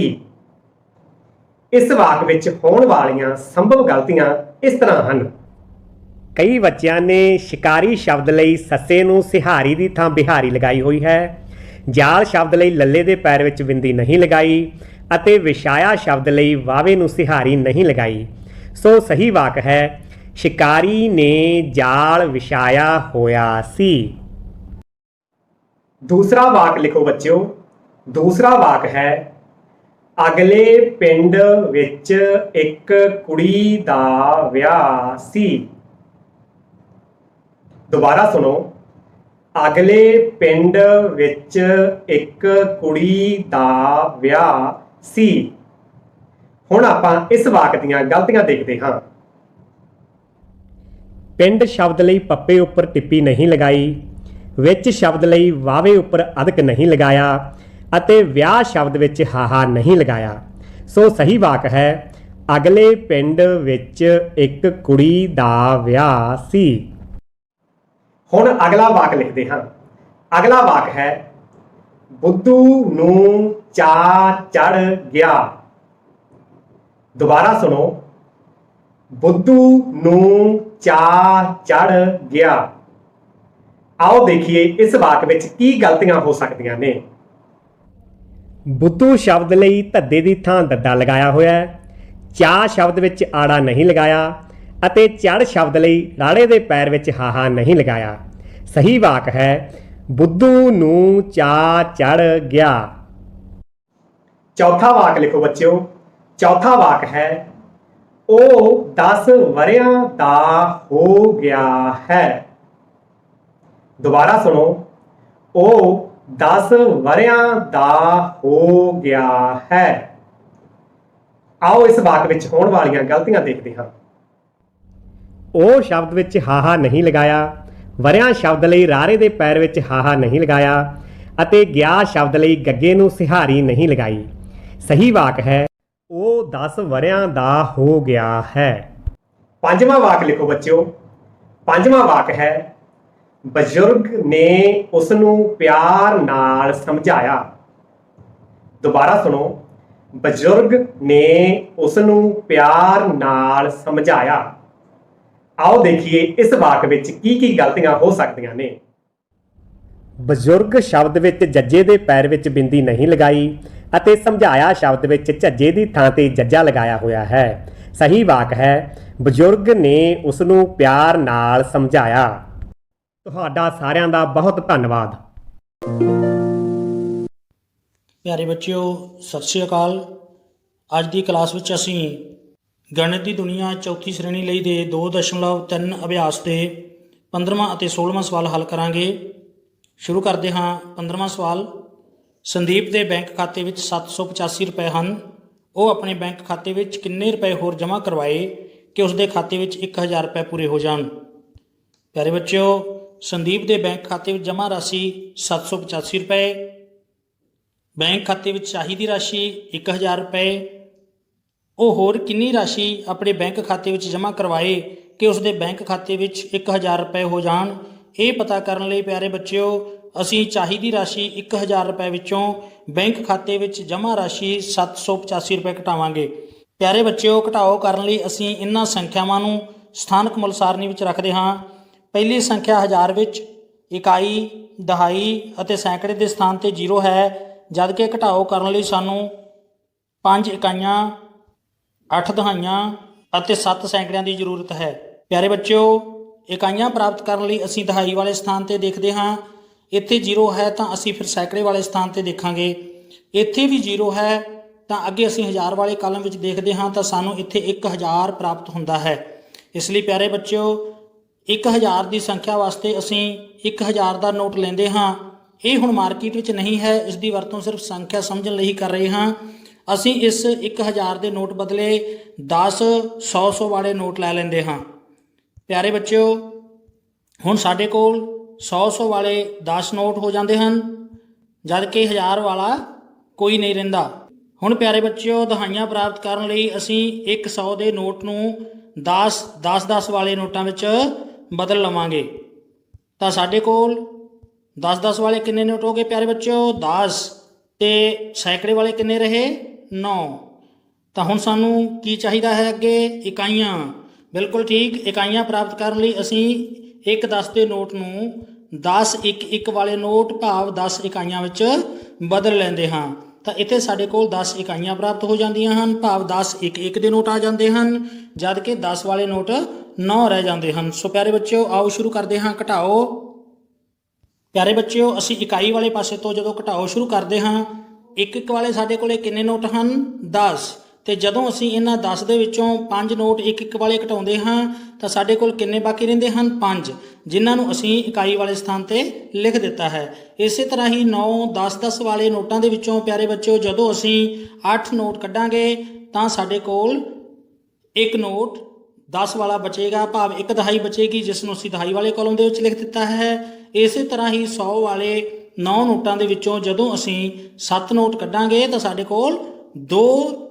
ਇਸ ਵਾਕ ਵਿੱਚ ਹੋਣ ਵਾਲੀਆਂ ਸੰਭਵ ਗਲਤੀਆਂ ਇਸ ਤਰ੍ਹਾਂ ਹਨ। ਕਈ ਬੱਚਿਆਂ ਨੇ ਸ਼ਿਕਾਰੀ ਸ਼ਬਦ ਲਈ ਸੱਸੇ ਨੂੰ ਸਿਹਾਰੀ ਦੀ ਥਾਂ ਬਿਹਾਰੀ ਲਗਾਈ ਹੋਈ ਹੈ। ਜਾਲ ਸ਼ਬਦ ਲਈ ਲੱਲੇ ਦੇ ਪੈਰ ਵਿੱਚ ਬਿੰਦੀ ਨਹੀਂ ਲਗਾਈ ਅਤੇ ਵਿਛਾਇਆ ਸ਼ਬਦ ਲਈ ਵਾਵੇ ਨੂੰ ਸਿਹਾਰੀ ਨਹੀਂ ਲਗਾਈ। ਸੋ ਸਹੀ ਵਾਕ ਹੈ, ਸ਼ਿਕਾਰੀ ਨੇ ਜਾਲ ਵਿਛਾਇਆ ਹੋਇਆ ਸੀ। ਦੂਸਰਾ ਵਾਕ ਲਿਖੋ ਬੱਚਿਓ। ਦੂਸਰਾ ਵਾਕ ਹੈ, ਅਗਲੇ ਪਿੰਡ ਵਿੱਚ ਇੱਕ ਕੁੜੀ ਦਾ ਵਿਆਹ ਸੀ। ਦੁਬਾਰਾ ਸੁਣੋ, ਅਗਲੇ ਪਿੰਡ ਵਿੱਚ ਇੱਕ ਕੁੜੀ ਦਾ ਵਿਆਹ ਸੀ। ਹੁਣ ਆਪਾਂ ਇਸ ਵਾਕ ਦੀਆਂ ਗਲਤੀਆਂ ਦੇਖਦੇ ਹਾਂ। ਪਿੰਡ ਸ਼ਬਦ ਲਈ ਪੱਪੇ ਉੱਪਰ ਟਿੱਪੀ ਨਹੀਂ ਲਗਾਈ, ਵਿੱਚ ਸ਼ਬਦ ਲਈ ਵਾਵੇ ਉੱਪਰ ਅਧਕ ਨਹੀਂ ਲਗਾਇਆ ਅਤੇ ਵਿਆਹ ਸ਼ਬਦ ਵਿੱਚ ਹਾਹਾ ਨਹੀਂ ਲਗਾਇਆ। ਸੋ ਸਹੀ ਵਾਕ ਹੈ, ਅਗਲੇ ਪਿੰਡ ਵਿੱਚ ਇੱਕ ਕੁੜੀ ਦਾ ਵਿਆਹ ਸੀ। ਹੁਣ ਅਗਲਾ ਵਾਕ ਲਿਖਦੇ ਹਾਂ। ਅਗਲਾ ਵਾਕ ਹੈ, ਬੁੱਧੂ ਨੂੰ ਚਾਅ ਚੜ੍ਹ ਗਿਆ। ਦੁਬਾਰਾ ਸੁਣੋ, ਬੁੱਧੂ ਨੂੰ ਚਾਅ ਚੜ੍ਹ ਗਿਆ। ਆਓ ਦੇਖੀਏ ਇਸ ਵਾਕ ਵਿੱਚ ਕੀ ਗਲਤੀਆਂ ਹੋ ਸਕਦੀਆਂ ਨੇ। ਬੁੱਧੂ ਸ਼ਬਦ ਲਈ ਧੱਦੇ ਦੀ ਥਾਂ ਦੱਦਾ ਲਗਾਇਆ ਹੋਇਆ ਹੈ। ਚਾਅ ਸ਼ਬਦ ਵਿੱਚ ਆੜਾ ਨਹੀਂ ਲਗਾਇਆ ਅਤੇ ਚੜ੍ਹ ਸ਼ਬਦ ਲਈ ਰਾੜੇ ਦੇ ਪੈਰ ਵਿੱਚ ਹਾਹਾ ਨਹੀਂ ਲਗਾਇਆ। ਸਹੀ ਵਾਕ ਹੈ, ਬੁੱਧੂ ਨੂੰ ਚਾਅ ਚੜ੍ਹ ਗਿਆ। ਚੌਥਾ ਵਾਕ ਲਿਖੋ ਬੱਚਿਓ। ਚੌਥਾ ਵਾਕ ਹੈ, ਉਹ 10 ਵਰ੍ਹਿਆਂ ਦਾ ਹੋ ਗਿਆ ਹੈ। ਦੁਬਾਰਾ ਸੁਣੋ, ਉਹ 10 ਵਰ੍ਹਿਆਂ ਦਾ ਹੋ ਗਿਆ ਹੈ। ਆਓ ਇਸ ਵਾਕ ਵਿੱਚ ਹੋਣ ਵਾਲੀਆਂ ਗਲਤੀਆਂ ਦੇਖਦੇ ਹਾਂ। ਉਹ ਸ਼ਬਦ ਵਿੱਚ ਹਾਹਾ ਨਹੀਂ ਲਗਾਇਆ, ਵਰ੍ਹਿਆਂ ਸ਼ਬਦ ਲਈ ਰਾਰੇ ਦੇ ਪੈਰ ਵਿੱਚ ਹਾਹਾ ਨਹੀਂ ਲਗਾਇਆ ਅਤੇ ਗਿਆ ਸ਼ਬਦ ਲਈ ਗੱਗੇ ਨੂੰ ਸਿਹਾਰੀ ਨਹੀਂ ਲਗਾਈ। ਸਹੀ ਵਾਕ ਹੈ, ਉਹ 10 ਵਰ੍ਹਿਆਂ ਦਾ ਹੋ ਗਿਆ ਹੈ। ਪੰਜਵਾਂ ਵਾਕ ਲਿਖੋ ਬੱਚਿਓ। ਪੰਜਵਾਂ ਵਾਕ ਹੈ, ਬਜ਼ੁਰਗ ਨੇ ਉਸ ਨੂੰ ਪਿਆਰ ਨਾਲ ਸਮਝਾਇਆ। ਦੁਬਾਰਾ ਸੁਣੋ, ਬਜ਼ੁਰਗ ਨੇ ਉਸ ਨੂੰ ਪਿਆਰ ਨਾਲ ਸਮਝਾਇਆ। ਆਓ ਦੇਖੀਏ ਇਸ ਵਾਕ ਵਿੱਚ ਕੀ ਕੀ ਗਲਤੀਆਂ ਹੋ ਸਕਦੀਆਂ ਨੇ। ਬਜ਼ੁਰਗ ਸ਼ਬਦ ਵਿੱਚ ਜੱਜੇ ਦੇ ਪੈਰ ਵਿੱਚ ਬਿੰਦੀ ਨਹੀਂ ਲਗਾਈ ਅਤੇ ਸਮਝਾਇਆ ਸ਼ਬਦ ਵਿੱਚ ਝੱਜੇ ਦੀ ਥਾਂ ਤੇ ਜੱਜਾ ਲਗਾਇਆ ਹੋਇਆ ਹੈ। ਸਹੀ ਵਾਕ ਹੈ, ਬਜ਼ੁਰਗ ਨੇ ਉਸ ਨੂੰ ਪਿਆਰ ਨਾਲ ਸਮਝਾਇਆ। ਤੁਹਾਡਾ ਸਾਰਿਆਂ ਦਾ ਬਹੁਤ ਧੰਨਵਾਦ। ਪਿਆਰੇ ਬੱਚਿਓ, ਸਤਿ ਸ਼੍ਰੀ ਅਕਾਲ। ਅੱਜ ਦੀ ਕਲਾਸ ਵਿੱਚ ਅਸੀਂ ਗਣਿਤ ਦੀ ਦੁਨੀਆ ਚੌਥੀ ਸ਼੍ਰੇਣੀ ਲਈ ਦੇ 2.3 ਅਭਿਆਸ ਦੇ 15ਵਾਂ ਅਤੇ 16ਵਾਂ ਸਵਾਲ ਹੱਲ ਕਰਾਂਗੇ। ਸ਼ੁਰੂ ਕਰਦੇ ਹਾਂ। 15ਵਾਂ ਸਵਾਲ, ਸੰਦੀਪ ਦੇ ਬੈਂਕ ਖਾਤੇ ਵਿੱਚ 785 ਰੁਪਏ ਹਨ। ਉਹ ਆਪਣੇ ਬੈਂਕ ਖਾਤੇ ਵਿੱਚ ਕਿੰਨੇ ਰੁਪਏ ਹੋਰ ਜਮ੍ਹਾਂ ਕਰਵਾਏ ਕਿ ਉਸ ਦੇ ਖਾਤੇ ਵਿੱਚ 1000 ਰੁਪਏ ਪੂਰੇ ਹੋ ਜਾਣ। ਪਿਆਰੇ ਬੱਚਿਓ, ਸੰਦੀਪ ਦੇ ਬੈਂਕ ਖਾਤੇ ਵਿੱਚ ਜਮ੍ਹਾਂ ਰਾਸ਼ੀ 785 ਰੁਪਏ, ਬੈਂਕ ਖਾਤੇ ਵਿੱਚ ਚਾਹੀਦੀ ਰਾਸ਼ੀ 1000 ਰੁਪਏ। ਉਹ ਹੋਰ ਕਿੰਨੀ ਰਾਸ਼ੀ ਆਪਣੇ ਬੈਂਕ ਖਾਤੇ ਵਿੱਚ ਜਮ੍ਹਾਂ ਕਰਵਾਏ ਕਿ ਉਸਦੇ ਬੈਂਕ ਖਾਤੇ ਵਿੱਚ 1000 ਰੁਪਏ ਹੋ ਜਾਣ? ਇਹ ਪਤਾ ਕਰਨ ਲਈ ਪਿਆਰੇ ਬੱਚਿਓ ਅਸੀਂ ਚਾਹੀਦੀ ਰਾਸ਼ੀ 1000 ਰੁਪਏ ਵਿੱਚੋਂ ਬੈਂਕ ਖਾਤੇ ਵਿੱਚ ਜਮ੍ਹਾਂ ਰਾਸ਼ੀ 785 ਰੁਪਏ ਘਟਾਵਾਂਗੇ। ਪਿਆਰੇ ਬੱਚਿਓ, ਘਟਾਓ ਕਰਨ ਲਈ ਅਸੀਂ ਇਹਨਾਂ ਸੰਖਿਆਵਾਂ ਨੂੰ ਸਥਾਨਕ ਮੁੱਲ ਸਾਰਣੀ ਵਿੱਚ ਰੱਖਦੇ ਹਾਂ। ਪਹਿਲੀ ਸੰਖਿਆ ਹਜ਼ਾਰ ਵਿੱਚ ਇਕਾਈ, ਦਹਾਈ ਅਤੇ ਸੈਂਕੜੇ ਦੇ ਸਥਾਨ ਤੇ 0 ਹੈ, ਜਦ ਕਿ ਘਟਾਓ ਕਰਨ ਲਈ ਸਾਨੂੰ 5 ਇਕਾਈਆਂ, 8 ਦਹਾਈਆਂ ਅਤੇ 7 ਸੈਂਕੜਿਆਂ ਦੀ ਜ਼ਰੂਰਤ ਹੈ। ਪਿਆਰੇ ਬੱਚਿਓ, ਇਕਾਈਆਂ ਪ੍ਰਾਪਤ ਕਰਨ ਲਈ ਅਸੀਂ ਦਹਾਈ ਵਾਲੇ ਸਥਾਨ ਤੇ ਦੇਖਦੇ ਹਾਂ। ਇੱਥੇ 0 ਹੈ ਤਾਂ ਅਸੀਂ ਫਿਰ ਸੈਂਕੜੇ ਵਾਲੇ ਸਥਾਨ ਤੇ ਦੇਖਾਂਗੇ। ਇੱਥੇ ਵੀ 0 ਹੈ ਤਾਂ ਅੱਗੇ ਅਸੀਂ ਹਜ਼ਾਰ ਵਾਲੇ ਕਾਲਮ ਵਿੱਚ ਦੇਖਦੇ ਹਾਂ ਤਾਂ ਸਾਨੂੰ ਇੱਥੇ 1000 ਪ੍ਰਾਪਤ ਹੁੰਦਾ ਹੈ। ਇਸ ਲਈ ਪਿਆਰੇ ਬੱਚਿਓ, 1000 ਦੀ ਸੰਖਿਆ ਵਾਸਤੇ ਅਸੀਂ 1000 ਦਾ ਨੋਟ ਲੈਂਦੇ ਹਾਂ। ਇਹ ਹੁਣ ਮਾਰਕੀਟ ਵਿੱਚ ਨਹੀਂ ਹੈ, ਇਸ ਦੀ ਵਰਤੋਂ ਸਿਰਫ ਸੰਖਿਆ ਸਮਝਣ ਲਈ ਕਰ ਰਹੇ ਹਾਂ। ਅਸੀਂ ਇਸ 1000 ਦੇ ਨੋਟ ਬਦਲੇ 10 100 ਵਾਲੇ ਨੋਟ ਲੈ ਲੈਂਦੇ ਹਾਂ। ਪਿਆਰੇ ਬੱਚਿਓ, ਹੁਣ ਸਾਡੇ ਕੋਲ 100 ਵਾਲੇ 10 ਨੋਟ ਹੋ ਜਾਂਦੇ ਹਨ, ਜਦ ਕਿ 1000 ਵਾਲਾ ਕੋਈ ਨਹੀਂ ਰਹਿੰਦਾ। ਹੁਣ ਪਿਆਰੇ ਬੱਚਿਓ, ਦਹਾਈਆਂ ਪ੍ਰਾਪਤ ਕਰਨ ਲਈ ਅਸੀਂ 100 ਦੇ ਨੋਟ ਨੂੰ 10 ਵਾਲੇ ਨੋਟਾਂ ਵਿੱਚ ਬਦਲ ਲਵਾਂਗੇ। ਤਾਂ ਸਾਡੇ ਕੋਲ 10 ਵਾਲੇ ਕਿੰਨੇ ਨੋਟ ਹੋ ਗਏ ਪਿਆਰੇ ਬੱਚਿਓ? 10 ਤੇ ਸੈਂਕੜੇ ਵਾਲੇ ਕਿੰਨੇ ਰਹੇ? 9। ਤਾਂ ਹੁਣ ਸਾਨੂੰ ਕੀ ਚਾਹੀਦਾ ਹੈ ਅੱਗੇ? ਇਕਾਈਆਂ। ਬਿਲਕੁਲ ਠੀਕ, ਇਕਾਈਆਂ ਪ੍ਰਾਪਤ ਕਰਨ ਲਈ ਅਸੀਂ 10 ਦੇ ਨੋਟ ਨੂੰ 10 1 ਵਾਲੇ ਨੋਟ ਭਾਵ 10 ਇਕਾਈਆਂ ਵਿੱਚ ਬਦਲ ਲੈਂਦੇ ਹਾਂ। ਤਾਂ ਇੱਥੇ ਸਾਡੇ ਕੋਲ 10 ਇਕਾਈਆਂ ਪ੍ਰਾਪਤ ਹੋ ਜਾਂਦੀਆਂ ਹਨ, ਭਾਵ 10 1 ਦੇ ਨੋਟ ਆ ਜਾਂਦੇ ਹਨ, ਜਦ ਕਿ 10 ਵਾਲੇ ਨੋਟ 9 ਰਹਿ ਜਾਂਦੇ ਹਨ। ਸੋ ਪਿਆਰੇ ਬੱਚਿਓ, ਆਓ ਸ਼ੁਰੂ ਕਰਦੇ ਹਾਂ ਘਟਾਓ। ਪਿਆਰੇ ਬੱਚਿਓ, ਅਸੀਂ ਇਕਾਈ ਵਾਲੇ ਪਾਸੇ ਤੋਂ ਜਦੋਂ ਘਟਾਓ ਸ਼ੁਰੂ ਕਰਦੇ ਹਾਂ, 1 ਵਾਲੇ ਸਾਡੇ ਕੋਲੇ ਕਿੰਨੇ ਨੋਟ ਹਨ? 10। ਤੇ ਜਦੋਂ ਅਸੀਂ ਇਹਨਾਂ 10 ਦੇ ਵਿੱਚੋਂ 5 ਨੋਟ 1 ਵਾਲੇ ਘਟਾਉਂਦੇ ਹਾਂ ਤਾਂ ਸਾਡੇ ਕੋਲ ਕਿੰਨੇ ਬਾਕੀ ਰਹਿੰਦੇ ਹਨ? 5, ਜਿਨ੍ਹਾਂ ਨੂੰ ਅਸੀਂ ਇਕਾਈ ਵਾਲੇ ਸਥਾਨ ਤੇ ਲਿਖ ਦਿੱਤਾ ਹੈ। ਇਸੇ ਤਰ੍ਹਾਂ ਹੀ 9 10 ਵਾਲੇ ਨੋਟਾਂ ਦੇ ਵਿੱਚੋਂ ਪਿਆਰੇ ਬੱਚਿਓ ਜਦੋਂ ਅਸੀਂ 8 ਨੋਟ ਕੱਢਾਂਗੇ ਤਾਂ ਸਾਡੇ ਕੋਲ 1 ਨੋਟ 10 ਵਾਲਾ ਬਚੇਗਾ, ਭਾਵ 1 ਦਹਾਈ ਬਚੇਗੀ, ਜਿਸ ਨੂੰ ਅਸੀਂ ਦਹਾਈ ਵਾਲੇ ਕਾਲਮ ਦੇ ਵਿੱਚ ਲਿਖ ਦਿੱਤਾ ਹੈ। ਇਸੇ ਤਰ੍ਹਾਂ ਹੀ 100 ਵਾਲੇ 9 ਨੋਟਾਂ ਦੇ ਵਿੱਚੋਂ ਜਦੋਂ ਅਸੀਂ 7 ਨੋਟ ਕੱਢਾਂਗੇ ਤਾਂ ਸਾਡੇ ਕੋਲ 2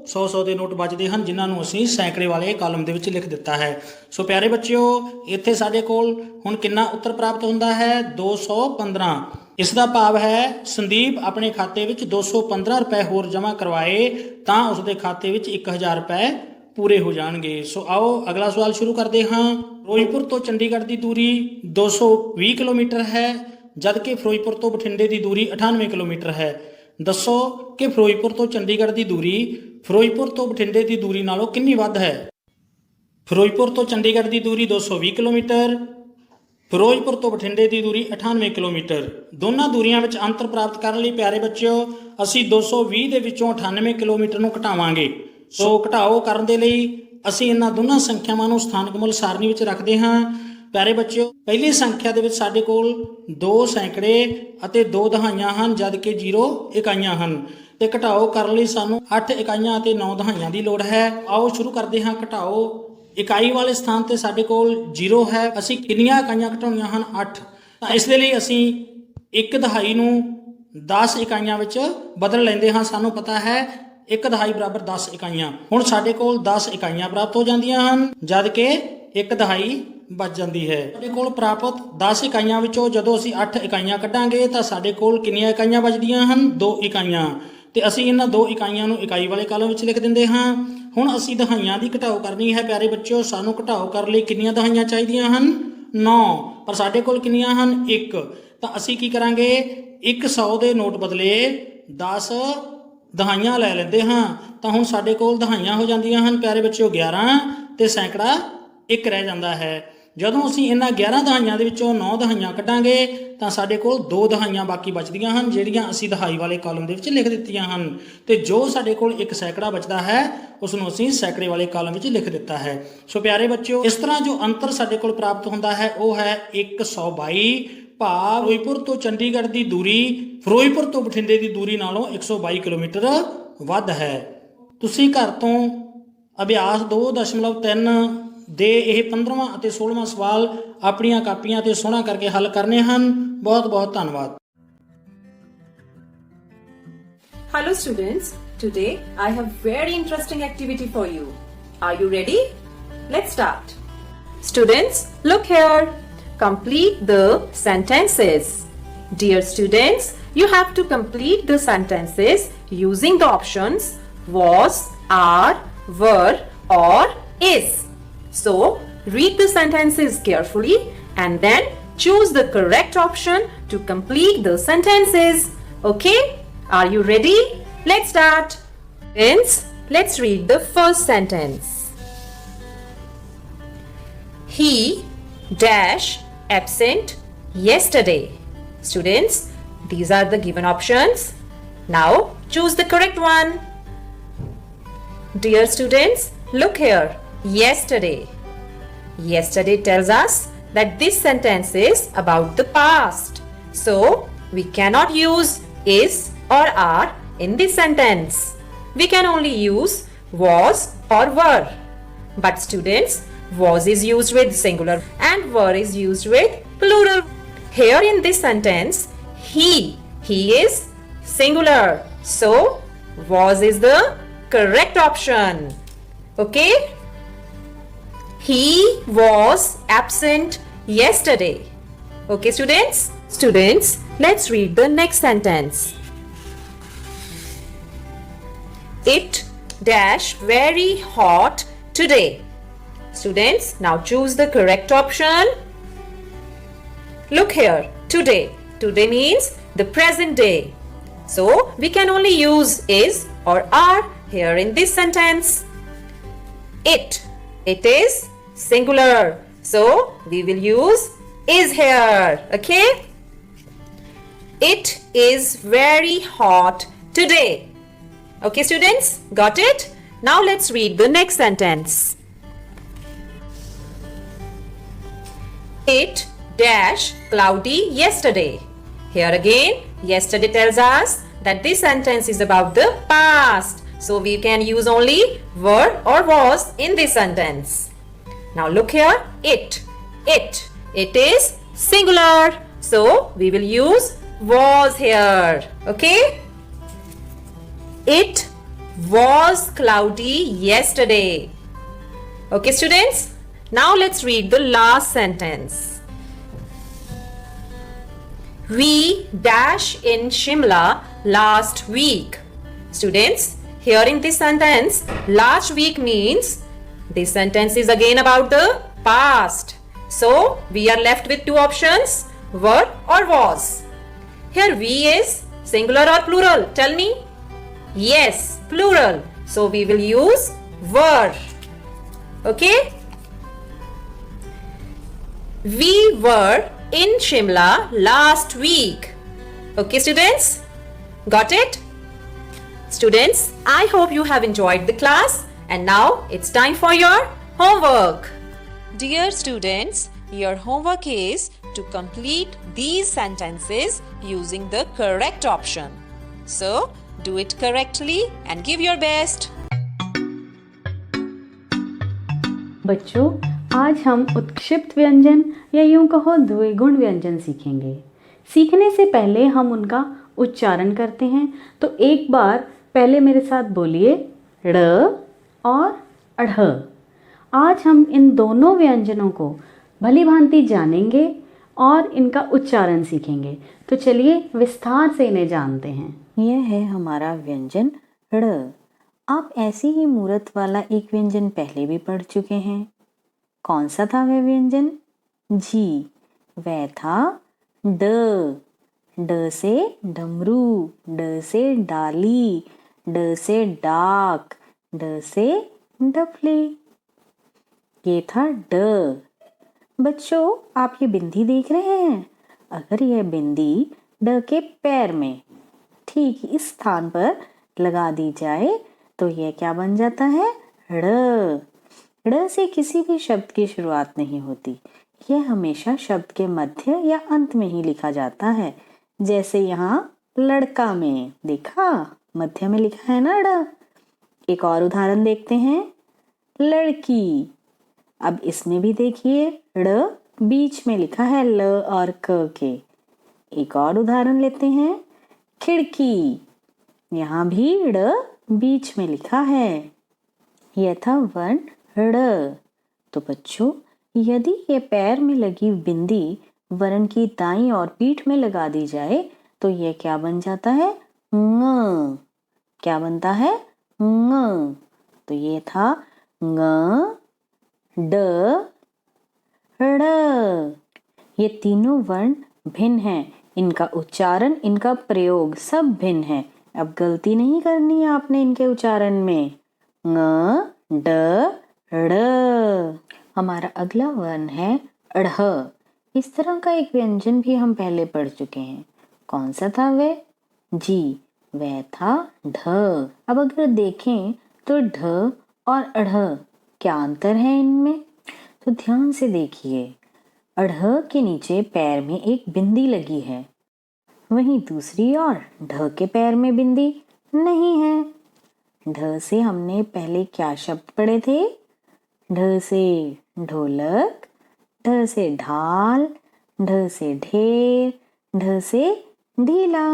100 ਦੇ ਨੋਟ ਬਚਦੇ ਹਨ, ਜਿਨ੍ਹਾਂ ਨੂੰ ਅਸੀਂ ਸੈਂਕੜੇ ਵਾਲੇ ਕਾਲਮ ਦੇ ਵਿੱਚ ਲਿਖ ਦਿੱਤਾ ਹੈ। ਸੋ ਪਿਆਰੇ ਬੱਚਿਓ, ਇੱਥੇ ਸਾਡੇ ਕੋਲ ਹੁਣ ਕਿੰਨਾ ਉੱਤਰ ਪ੍ਰਾਪਤ ਹੁੰਦਾ ਹੈ? 215। ਇਸ ਦਾ ਭਾਵ ਹੈ ਸੰਦੀਪ ਆਪਣੇ ਖਾਤੇ ਵਿੱਚ 215 ਰੁਪਏ ਹੋਰ ਜਮ੍ਹਾਂ ਕਰਵਾਏ ਤਾਂ ਉਸਦੇ ਖਾਤੇ ਵਿੱਚ 1000 ਰੁਪਏ ਪੂਰੇ ਹੋ ਜਾਣਗੇ। ਸੋ ਆਓ ਅਗਲਾ ਸਵਾਲ ਸ਼ੁਰੂ ਕਰਦੇ ਹਾਂ। ਫਿਰੋਜ਼ਪੁਰ ਤੋਂ ਚੰਡੀਗੜ੍ਹ ਦੀ ਦੂਰੀ 220 ਕਿਲੋਮੀਟਰ ਹੈ, ਜਦ ਕਿ ਫਿਰੋਜ਼ਪੁਰ ਤੋਂ ਬਠਿੰਡੇ ਦੀ ਦੂਰੀ 98 ਕਿਲੋਮੀਟਰ ਹੈ। ਦੱਸੋ ਕਿ ਫਿਰੋਜ਼ਪੁਰ ਤੋਂ ਚੰਡੀਗੜ੍ਹ ਦੀ ਦੂਰੀ ਫਿਰੋਜ਼ਪੁਰ ਤੋਂ ਬਠਿੰਡੇ ਦੀ ਦੂਰੀ ਨਾਲੋਂ ਕਿੰਨੀ ਵੱਧ ਹੈ? ਫਿਰੋਜ਼ਪੁਰ ਤੋਂ ਚੰਡੀਗੜ੍ਹ ਦੀ ਦੂਰੀ 220 ਕਿਲੋਮੀਟਰ, ਫਿਰੋਜ਼ਪੁਰ ਤੋਂ ਬਠਿੰਡੇ ਦੀ ਦੂਰੀ 98 ਕਿਲੋਮੀਟਰ। ਦੋਨਾਂ ਦੂਰੀਆਂ ਵਿੱਚ ਅੰਤਰ ਪ੍ਰਾਪਤ ਕਰਨ ਲਈ ਪਿਆਰੇ ਬੱਚਿਓ ਅਸੀਂ 220 ਦੇ ਵਿੱਚੋਂ 98 ਕਿਲੋਮੀਟਰ ਨੂੰ ਘਟਾਵਾਂਗੇ। ਸੋ ਘਟਾਓ ਕਰਨ ਦੇ ਲਈ ਅਸੀਂ ਇਹਨਾਂ ਦੋਨਾਂ ਸੰਖਿਆਵਾਂ ਨੂੰ ਸਥਾਨਕ ਮੁੱਲ ਸਾਰਣੀ ਵਿੱਚ ਰੱਖਦੇ ਹਾਂ। ਪਿਆਰੇ ਬੱਚਿਓ, ਪਹਿਲੀ ਸੰਖਿਆ ਦੇ ਵਿੱਚ ਸਾਡੇ ਕੋਲ 2 ਸੈਂਕੜੇ ਅਤੇ 2 ਦਹਾਈਆਂ ਹਨ, ਜਦ ਕਿ 0 ਇਕਾਈਆਂ ਹਨ। ਤੇ ਘਟਾਓ ਕਰਨ ਲਈ ਸਾਨੂੰ 8 ਇਕਾਈਆਂ ਅਤੇ 9 ਦਹਾਈਆਂ ਦੀ ਲੋੜ ਹੈ। ਆਓ ਸ਼ੁਰੂ ਕਰਦੇ ਹਾਂ ਘਟਾਓ। ਇਕਾਈ ਵਾਲੇ ਸਥਾਨ ਤੇ ਸਾਡੇ ਕੋਲ 0 ਹੈ, ਅਸੀਂ ਕਿੰਨੀਆਂ ਇਕਾਈਆਂ ਘਟਾਉਣੀਆਂ ਹਨ? 8। ਤਾਂ ਇਸ ਦੇ ਲਈ ਅਸੀਂ 1 ਦਹਾਈ ਨੂੰ 10 ਇਕਾਈਆਂ ਵਿੱਚ ਬਦਲ ਲੈਂਦੇ ਹਾਂ। ਸਾਨੂੰ ਪਤਾ ਹੈ 1 ਦਹਾਈ ਬਰਾਬਰ 10 ਇਕਾਈਆਂ। ਹੁਣ ਸਾਡੇ ਕੋਲ 10 ਇਕਾਈਆਂ ਪ੍ਰਾਪਤ ਹੋ ਜਾਂਦੀਆਂ ਹਨ, ਜਦ ਕਿ 1 ਦਹਾਈ ਬਚ ਜਾਂਦੀ ਹੈ। ਸਾਡੇ ਕੋਲ ਪ੍ਰਾਪਤ 10 ਇਕਾਈਆਂ ਵਿੱਚੋਂ ਜਦੋਂ ਅਸੀਂ 8 ਇਕਾਈਆਂ ਕੱਢਾਂਗੇ ਤਾਂ ਸਾਡੇ ਕੋਲ ਕਿੰਨੀਆਂ ਇਕਾਈਆਂ ਬਚਦੀਆਂ ਹਨ? 2 ਇਕਾਈਆਂ। ਤੇ ਅਸੀਂ ਇਹਨਾਂ 2 ਇਕਾਈਆਂ ਨੂੰ ਇਕਾਈ ਵਾਲੇ ਕਾਲਮ ਵਿੱਚ ਲਿਖ ਦਿੰਦੇ ਹਾਂ। ਹੁਣ ਅਸੀਂ ਦਹਾਈਆਂ ਦੀ ਘਟਾਓ ਕਰਨੀ ਹੈ ਪਿਆਰੇ ਬੱਚਿਓ। ਸਾਨੂੰ ਘਟਾਓ ਕਰਨ ਲਈ ਕਿੰਨੀਆਂ ਦਹਾਈਆਂ ਚਾਹੀਦੀਆਂ ਹਨ? 9, ਪਰ ਸਾਡੇ ਕੋਲ ਕਿੰਨੀਆਂ ਹਨ? 1। ਤਾਂ ਅਸੀਂ ਕੀ ਕਰਾਂਗੇ? 100 ਦੇ ਨੋਟ ਬਦਲੇ 10 ਦਹਾਈਆਂ ਲੈ ਲੈਂਦੇ ਹਾਂ। ਤਾਂ ਹੁਣ ਸਾਡੇ ਕੋਲ ਦਹਾਈਆਂ ਹੋ ਜਾਂਦੀਆਂ ਹਨ ਪਿਆਰੇ ਬੱਚਿਓ 11 ਤੇ ਸੈਂਕੜਾ 1 ਰਹਿ ਜਾਂਦਾ ਹੈ। ਜਦੋਂ ਅਸੀਂ ਇਹਨਾਂ 11 ਦਹਾਈਆਂ ਦੇ ਵਿੱਚੋਂ 9 ਦਹਾਈਆਂ ਕੱਢਾਂਗੇ ਤਾਂ ਸਾਡੇ ਕੋਲ 2 ਦਹਾਈਆਂ ਬਾਕੀ ਬਚਦੀਆਂ ਹਨ, ਜਿਹੜੀਆਂ ਅਸੀਂ ਦਹਾਈ ਵਾਲੇ ਕਾਲਮ ਦੇ ਵਿੱਚ ਲਿਖ ਦਿੱਤੀਆਂ ਹਨ। ਤੇ ਜੋ ਸਾਡੇ ਕੋਲ 1 ਸੈਂਕੜਾ ਬਚਦਾ ਹੈ ਉਸ ਨੂੰ ਅਸੀਂ ਸੈਂਕੜੇ ਵਾਲੇ ਕਾਲਮ ਵਿੱਚ ਲਿਖ ਦਿੱਤਾ ਹੈ। ਸੋ ਪਿਆਰੇ ਬੱਚਿਓ, ਇਸ ਤਰ੍ਹਾਂ ਜੋ ਅੰਤਰ ਸਾਡੇ ਕੋਲ ਪ੍ਰਾਪਤ ਹੁੰਦਾ ਹੈ ਉਹ ਹੈ 122, ਭਾਵ ਫਿਰੋਜ਼ਪੁਰ ਤੋਂ ਚੰਡੀਗੜ੍ਹ ਦੀ ਦੂਰੀ ਫਿਰੋਜ਼ਪੁਰ ਤੋਂ ਬਠਿੰਡੇ ਦੀ ਦੂਰੀ ਨਾਲੋਂ 122 ਕਿਲੋਮੀਟਰ ਵੱਧ ਹੈ। ਤੁਸੀਂ ਘਰ ਤੋਂ ਅਭਿਆਸ 2.3 ਦੇ ਇਹ 15ਵਾਂ ਅਤੇ 16ਵਾਂ ਸਵਾਲ ਆਪਣੀਆਂ ਕਾਪੀਆਂ ਤੇ ਸੋਹਣਾ ਕਰਕੇ ਹੱਲ ਕਰਨੇ ਹਨ। ਬਹੁਤ ਬਹੁਤ ਧੰਨਵਾਦ। Hello students, today I have very interesting activity for you. Are you ready? Let's start. Students, look here. Complete the sentences. Dear students, you have to complete the sentences using the options was, are, were or is. So, read the sentences carefully and then choose the correct option to complete the sentences. Okay? Are you ready? Let's start. Friends, let's read the first sentence. He dash absent yesterday. Students, these are the given options. Now choose the correct one. Dear students, look here. Yesterday. Yesterday tells us that this sentence is about the past. So we cannot use is or are in this sentence. We can only use was or were. But students, was is used with singular and were is used with plural. Here in this sentence, he is singular. So was is the correct option. Okay? He was absent yesterday. Okay students? Students, let's read the next sentence. It dash very hot today. Students, now choose the correct option. Look here. Today. Today means the present day. So, we can only use is or are here in this sentence. It. It is singular. So, we will use is here. Okay? It is very hot today. Okay students, got it? Now let's read the next sentence. It dash cloudy yesterday. Here again, yesterday tells us that this sentence is about the past. So we can use only were or was in this sentence. Now look here, it. It is singular. So we will use was here. Okay? It was cloudy yesterday. Okay students? Now let's read the last sentence. We dash in Shimla last week. Students, here in this sentence, last week means this sentence is again about the past. So we are left with two options, were or was. Here we is singular or plural? Tell me. Yes, plural. So we will use were. Okay? We were in Shimla last week. Okay, students? Got it? Students, I hope you have enjoyed the class and now it's time for your homework. Dear students, your homework is to complete these sentences using the correct option. So, do it correctly and give your best. बच्चों, आज हम उत्क्षिप्त व्यंजन या यूं कहो द्विगुण व्यंजन सीखेंगे। सीखने से पहले हम उनका उच्चारण करते हैं, तो एक बार पहले मेरे साथ बोलिए ड़ और अढ़। आज हम इन दोनों व्यंजनों को भली भांति जानेंगे और इनका उच्चारण सीखेंगे। तो चलिए विस्तार से इन्हें जानते हैं। यह है हमारा व्यंजन ड़। आप ऐसे ही मूर्त वाला एक व्यंजन पहले भी पढ़ चुके हैं। कौन सा था वह व्यंजन? जी, वह था ड। ड से डमरू, ड से डाली, ड से डाक, ड से डफली। ये था ड। बच्चों, आप ये बिंदी देख रहे हैं? अगर यह बिंदी ड के पैर में ठीक इस स्थान पर लगा दी जाए तो यह क्या बन जाता है? ड़। ड़ से किसी भी शब्द की शुरुआत नहीं होती, यह हमेशा शब्द के मध्य या अंत में ही लिखा जाता है। जैसे यहाँ लड़का में देखा, मध्य में लिखा है ना ड़। एक और उदाहरण देखते हैं, लड़की। अब इसमें भी देखिए ड़ बीच में लिखा है ल और क के। एक और उदाहरण लेते हैं, खिड़की। यहाँ भी ड़ बीच में लिखा है। यह था वर्ण ड़। तो बच्चों, यदि ये पैर में लगी बिंदी वर्ण की दाईं और पीठ में लगा दी जाए तो यह क्या बन जाता है? ङ। क्या बनता है? ङ। तो ये था ङ, ड, ड़। ये तीनों वर्ण भिन्न हैं, इनका उच्चारण, इनका प्रयोग सब भिन्न है। अब गलती नहीं करनी है आपने इनके उच्चारण में। ङ, ड, ड़। हमारा अगला वर्ण है ढ़। इस तरह का एक व्यंजन भी हम पहले पढ़ चुके हैं। कौन सा था वह? जी, वह था ढ। अब अगर देखें तो ढ और अढ़ क्या अंतर है इनमें? तो ध्यान से देखिए, अढ़ के नीचे पैर में एक बिंदी लगी है, वहीं दूसरी ओर ढ के पैर में बिंदी नहीं है। ढ से हमने पहले क्या शब्द पढ़े थे? ढ से ढोलक, ढ से ढाल, ढ से ढेर, ढ से ढीला।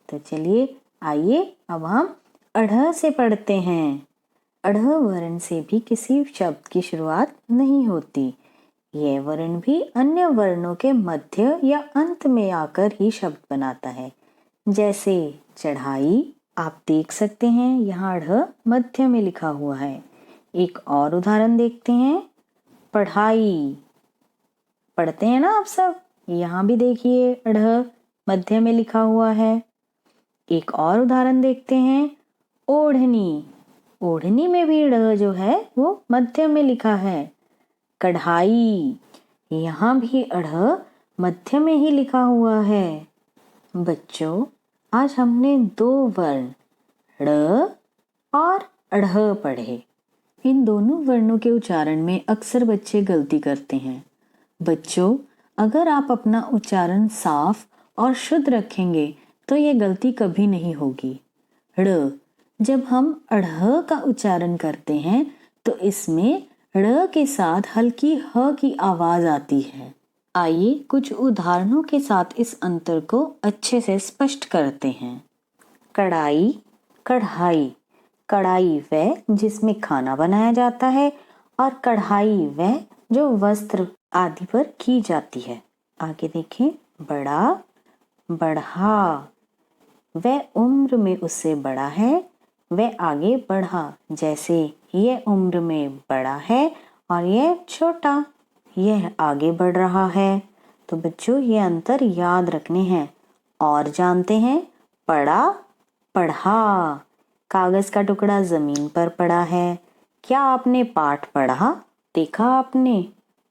तो चलिए आइए अब हम अढ़ से पढ़ते हैं। अढ़ वर्ण से भी किसी शब्द की शुरुआत नहीं होती। यह वर्ण भी अन्य वर्णों के मध्य या अंत में आकर ही शब्द बनाता है। जैसे चढ़ाई, आप देख सकते हैं यहाँ अढ़ मध्य में लिखा हुआ है। एक और उदाहरण देखते हैं, पढ़ाई। पढ़ते हैं ना आप सब? यहाँ भी देखिए अढ़ मध्य में लिखा हुआ है। एक और उदाहरण देखते हैं, ओढ़नी। ओढ़नी में भी ढ़ जो है वो मध्य में लिखा है। कढ़ाई, यहाँ भी अढ़ मध्य में ही लिखा हुआ है। बच्चों, आज हमने दो वर्ण ड़ और अढ़ पढ़े। इन दोनों वर्णों के उच्चारण में अक्सर बच्चे गलती करते हैं। बच्चों, अगर आप अपना उच्चारण साफ और शुद्ध रखेंगे तो ये गलती कभी नहीं होगी। ड़, जब हम अढ़ का उच्चारण करते हैं तो इसमें ड़ के साथ हल्की ह की आवाज आती है। आइए कुछ उदाहरणों के साथ इस अंतर को अच्छे से स्पष्ट करते हैं। कढ़ाई, कढ़ाई। कढ़ाई वह जिसमें खाना बनाया जाता है और कढ़ाई वह जो वस्त्र आदि पर की जाती है। आगे देखें, बड़ा, बढ़ा। वह उम्र में उससे बड़ा है, वह आगे बढ़ा। जैसे यह उम्र में बड़ा है और यह छोटा, यह आगे बढ़ रहा है। तो बच्चों, ये अंतर याद रखने हैं। और जानते हैं, पढ़ा, पढ़ा। कागज का टुकड़ा जमीन पर पड़ा है। क्या आपने पाठ पढ़ा? देखा आपने?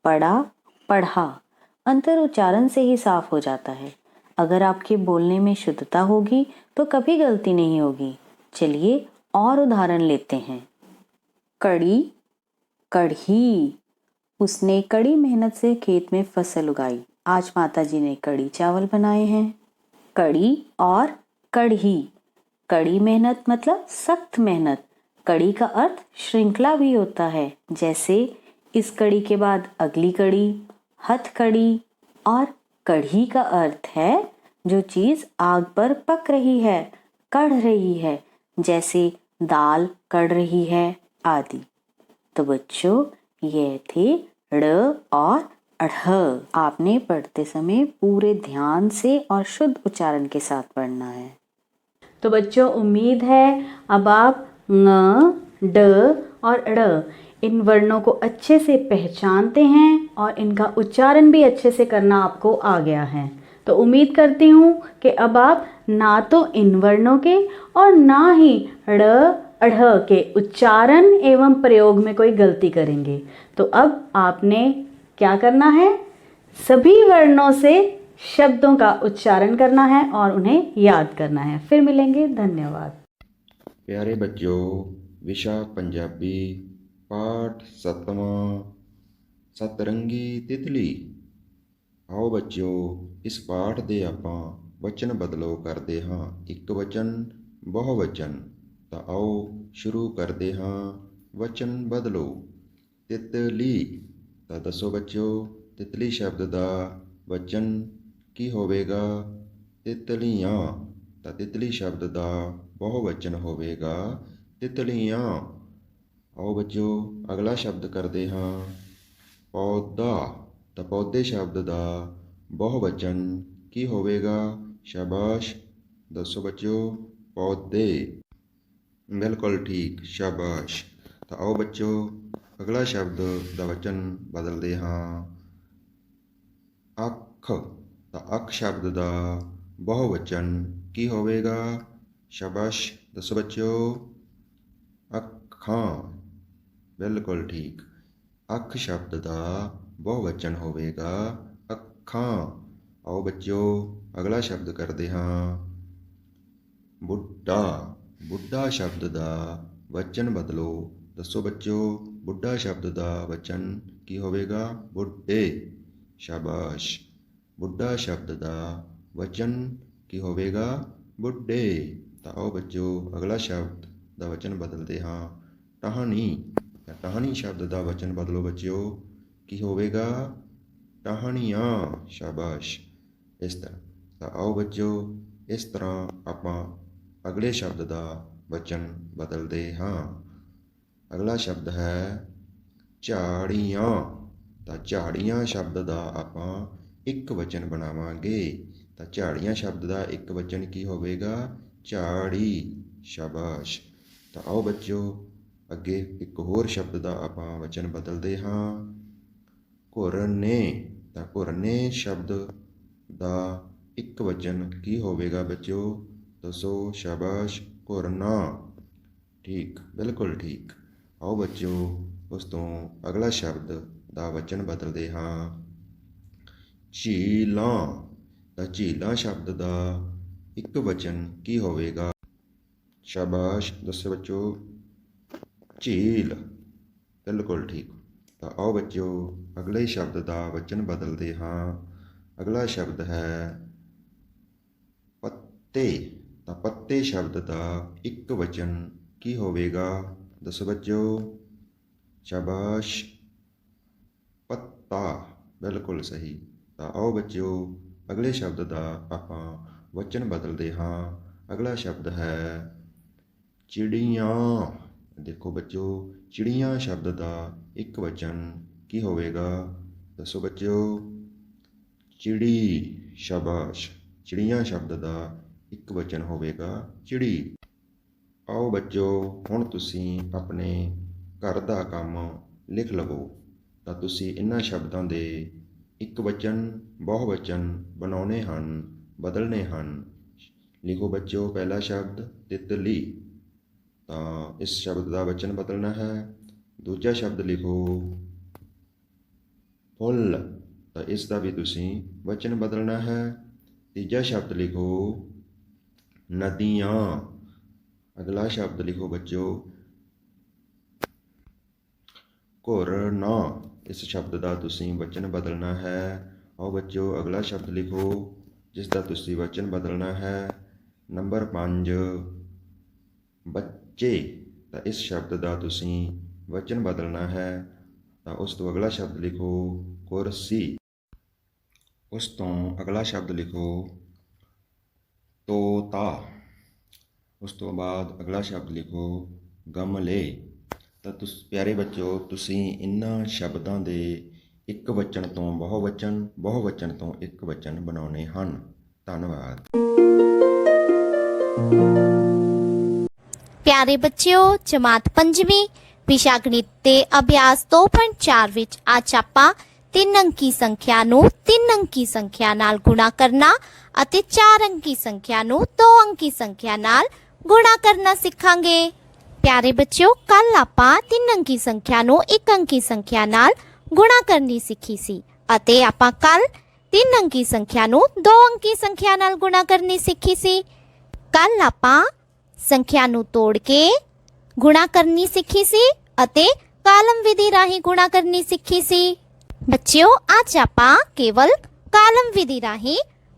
पढ़ा, पढ़ा। अंतर उच्चारण से ही साफ हो जाता है। अगर आपके बोलने में शुद्धता होगी तो कभी गलती नहीं होगी। चलिए और उदाहरण लेते हैं। कड़ी, कढ़ी। उसने कड़ी मेहनत से खेत में फसल उगाई। आज माताजी ने कड़ी चावल बनाए हैं। कड़ी और कढ़ी। कड़ी मेहनत मतलब सख्त मेहनत। कड़ी का अर्थ श्रृंखला भी होता है। जैसे इस कड़ी के बाद अगली कड़ी, हथकड़ी। और कढ़ी का अर्थ है जो चीज आग पर पक रही है, कढ़ रही है। जैसे दाल कढ़ रही है आदि। तो बच्चों, ये थे ड़ और अढ़। आपने पढ़ते समय पूरे ध्यान से और शुद्ध उच्चारण के साथ पढ़ना है। तो बच्चों, उम्मीद है अब आप ङ, ड और ड़ इन वर्णों को अच्छे से पहचानते हैं और इनका उच्चारण भी अच्छे से करना आपको आ गया है। तो उम्मीद करती हूँ कि अब आप ना तो इन वर्णों के और ना ही ड़ अढ़ के उच्चारण एवं प्रयोग में कोई गलती करेंगे। तो अब आपने क्या करना है? सभी वर्णों से शब्दों का उच्चारण करना है और उन्हें याद करना है। फिर मिलेंगे, धन्यवाद। प्यारे बच्चों, विशा पंजाबी पाठ 7वां सतरंगी तितली। आओ बच्चों, इस पाठ ਦੇ ਆਪਾਂ ਵਚਨ ਬਦਲੋ ਕਰਦੇ ਹਾਂ। ਇੱਕ ਵਚਨ ਬਹੁਵਚਨ। ਤਾਂ ਆਓ ਸ਼ੁਰੂ ਕਰਦੇ ਹਾਂ। ਵਚਨ ਬਦਲੋ। ਤਿਤਲੀ। ਤਾਂ ਦੱਸੋ ਬੱਚਿਓ ਤਿਤਲੀ ਸ਼ਬਦ ਦਾ ਵਚਨ ਕੀ ਹੋਵੇਗਾ? ਤਿਤਲੀਆਂ। ਤਾਂ ਤਿਤਲੀ ਸ਼ਬਦ ਦਾ ਬਹੁਵਚਨ ਹੋਵੇਗਾ ਤਿਤਲੀਆਂ। ਆਓ ਬੱਚਿਓ ਅਗਲਾ ਸ਼ਬਦ ਕਰਦੇ ਹਾਂ ਪੌਦਾ। ਤਾਂ ਪੌਦੇ ਸ਼ਬਦ ਦਾ ਬਹੁਵਚਨ ਕੀ ਹੋਵੇਗਾ? ਸ਼ਾਬਾਸ਼, ਦੱਸੋ ਬੱਚਿਓ ਪੌਦੇ। ਬਿਲਕੁਲ ਠੀਕ, ਸ਼ਾਬਾਸ਼। ਤਾਂ ਆਓ ਬੱਚਿਓ ਅਗਲਾ ਸ਼ਬਦ ਦਾ ਵਚਨ ਬਦਲਦੇ ਹਾਂ ਅੱਖ। ਤਾਂ ਅੱਖ ਸ਼ਬਦ ਦਾ ਬਹੁਵਚਨ ਕੀ ਹੋਵੇਗਾ? ਸ਼ਾਬਾਸ਼, ਦੱਸੋ ਬੱਚਿਓ ਅੱਖਾਂ। ਬਿਲਕੁਲ ਠੀਕ, ਅੱਖ ਸ਼ਬਦ ਦਾ ਬਹੁਵਚਨ ਹੋਵੇਗਾ ਅੱਖਾਂ। ਆਓ ਬੱਚਿਓ ਅਗਲਾ ਸ਼ਬਦ ਕਰਦੇ ਹਾਂ ਬੁੱਢਾ। ਬੁੱਢਾ ਸ਼ਬਦ ਦਾ ਵਚਨ ਬਦਲੋ। ਦੱਸੋ ਬੱਚਿਓ ਬੁੱਢਾ ਸ਼ਬਦ ਦਾ ਵਚਨ ਕੀ ਹੋਵੇਗਾ? ਬੁੱਢੇ। ਸ਼ਾਬਾਸ਼, ਬੁੱਢਾ ਸ਼ਬਦ ਦਾ ਵਚਨ ਕੀ ਹੋਵੇਗਾ? ਬੁੱਢੇ। ਤਾਂ ਆਓ ਬੱਚਿਓ ਅਗਲਾ ਸ਼ਬਦ ਦਾ ਵਚਨ ਬਦਲਦੇ ਹਾਂ ਟਾਹਣੀ। ਤਾਂ ਟਾਹਣੀ ਸ਼ਬਦ ਦਾ ਵਚਨ ਬਦਲੋ ਬੱਚਿਓ, ਕੀ ਹੋਵੇਗਾ? ਟਾਹਣੀਆਂ। ਸ਼ਾਬਾਸ਼, ਇਸ ਤਰ੍ਹਾਂ। ਤਾਂ ਆਓ ਬੱਚਿਓ ਇਸ ਤਰ੍ਹਾਂ ਆਪਾਂ ਅਗਲੇ ਸ਼ਬਦ ਦਾ ਵਚਨ ਬਦਲਦੇ ਹਾਂ। ਅਗਲਾ ਸ਼ਬਦ ਹੈ ਝਾੜੀਆਂ। ਤਾਂ ਝਾੜੀਆਂ ਸ਼ਬਦ ਦਾ ਆਪਾਂ ਇੱਕ ਵਚਨ ਬਣਾਵਾਂਗੇ। ਤਾਂ ਝਾੜੀਆਂ ਸ਼ਬਦ ਦਾ ਇੱਕ ਵਚਨ ਕੀ ਹੋਵੇਗਾ? ਝਾੜੀ। ਸ਼ਾਬਾਸ਼। ਤਾਂ ਆਓ ਬੱਚਿਓ ਅੱਗੇ ਇੱਕ ਹੋਰ ਸ਼ਬਦ ਦਾ ਆਪਾਂ ਵਚਨ ਬਦਲਦੇ ਹਾਂ ਘੁਰਨੇ। ਤਾਂ ਘੁਰਨੇ ਸ਼ਬਦ ਦਾ ਇੱਕ ਵਚਨ ਕੀ ਹੋਵੇਗਾ ਬੱਚਿਓ? ਦੱਸੋ, ਸ਼ਾਬਾਸ਼, ਘੁਰਨਾ। ਠੀਕ, ਬਿਲਕੁਲ ਠੀਕ। ਆਓ ਬੱਚਿਓ ਉਸ ਤੋਂ ਅਗਲਾ ਸ਼ਬਦ ਦਾ ਵਚਨ ਬਦਲਦੇ ਹਾਂ ਝੀਲਾਂ। ਤਾਂ ਝੀਲਾਂ ਸ਼ਬਦ ਦਾ ਇੱਕ ਵਚਨ ਕੀ ਹੋਵੇਗਾ? ਸ਼ਾਬਾਸ਼, ਦੱਸੋ ਬੱਚਿਓ ਝੀਲ। ਬਿਲਕੁਲ ਠੀਕ। ਤਾਂ ਆਓ ਬੱਚਿਓ ਅਗਲੇ ਸ਼ਬਦ ਦਾ ਵਚਨ ਬਦਲਦੇ ਹਾਂ। ਅਗਲਾ ਸ਼ਬਦ ਹੈ ਪੱਤੇ। ਤਾਂ ਪੱਤੇ ਸ਼ਬਦ ਦਾ ਇੱਕ ਵਚਨ ਕੀ ਹੋਵੇਗਾ? ਦੱਸੋ ਬੱਚਿਓ, ਸ਼ਾਬਾਸ਼, ਪੱਤਾ। ਬਿਲਕੁਲ ਸਹੀ। ਤਾਂ ਆਓ ਬੱਚਿਓ ਅਗਲੇ ਸ਼ਬਦ ਦਾ ਆਪਾਂ ਵਚਨ ਬਦਲਦੇ ਹਾਂ। ਅਗਲਾ ਸ਼ਬਦ ਹੈ ਚਿੜੀਆਂ। ਦੇਖੋ ਬੱਚਿਓ ਚਿੜੀਆਂ ਸ਼ਬਦ ਦਾ ਇੱਕ ਵਚਨ ਕੀ ਹੋਵੇਗਾ? ਦੱਸੋ ਬੱਚਿਓ ਚਿੜੀ। ਸ਼ਾਬਾਸ਼, ਚਿੜੀਆਂ ਸ਼ਬਦ ਦਾ ਇੱਕ ਵਚਨ ਹੋਵੇਗਾ ਚਿੜੀ। ਆਓ ਬੱਚਿਓ ਹੁਣ ਤੁਸੀਂ ਆਪਣੇ ਘਰ ਦਾ ਕੰਮ ਲਿਖ ਲਵੋ। ਤਾਂ ਤੁਸੀਂ ਇਹਨਾਂ ਸ਼ਬਦਾਂ ਦੇ ਇੱਕ ਵਚਨ ਬਹੁਵਚਨ ਬਣਾਉਣੇ ਹਨ, ਬਦਲਣੇ ਹਨ। ਲਿਖੋ ਬੱਚਿਓ ਪਹਿਲਾ ਸ਼ਬਦ ਤਿਤਲੀ। ਤਾਂ ਇਸ ਸ਼ਬਦ ਦਾ ਵਚਨ ਬਦਲਣਾ ਹੈ। ਦੂਜਾ ਸ਼ਬਦ ਲਿਖੋ ਫੁੱਲ। ਤਾਂ ਇਸ ਦਾ ਵੀ ਤੁਸੀਂ ਵਚਨ ਬਦਲਣਾ ਹੈ। ਤੀਜਾ ਸ਼ਬਦ ਲਿਖੋ ਨਦੀਆਂ। ਅਗਲਾ ਸ਼ਬਦ ਲਿਖੋ ਬੱਚਿਓ ਘੁਰਨਾ। ਇਸ ਸ਼ਬਦ ਦਾ ਤੁਸੀਂ ਵਚਨ ਬਦਲਣਾ ਹੈ। ਆਓ ਬੱਚਿਓ ਅਗਲਾ ਸ਼ਬਦ ਲਿਖੋ ਜਿਸ ਦਾ ਤੁਸੀਂ ਵਚਨ ਬਦਲਣਾ ਹੈ। ਨੰਬਰ 5 ਬੱਚੇ। ਤਾਂ ਇਸ ਸ਼ਬਦ ਦਾ ਤੁਸੀਂ ਵਚਨ ਬਦਲਣਾ ਹੈ। ਤਾਂ ਉਸ ਤੋਂ ਅਗਲਾ ਸ਼ਬਦ ਲਿਖੋ ਕੁਰਸੀ। ਉਸ ਤੋਂ ਅਗਲਾ ਸ਼ਬਦ ਲਿਖੋ ਤੋਤਾ। ਉਸ ਤੋਂ ਬਾਅਦ ਅਗਲਾ ਸ਼ਬਦ ਲਿਖੋ ਗਮਲੇ। ਤਾਂ ਪਿਆਰੇ ਬੱਚਿਓ ਤੁਸੀਂ ਇਹਨਾਂ ਸ਼ਬਦਾਂ ਦੇ ਇੱਕ ਵਚਨ ਤੋਂ ਬਹੁਵਚਨ, ਬਹੁਵਚਨ ਤੋਂ ਇੱਕ ਵਚਨ ਬਣਾਉਣੇ ਹਨ। ਧੰਨਵਾਦ। ਪਿਆਰੇ ਬੱਚਿਓ ਜਮਾਤ 5ਵੀਂ ਵਿਸ਼ਾ ਗਣਿਤ ਦੇ ਅਭਿਆਸ 2.4 ਵਿੱਚ ਅੱਜ ਆਪਾਂ 3 ਅੰਕੀ ਸੰਖਿਆ ਨੂੰ 3 ਅੰਕੀ ਸੰਖਿਆ ਨਾਲ ਗੁਣਾ ਕਰਨਾ ਅਤੇ 4 ਅੰਕੀ ਸੰਖਿਆ ਨੂੰ 2 ਅੰਕੀ ਸੰਖਿਆ ਨਾਲ ਗੁਣਾ ਕਰਨਾ ਸਿੱਖਾਂਗੇ। ਪਿਆਰੇ ਬੱਚਿਓ ਕੱਲ ਆਪਾਂ 3 ਅੰਕੀ ਸੰਖਿਆ ਨੂੰ 1 ਅੰਕੀ ਸੰਖਿਆ ਨਾਲ ਗੁਣਾ ਕਰਨੀ ਸਿੱਖੀ ਸੀ ਅਤੇ ਆਪਾਂ ਕੱਲ 3 ਅੰਕੀ ਸੰਖਿਆ ਨੂੰ 2 ਅੰਕੀ ਸੰਖਿਆ ਨਾਲ ਗੁਣਾ ਕਰਨੀ ਸਿੱਖੀ ਸੀ। ਕੱਲ ਆਪਾਂ ਸੰਖਿਆ ਨੂੰ ਤੋੜ ਕੇ ਗੁਣਾ ਕਰਨੀ ਸਿੱਖੀ ਸੀ ਅਤੇ ਕਾਲਮ ਵਿਧੀ ਰਾਹੀਂ ਗੁਣਾ ਕਰਨੀ ਸਿੱਖੀ ਸੀ। ਬੱਚਿਓ ਅੱਜ ਆਪਾਂ ਕੇਵਲ ਕਾਲਮ ਵਿਧੀ ਰਾਹੀਂ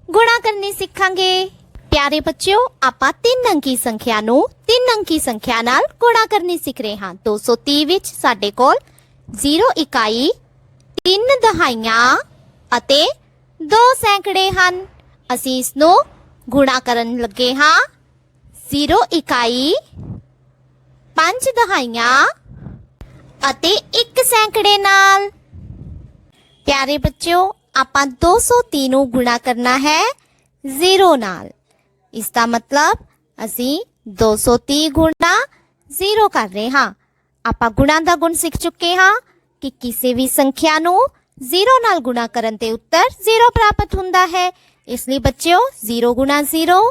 ਗੁਣਾ ਕਰਨੀ ਸਿੱਖਾਂਗੇ। ਪਿਆਰੇ ਬੱਚਿਓ ਆਪਾਂ 3 ਅੰਕੀ ਸੰਖਿਆ ਨੂੰ 3 ਅੰਕੀ ਸੰਖਿਆ ਨਾਲ ਗੁਣਾ ਕਰਨੀ ਸਿੱਖ ਰਹੇ ਹਾਂ। 230 ਵਿੱਚ ਸਾਡੇ ਕੋਲ 0 ਇਕਾਈ 3 ਦਹਾਈਆਂ ਅਤੇ 2 ਸੈਂਕੜੇ ਹਨ। ਅਸੀਂ ਇਸ ਨੂੰ ਗੁਣਾ ਕਰਨ ਲੱਗੇ ਹਾਂ 0 ਇਕਾਈ 5 ਦਹਾਈਆਂ ਅਤੇ 1 ਸੈਂਕੜੇ ਨਾਲ। ਪਿਆਰੇ ਬੱਚਿਓ, ਆਪਾਂ 230 ਨੂੰ ਗੁਣਾ ਕਰਨਾ ਹੈ 0 ਨਾਲ। ਇਸ ਦਾ ਮਤਲਬ ਅਸੀਂ 230 ਗੁਣਾ 0 ਕਰ ਰਹੇ ਹਾਂ। ਆਪਾਂ ਗੁਣਾ ਦਾ ਗੁਣ ਸਿੱਖ ਚੁੱਕੇ ਹਾਂ ਕਿ ਕਿਸੇ ਵੀ ਸੰਖਿਆ ਨੂੰ 0 ਨਾਲ ਗੁਣਾ ਕਰਨ ਤੇ ਉੱਤਰ 0 ਪ੍ਰਾਪਤ ਹੁੰਦਾ ਹੈ। ਇਸ ਲਈ ਬੱਚਿਓ 0 ਗੁਣਾ 0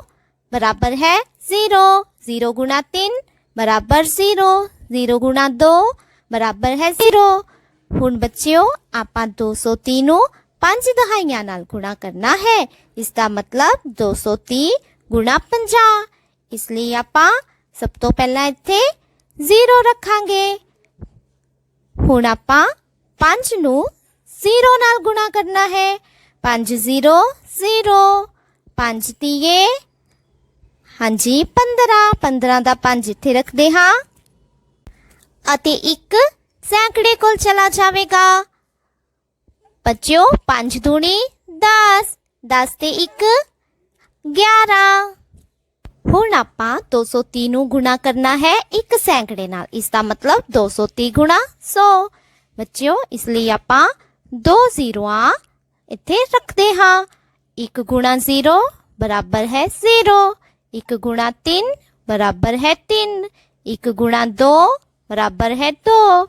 ਬਰਾਬਰ ਹੈ 0, 0 ਗੁਣਾ 3 ਬਰਾਬਰ 0, 0 ਗੁਣਾ 2 ਬਰਾਬਰ ਹੈ 0। ਹੁਣ ਬੱਚਿਓ ਆਪਾਂ 230 ਨੂੰ 5 ਦਹਾਈਆਂ ਨਾਲ ਗੁਣਾ ਕਰਨਾ ਹੈ। ਇਸ ਦਾ ਮਤਲਬ 230 ਗੁਣਾ 50। ਇਸ ਲਈ ਆਪਾਂ ਸਭ ਤੋਂ ਪਹਿਲਾਂ ਇੱਥੇ 0 ਰੱਖਾਂਗੇ। ਹੁਣ ਆਪਾਂ 5 ਨੂੰ 0 ਨਾਲ ਗੁਣਾ ਕਰਨਾ ਹੈ। 5 0 0, 5 ਤੀਏ ਹਾਂਜੀ 15, 15 ਦਾ 5 ਇੱਥੇ ਰੱਖਦੇ ਹਾਂ ਅਤੇ 1 ਸੈਂਕੜੇ ਕੋਲ ਚਲਾ ਜਾਵੇਗਾ। ਬੱਚਿਓ 5 ਦੂਣੀ 10, 10 ਤੇ 1 11। ਹੁਣ ਆਪਾਂ 230 ਨੂੰ ਗੁਣਾ ਕਰਨਾ ਹੈ 1 ਸੈਂਕੜੇ ਨਾਲ। ਇਸ ਦਾ ਮਤਲਬ 230 ਗੁਣਾ 100। ਬੱਚਿਓ ਇਸ ਲਈ ਆਪਾਂ 2 ਜ਼ੀਰੋਆਂ ਇੱਥੇ ਰੱਖਦੇ ਹਾਂ। 1 ਗੁਣਾ 0 ਬਰਾਬਰ ਹੈ 0, 1 ਗੁਣਾ 3 ਬਰਾਬਰ ਹੈ 3, 1 ਗੁਣਾ 2 ਬਰਾਬਰ ਹੈ 2।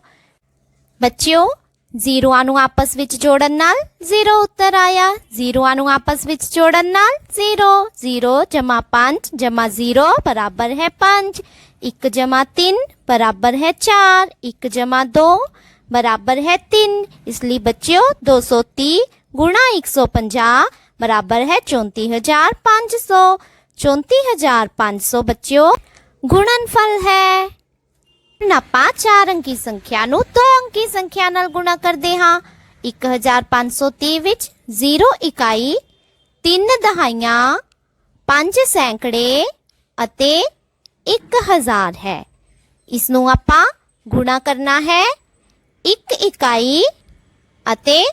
ਬੱਚਿਓ ਜ਼ੀਰੋਆਂ ਨੂੰ ਆਪਸ ਵਿੱਚ ਜੋੜਨ ਨਾਲ 0 ਉੱਤਰ ਆਇਆ। ਜ਼ੀਰੋਆਂ ਨੂੰ ਆਪਸ ਵਿੱਚ ਜੋੜਨ ਨਾਲ 0, 0 ਜਮਾ 5 ਜਮਾ 0 ਬਰਾਬਰ ਹੈ 5, 1 ਜਮਾ 3 ਬਰਾਬਰ ਹੈ 4, 1 ਜਮਾ 2 ਬਰਾਬਰ ਹੈ 3। ਇਸ ਲਈ ਬੱਚਿਓ 230 ਗੁਣਾ 150 ਬਰਾਬਰ ਹੈ 34500। 34500 ਬੱਚਿਓ ਗੁਣਨਫਲ ਹੈ। ਹੁਣ ਆਪਾਂ 4 ਅੰਕੀ ਸੰਖਿਆ ਨੂੰ 2 ਅੰਕੀ ਸੰਖਿਆ ਨਾਲ ਗੁਣਾ ਕਰਦੇ ਹਾਂ। 1530 ਵਿੱਚ 0 ਇਕਾਈ 3 ਦਹਾਈਆਂ 5 ਸੈਂਕੜੇ ਅਤੇ 1000 ਹੈ। ਇਸ ਨੂੰ ਆਪਾਂ ਗੁਣਾ ਕਰਨਾ ਹੈ 1 ਇਕਾਈ ਅਤੇ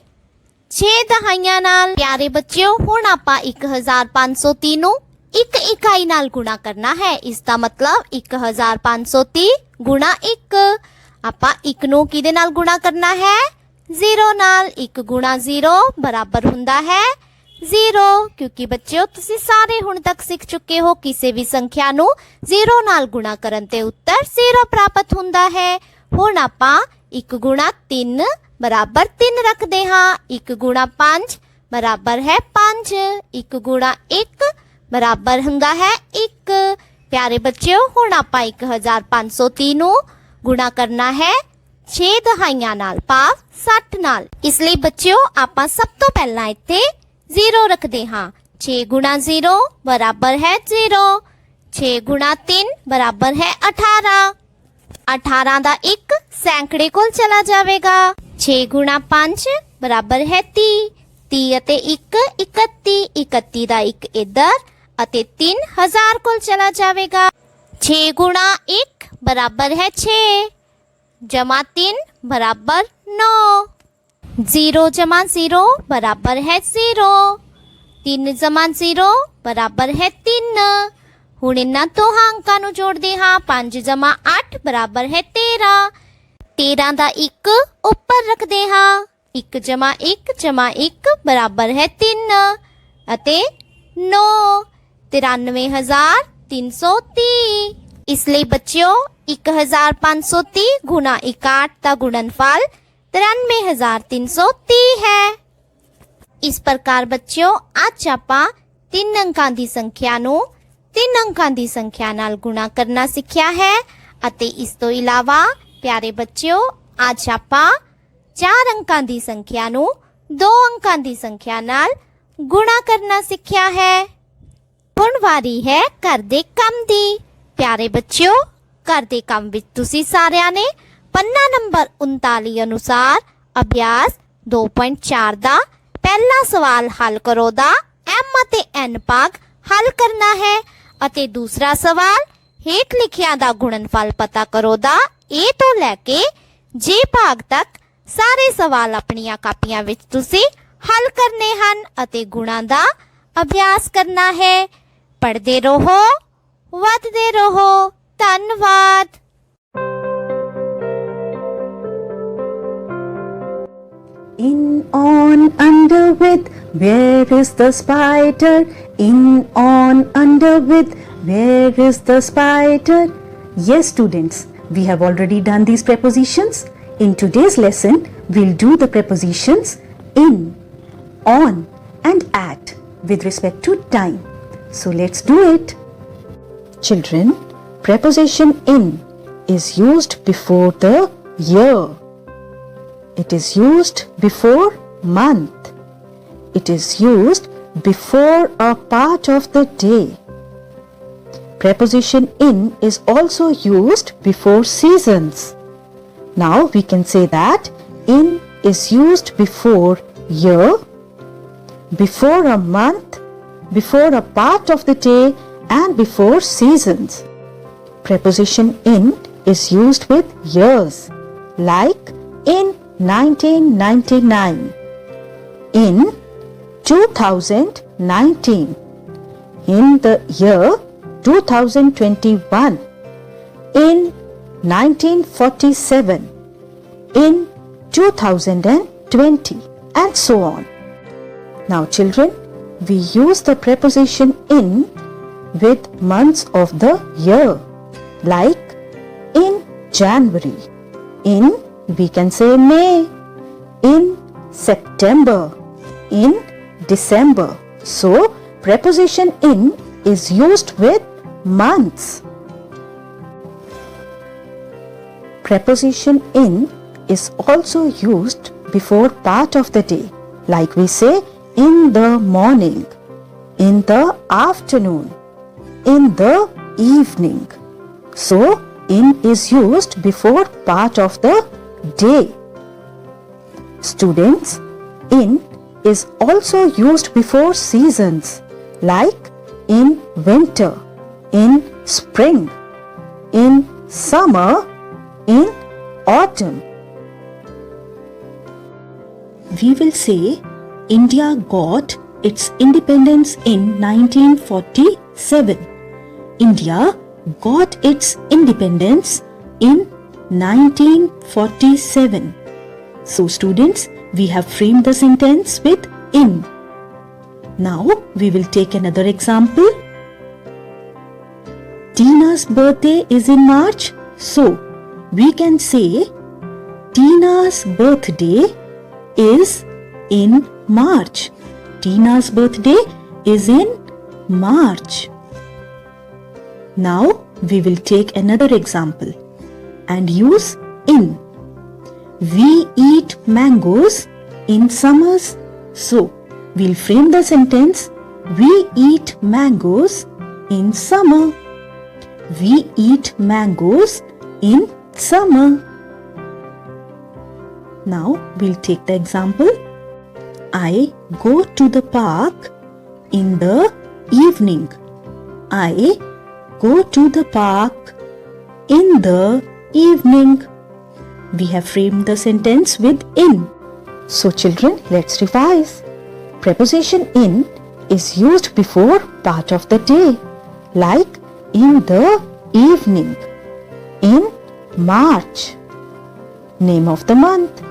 6 ਦਹਾਈਆਂ ਨਾਲ। ਪਿਆਰੇ ਬੱਚਿਓ ਹੁਣ ਆਪਾਂ 1530 ਨੂੰ 1 ਇਕਾਈ ਨਾਲ ਗੁਣਾ ਕਰਨਾ ਹੈ। ਇਸ ਦਾ ਮਤਲਬ 1530 ਗੁਣਾ 1। ਆਪਾਂ 1 ਨੂੰ ਕਿਹਦੇ ਨਾਲ ਗੁਣਾ ਕਰਨਾ ਹੈ? 0 ਨਾਲ। 1 ਗੁਣਾ 0 ਬਰਾਬਰ ਹੁੰਦਾ ਹੈ 0। ਕਿਉਂਕਿ ਬੱਚਿਓ ਤੁਸੀਂ ਸਾਰੇ ਹੁਣ ਤੱਕ ਸਿੱਖ ਚੁੱਕੇ ਹੋ ਕਿਸੇ ਵੀ ਸੰਖਿਆ ਨੂੰ 0 ਨਾਲ ਗੁਣਾ ਕਰਨ ਤੇ ਉੱਤਰ 0 ਪ੍ਰਾਪਤ ਹੁੰਦਾ ਹੈ। ਹੁਣ ਆਪਾਂ 1 ਗੁਣਾ 3 ਬਰਾਬਰ 3 ਰੱਖਦੇ ਹਾਂ। 1 ਗੁਣਾ 5 ਬਰਾਬਰ ਹੈ 5, 1 ਗੁਣਾ 1 ਬਰਾਬਰ ਹੁੰਦਾ ਹੈ 1। ਪਿਆਰੇ ਬੱਚਿਓ ਹੁਣ ਆਪਾਂ 1530 ਨੂੰ ਗੁਣਾ ਕਰਨਾ ਹੈ 6 ਦਹਾਈਆਂ ਨਾਲ ਭਾਵ 60 ਨਾਲ। ਇਸ ਲਈ ਬੱਚਿਓ ਆਪਾਂ ਸਭ ਤੋਂ ਪਹਿਲਾਂ ਇੱਥੇ 0 ਰੱਖਦੇ ਹਾਂ। 6 ਗੁਣਾ 0 ਬਰਾਬਰ ਹੈ 0, 6 ਗੁਣਾ 3 ਬਰਾਬਰ ਹੈ 18, 18 ਦਾ 1 ਸੈਂਕੜੇ ਕੋਲ ਚਲਾ ਜਾਵੇਗਾ। 6 ਗੁਣਾ 5 ਬਰਾਬਰ ਹੈ 30, 30 ਅਤੇ 1 31, 31 ਦਾ 1 ਇੱਧਰ ਅਤੇ 3000 ਕੋਲ ਚਲਾ ਜਾਵੇਗਾ। 6 ਗੁਣਾ 1 ਬਰਾਬਰ ਹੈ 6 ਜਮਾ 3 ਬਰਾਬਰ 9, 0 ਜਮਾ 0 ਬਰਾਬਰ ਹੈ 0, 3 ਜਮਾ 0 ਬਰਾਬਰ ਹੈ 3। ਹੁਣ ਇਹਨਾਂ ਦੋਹਾਂ ਅੰਕਾਂ ਨੂੰ ਜੋੜਦੇ ਹਾਂ। 5 ਜਮਾ 8 ਬਰਾਬਰ ਹੈ 13, 13 ਦਾ 1 ਉੱਪਰ ਰੱਖਦੇ ਹਾਂ। 1 ਜਮਾ 1 ਜਮਾ 1 ਬਰਾਬਰ ਹੈ 3 ਅਤੇ 9, 93330। ਇਸ ਲਈ ਬੱਚਿਓ 1530 ਗੁਣਾ 61 ਦਾ ਗੁਣਨਫਲ 93330 ਹੈ। ਇਸ ਪ੍ਰਕਾਰ ਬੱਚਿਓ ਅੱਜ ਆਪਾਂ 3 ਅੰਕਾਂ ਦੀ ਸੰਖਿਆ ਨੂੰ 3 ਅੰਕਾਂ ਦੀ ਸੰਖਿਆ ਨਾਲ ਗੁਣਾ ਕਰਨਾ ਸਿੱਖਿਆ ਹੈ ਅਤੇ ਇਸ ਤੋਂ ਇਲਾਵਾ ਪਿਆਰੇ ਬੱਚਿਓ ਅੱਜ ਆਪਾਂ 4 ਅੰਕਾਂ ਦੀ ਸੰਖਿਆ ਨੂੰ 2 ਅੰਕਾਂ ਦੀ ਸੰਖਿਆ ਨਾਲ ਗੁਣਾ ਕਰਨਾ ਸਿੱਖਿਆ ਹੈ। ਹੁਣ ਵਾਰੀ ਹੈ ਘਰ ਦੇ ਕੰਮ ਦੀ। ਪਿਆਰੇ ਬੱਚਿਓ ਘਰ ਦੇ ਕੰਮ ਵਿੱਚ ਤੁਸੀਂ ਸਾਰਿਆਂ ਨੇ ਪੰਨਾ ਨੰਬਰ 39 ਅਨੁਸਾਰ ਅਭਿਆਸ 2.4 ਦਾ ਪਹਿਲਾ ਸਵਾਲ ਹੱਲ ਕਰੋ ਦਾ m ਅਤੇ n ਭਾਗ ਹੱਲ ਕਰਨਾ ਹੈ ਅਤੇ ਦੂਸਰਾ ਸਵਾਲ ਹੇਠ ਲਿਖਿਆਂ ਦਾ ਗੁਣਨਫਲ ਪਤਾ ਕਰੋ ਦਾ a ਤੋਂ ਲੈ ਕੇ ਜੇ ਭਾਗ ਤੱਕ ਸਾਰੇ ਸਵਾਲ ਆਪਣੀਆਂ ਕਾਪੀਆਂ ਵਿੱਚ ਤੁਸੀਂ ਹੱਲ ਕਰਨੇ ਹਨ ਅਤੇ ਗੁਣਾਂ ਦਾ ਅਭਿਆਸ ਕਰਨਾ ਹੈ। ਪੜ੍ਹਦੇ ਰਹੋ, ਵੱਧਦੇ ਰਹੋ। ਧੰਨਵਾਦ। In, on, under, with, where is the spider? In, on, under, with, where is the spider? Yes, students, we have already done these prepositions. In today's lesson, we'll do the prepositions in, on, and at with respect to time. So let's do it. Children, preposition in is used before the year. It is used before month. It is used before a part of the day. Preposition in is also used before seasons. Now we can say that in is used before year, before a month, before a part of the day, and before seasons. Preposition in is used with years, like in 1999, in 2019, in the year 2021, in 1947, in 2020, and so on. Now children, we use the preposition in with months of the year, like in January, in we can say May, in September, in December. So preposition in is used with months. Preposition in is also used before part of the day, like we say in the morning, in the afternoon, in the evening. So in is used before part of the day. Students, in is also used before seasons, like in winter, in spring, in summer, in autumn. We will say India got its independence in 1947. India got its independence in 1947. So students, we have framed the sentence with in. Now we will take another example. Tina's birthday is in March, so we can say Tina's birthday is in March. Tina's birthday is in March. Now we will take another example and use in. We eat mangoes in summers, so we'll frame the sentence we eat mangoes in summer. We eat mangoes in summer. Now we'll take the example. I go to the park in the evening. I go to the park in the evening. We have framed the sentence with in. So children, let's revise. Preposition in is used before part of the day, like in the evening, in March. Name of the month,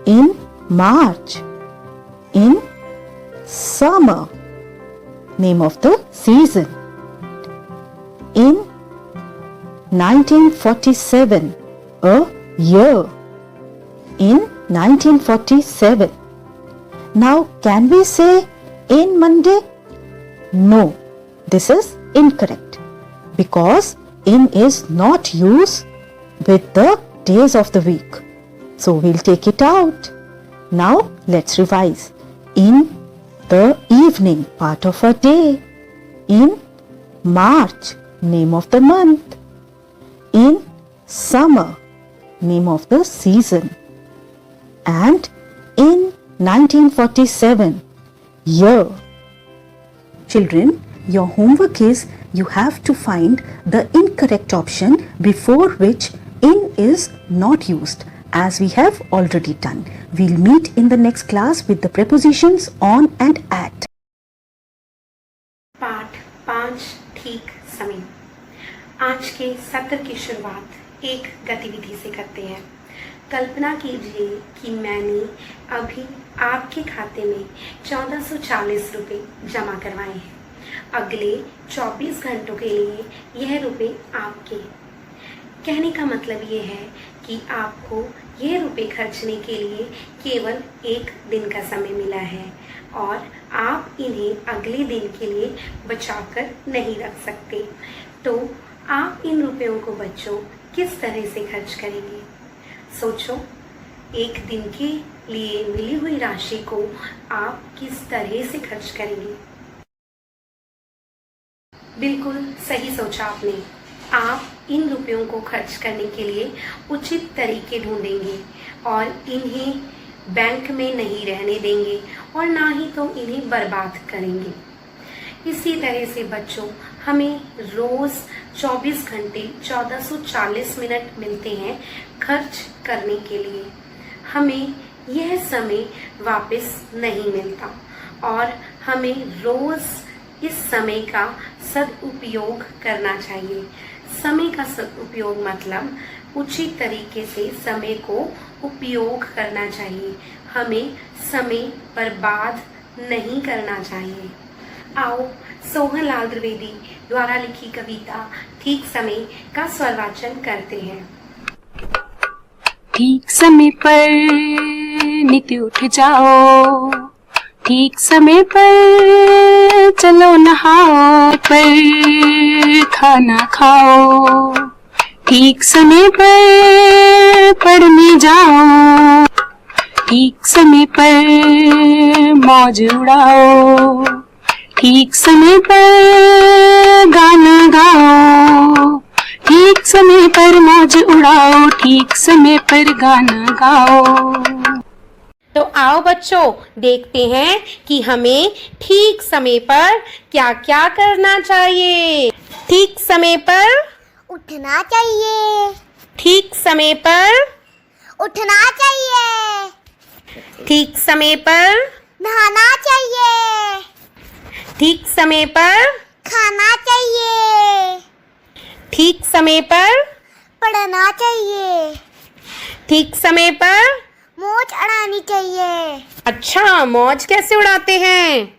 in March. In summer. Name of the season. In 1947, a year. In 1947. Now can we say in Monday? No, this is incorrect because in is not used with the days of the week. So we'll take it out. Now let's revise. In the evening part of a day. In March, name of the month. In summer, name of the season. And in 1947, year. Children, your homework is you have to find the incorrect option before which in is not used as we have already done. We'll meet in the next class with the prepositions on and at. पाठ 5 ठीक समय। आज के सत्र की शुरुआत एक गतिविधि से करते हैं। कल्पना कीजिए कि मैंने अभी आपके खाते में 1440 रुपये जमा करवाए हैं। अगले 24 घंटों के लिए यह रुपये आपके। कहने का मतलब ये है कि आपको ये रुपये खर्चने के लिए केवल एक दिन का समय मिला है और आप इन्हें अगले दिन के लिए बचाकर नहीं रख सकते। तो आप इन रुपयों को बच्चों किस तरह से खर्च करेंगे? सोचो, एक दिन के लिए मिली हुई राशि को आप किस तरह से खर्च करेंगे? बिल्कुल सही सोचा आपने। आप इन रुपयों को खर्च करने के लिए उचित तरीके ढूंढेंगे और इन्हें बैंक में नहीं रहने देंगे और ना ही तो इन्हें बर्बाद करेंगे। इसी तरह से बच्चों, हमें रोज़ 24 घंटे 1440 मिनट मिलते हैं खर्च करने के लिए। हमें यह समय वापस नहीं मिलता और हमें रोज़ इस समय का सदुपयोग करना चाहिए। समय का सदुपयोग मतलब उचित तरीके से समय को उपयोग करना चाहिए। हमें समय बर्बाद नहीं करना चाहिए। आओ सोहन लाल द्विवेदी द्वारा लिखी कविता ठीक समय का स्वरवाचन करते हैं। ठीक समय पर नीति उठ जाओ, ठीक समय पर चलो नहाओ, पर खाना खाओ, ठीक समय पर पढ़ने जाओ, ठीक समय पर मौज उड़ाओ, ठीक समय पर गाना गाओ, ठीक समय पर मौज उड़ाओ, ठीक समय पर गाना गाओ। तो आओ बच्चों, देखते हैं कि हमें ठीक समय पर क्या क्या करना चाहिए। ठीक समय पर उठना चाहिए, ठीक समय पर उठना चाहिए, ठीक समय पर नहाना चाहिए, ठीक समय पर खाना चाहिए, ठीक समय पर पढ़ना चाहिए, ठीक समय पर मौज उड़ानी चाहिए। अच्छा, मौज कैसे उड़ाते हैं?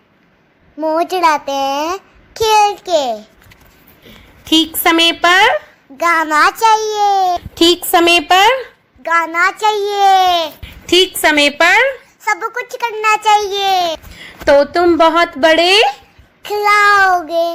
मौज उड़ाते हैं खेल के। ठीक समय पर गाना चाहिए, ठीक समय पर गाना चाहिए, ठीक समय पर सब कुछ करना चाहिए। तो तुम बहुत बड़े खिलाओगे,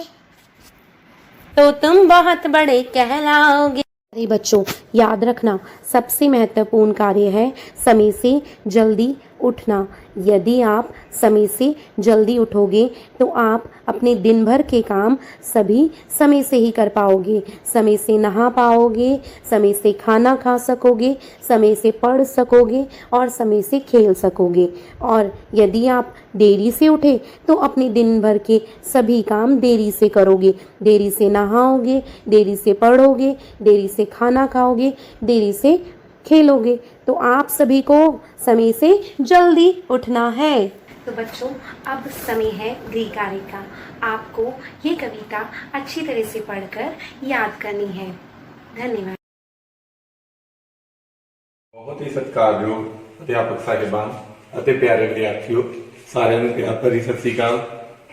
तो तुम बहुत बड़े कहलाओगे। अरे बच्चों, याद रखना, सबसे महत्वपूर्ण कार्य है समय से जल्दी उठना। यदि आप समय से जल्दी उठोगे तो आप अपने दिन भर के काम सभी समय से ही कर पाओगे। समय से नहा पाओगे, समय से खाना खा सकोगे, समय से पढ़ सकोगे और समय से खेल सकोगे। और यदि आप देरी से उठे तो अपने दिन भर के सभी काम देरी से करोगे। देरी से नहाओगे, देरी से पढ़ोगे, देरी से खाना खाओगे, देरी से खेलोगे। तो आप सभी को समय से जल्दी उठना है। तो बच्चों, अब समय है गृह कार्य का। आपको ये कविता अच्छी तरह से पढ़कर याद करनी है। धन्यवाद। बहुत ही सत्कारयोग अध्यापक साहिबान ਅਤੇ ਪਿਆਰੇ ਵਿਦਿਆਰਥੀਓ, ਸਾਰਿਆਂ ਨੂੰ ਪਿਆਰ ਭਰੀ ਸਤਿ ਸ੍ਰੀ ਅਕਾਲ।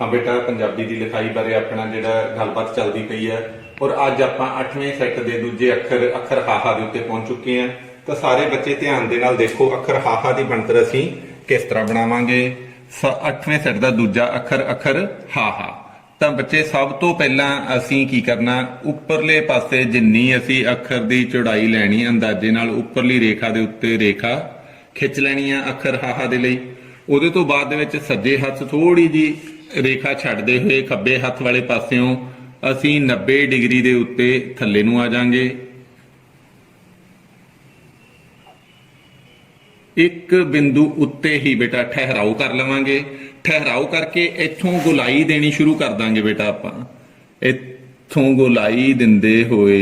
ਹਾਂ ਬੇਟਾ, ਪੰਜਾਬੀ ਦੀ ਲਿਖਾਈ ਬਾਰੇ ਆਪਣਾ ਜਿਹੜਾ ਗੱਲਬਾਤ ਚੱਲਦੀ ਪਈ ਹੈ ਔਰ ਅੱਜ ਆਪਾਂ 8ਵੇਂ ਸੈੱਟ ਦੇ ਦੂਜੇ ਅੱਖਰ ਹਾਹਾ ਦੇ ਉੱਤੇ ਪਹੁੰਚ ਚੁੱਕੇ ਹਾਂ। ਤਾਂ ਸਾਰੇ ਬੱਚੇ ਧਿਆਨ ਦੇ ਨਾਲ ਦੇਖੋ, ਅੱਖਰ ਹਾਹਾ ਦੀ ਬਣਤਰ ਅਸੀਂ ਕਿਸ ਤਰ੍ਹਾਂ ਬਣਾਵਾਂਗੇ। 8ਵੇਂ ਸੈੱਟ ਦਾ ਦੂਜਾ ਅੱਖਰ ਹਾਹਾ। ਤਾਂ ਬੱਚੇ, ਸਭ ਤੋਂ ਪਹਿਲਾਂ ਅਸੀਂ ਕੀ ਕਰਨਾ, ਉੱਪਰਲੇ ਪਾਸੇ ਜਿੰਨੀ ਅਸੀਂ ਅੱਖਰ ਦੀ ਚੌੜਾਈ ਲੈਣੀ ਅੰਦਾਜ਼ੇ ਨਾਲ ਉੱਪਰਲੀ ਰੇਖਾ ਦੇ ਉੱਤੇ ਰੇਖਾ ਖਿੱਚ ਲੈਣੀ ਆ ਅੱਖਰ ਹਾਹਾ ਦੇ ਲਈ। ਉਹਦੇ ਤੋਂ ਬਾਅਦ ਦੇ ਵਿੱਚ ਸੱਜੇ ਹੱਥ ਥੋੜੀ ਜੀ ਰੇਖਾ ਛੱਡਦੇ ਹੋਏ ਖੱਬੇ ਹੱਥ ਵਾਲੇ ਪਾਸਿਓਂ ਅਸੀਂ 90 ਡਿਗਰੀ ਦੇ ਉੱਤੇ ਥੱਲੇ ਨੂੰ ਆ ਜਾਾਂਗੇ। ਇੱਕ ਬਿੰਦੂ ਉੱਤੇ ਹੀ ਬੇਟਾ ਠਹਿਰਾਓ ਕਰ ਲਵਾਂਗੇ। ਠਹਿਰਾਓ ਕਰਕੇ ਇੱਥੋਂ ਗੋਲਾਈ ਦੇਣੀ ਸ਼ੁਰੂ ਕਰ ਦਾਂਗੇ ਬੇਟਾ। ਆਪਾਂ ਇੱਥੋਂ ਗੋਲਾਈ ਦਿੰਦੇ ਹੋਏ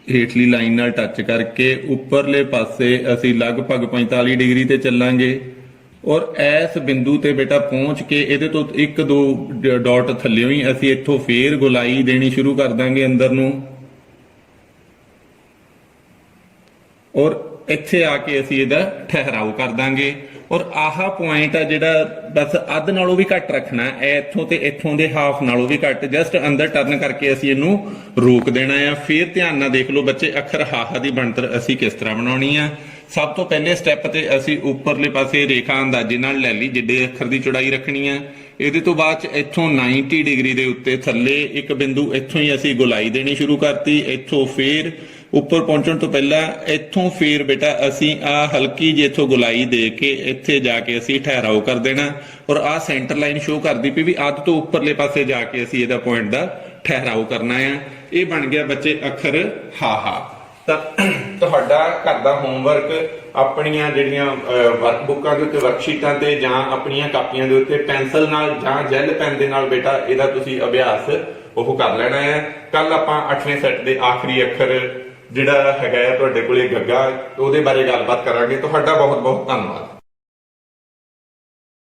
ਹੇਠਲੀ ਲਾਈਨ ਨਾਲ ਟੱਚ ਕਰਕੇ ਉੱਪਰਲੇ ਪਾਸੇ ਅਸੀਂ ਲਗਭਗ 45 ਡਿਗਰੀ ਤੇ ਚੱਲਾਂਗੇ ਔਰ ਇਸ ਬਿੰਦੂ ਤੇ ਬੇਟਾ ਪਹੁੰਚ ਕੇ ਇਹਦੇ ਤੋਂ 1-2 ਡਾਟ ਥੱਲਿਓਂ ਹੀ ਅਸੀਂ ਇੱਥੋਂ ਫੇਰ ਗੁਲਾਈ ਦੇਣੀ ਸ਼ੁਰੂ ਕਰ ਦਾਂਗੇ ਅੰਦਰ ਨੂੰ ਔਰ ਇੱਥੇ ਆ ਕੇ ਅਸੀਂ ਇਹਦਾ ਠਹਿਰਾਓ ਕਰ ਦਾਂਗੇ ਔਰ ਆਹ ਪੁਆਇੰਟ ਆ ਜਿਹੜਾ ਬਸ ਅੱਧ ਨਾਲੋਂ ਵੀ ਘੱਟ ਰੱਖਣਾ ਹੈ ਇੱਥੋਂ ਤੇ ਇੱਥੋਂ ਦੇ ਹਾਫ ਨਾਲੋਂ ਵੀ ਘੱਟ ਜਸਟ ਅੰਦਰ ਟਰਨ ਕਰਕੇ ਅਸੀਂ ਇਹਨੂੰ ਰੋਕ ਦੇਣਾ ਆ। ਫਿਰ ਧਿਆਨ ਨਾਲ ਦੇਖ ਲਓ ਬੱਚੇ ਅੱਖਰ ਹਾਹਾ ਦੀ ਬਣਤਰ ਅਸੀਂ ਕਿਸ ਤਰ੍ਹਾਂ ਬਣਾਉਣੀ ਆ। ਸਭ ਤੋਂ ਪਹਿਲੇ ਸਟੈਪ ਤੇ ਅਸੀਂ ਉੱਪਰਲੇ ਪਾਸੇ ਰੇਖਾ ਅੰਦਾਜ਼ੇ ਨਾਲ ਲੈ ਲਈ ਜਿੱਡੇ ਅੱਖਰ ਦੀ ਚੌੜਾਈ ਰੱਖਣੀ ਆ। ਇਹਦੇ ਤੋਂ ਬਾਅਦ ਚ ਇੱਥੋਂ 90 ਡਿਗਰੀ ਦੇ ਉੱਤੇ ਥੱਲੇ ਇੱਕ ਬਿੰਦੂ ਇੱਥੋਂ ਹੀ ਅਸੀਂ ਗੁਲਾਈ ਦੇਣੀ ਸ਼ੁਰੂ ਕਰਤੀ। ਇੱਥੋਂ ਫੇਰ ਉੱਪਰ ਪਹੁੰਚਣ ਤੋਂ ਪਹਿਲਾਂ ਇੱਥੋਂ ਫੇਰ ਬੇਟਾ ਅਸੀਂ ਆ ਹਲਕੀ ਜਿਹੀ ਇੱਥੋਂ ਗੁਲਾਈ ਦੇ ਕੇ ਇੱਥੇ ਜਾ ਕੇ ਅਸੀਂ ਠਹਿਰਾਓ ਕਰ ਦੇਣਾ ਔਰ ਆ ਸੈਂਟਰ ਲਾਈਨ ਸ਼ੋ ਕਰਦੀ ਪਈ ਵੀ ਅੱਧ ਤੋਂ ਉੱਪਰਲੇ ਪਾਸੇ ਜਾ ਕੇ ਅਸੀਂ ਇਹਦਾ ਪੁਆਇੰਟ ਦਾ ਠਹਿਰਾਓ ਕਰਨਾ ਆ। ਇਹ ਬਣ ਗਿਆ ਬੱਚੇ ਅੱਖਰ ਹਾਹਾ। ਤਾਂ ਤੁਹਾਡਾ ਘਰ ਦਾ ਹੋਮਵਰਕ ਆਪਣੀਆਂ ਜਿਹੜੀਆਂ ਵਰਕਬੁੱਕਾਂ ਦੇ ਉੱਤੇ ਵਰਕਸ਼ੀਟਾਂ ਤੇ ਜਾਂ ਆਪਣੀਆਂ ਕਾਪੀਆਂ ਦੇ ਉੱਤੇ ਪੈਨਸਲ ਨਾਲ ਜਾਂ ਜੈਲ ਪੈਨ ਦੇ ਨਾਲ ਬੇਟਾ ਇਹਦਾ ਤੁਸੀਂ ਅਭਿਆਸ ਉਹ ਕਰ ਲੈਣਾ ਹੈ। ਕੱਲ ਆਪਾਂ 8ਵੇਂ ਸੈੱਟ ਦੇ ਆਖਰੀ ਅੱਖਰ ਜਿਹੜਾ ਹੈਗਾ ਤੁਹਾਡੇ ਕੋਲੇ ਗੱਗਾ ਉਹਦੇ ਬਾਰੇ ਗੱਲਬਾਤ ਕਰਾਂਗੇ। ਤੁਹਾਡਾ ਬਹੁਤ ਬਹੁਤ ਧੰਨਵਾਦ।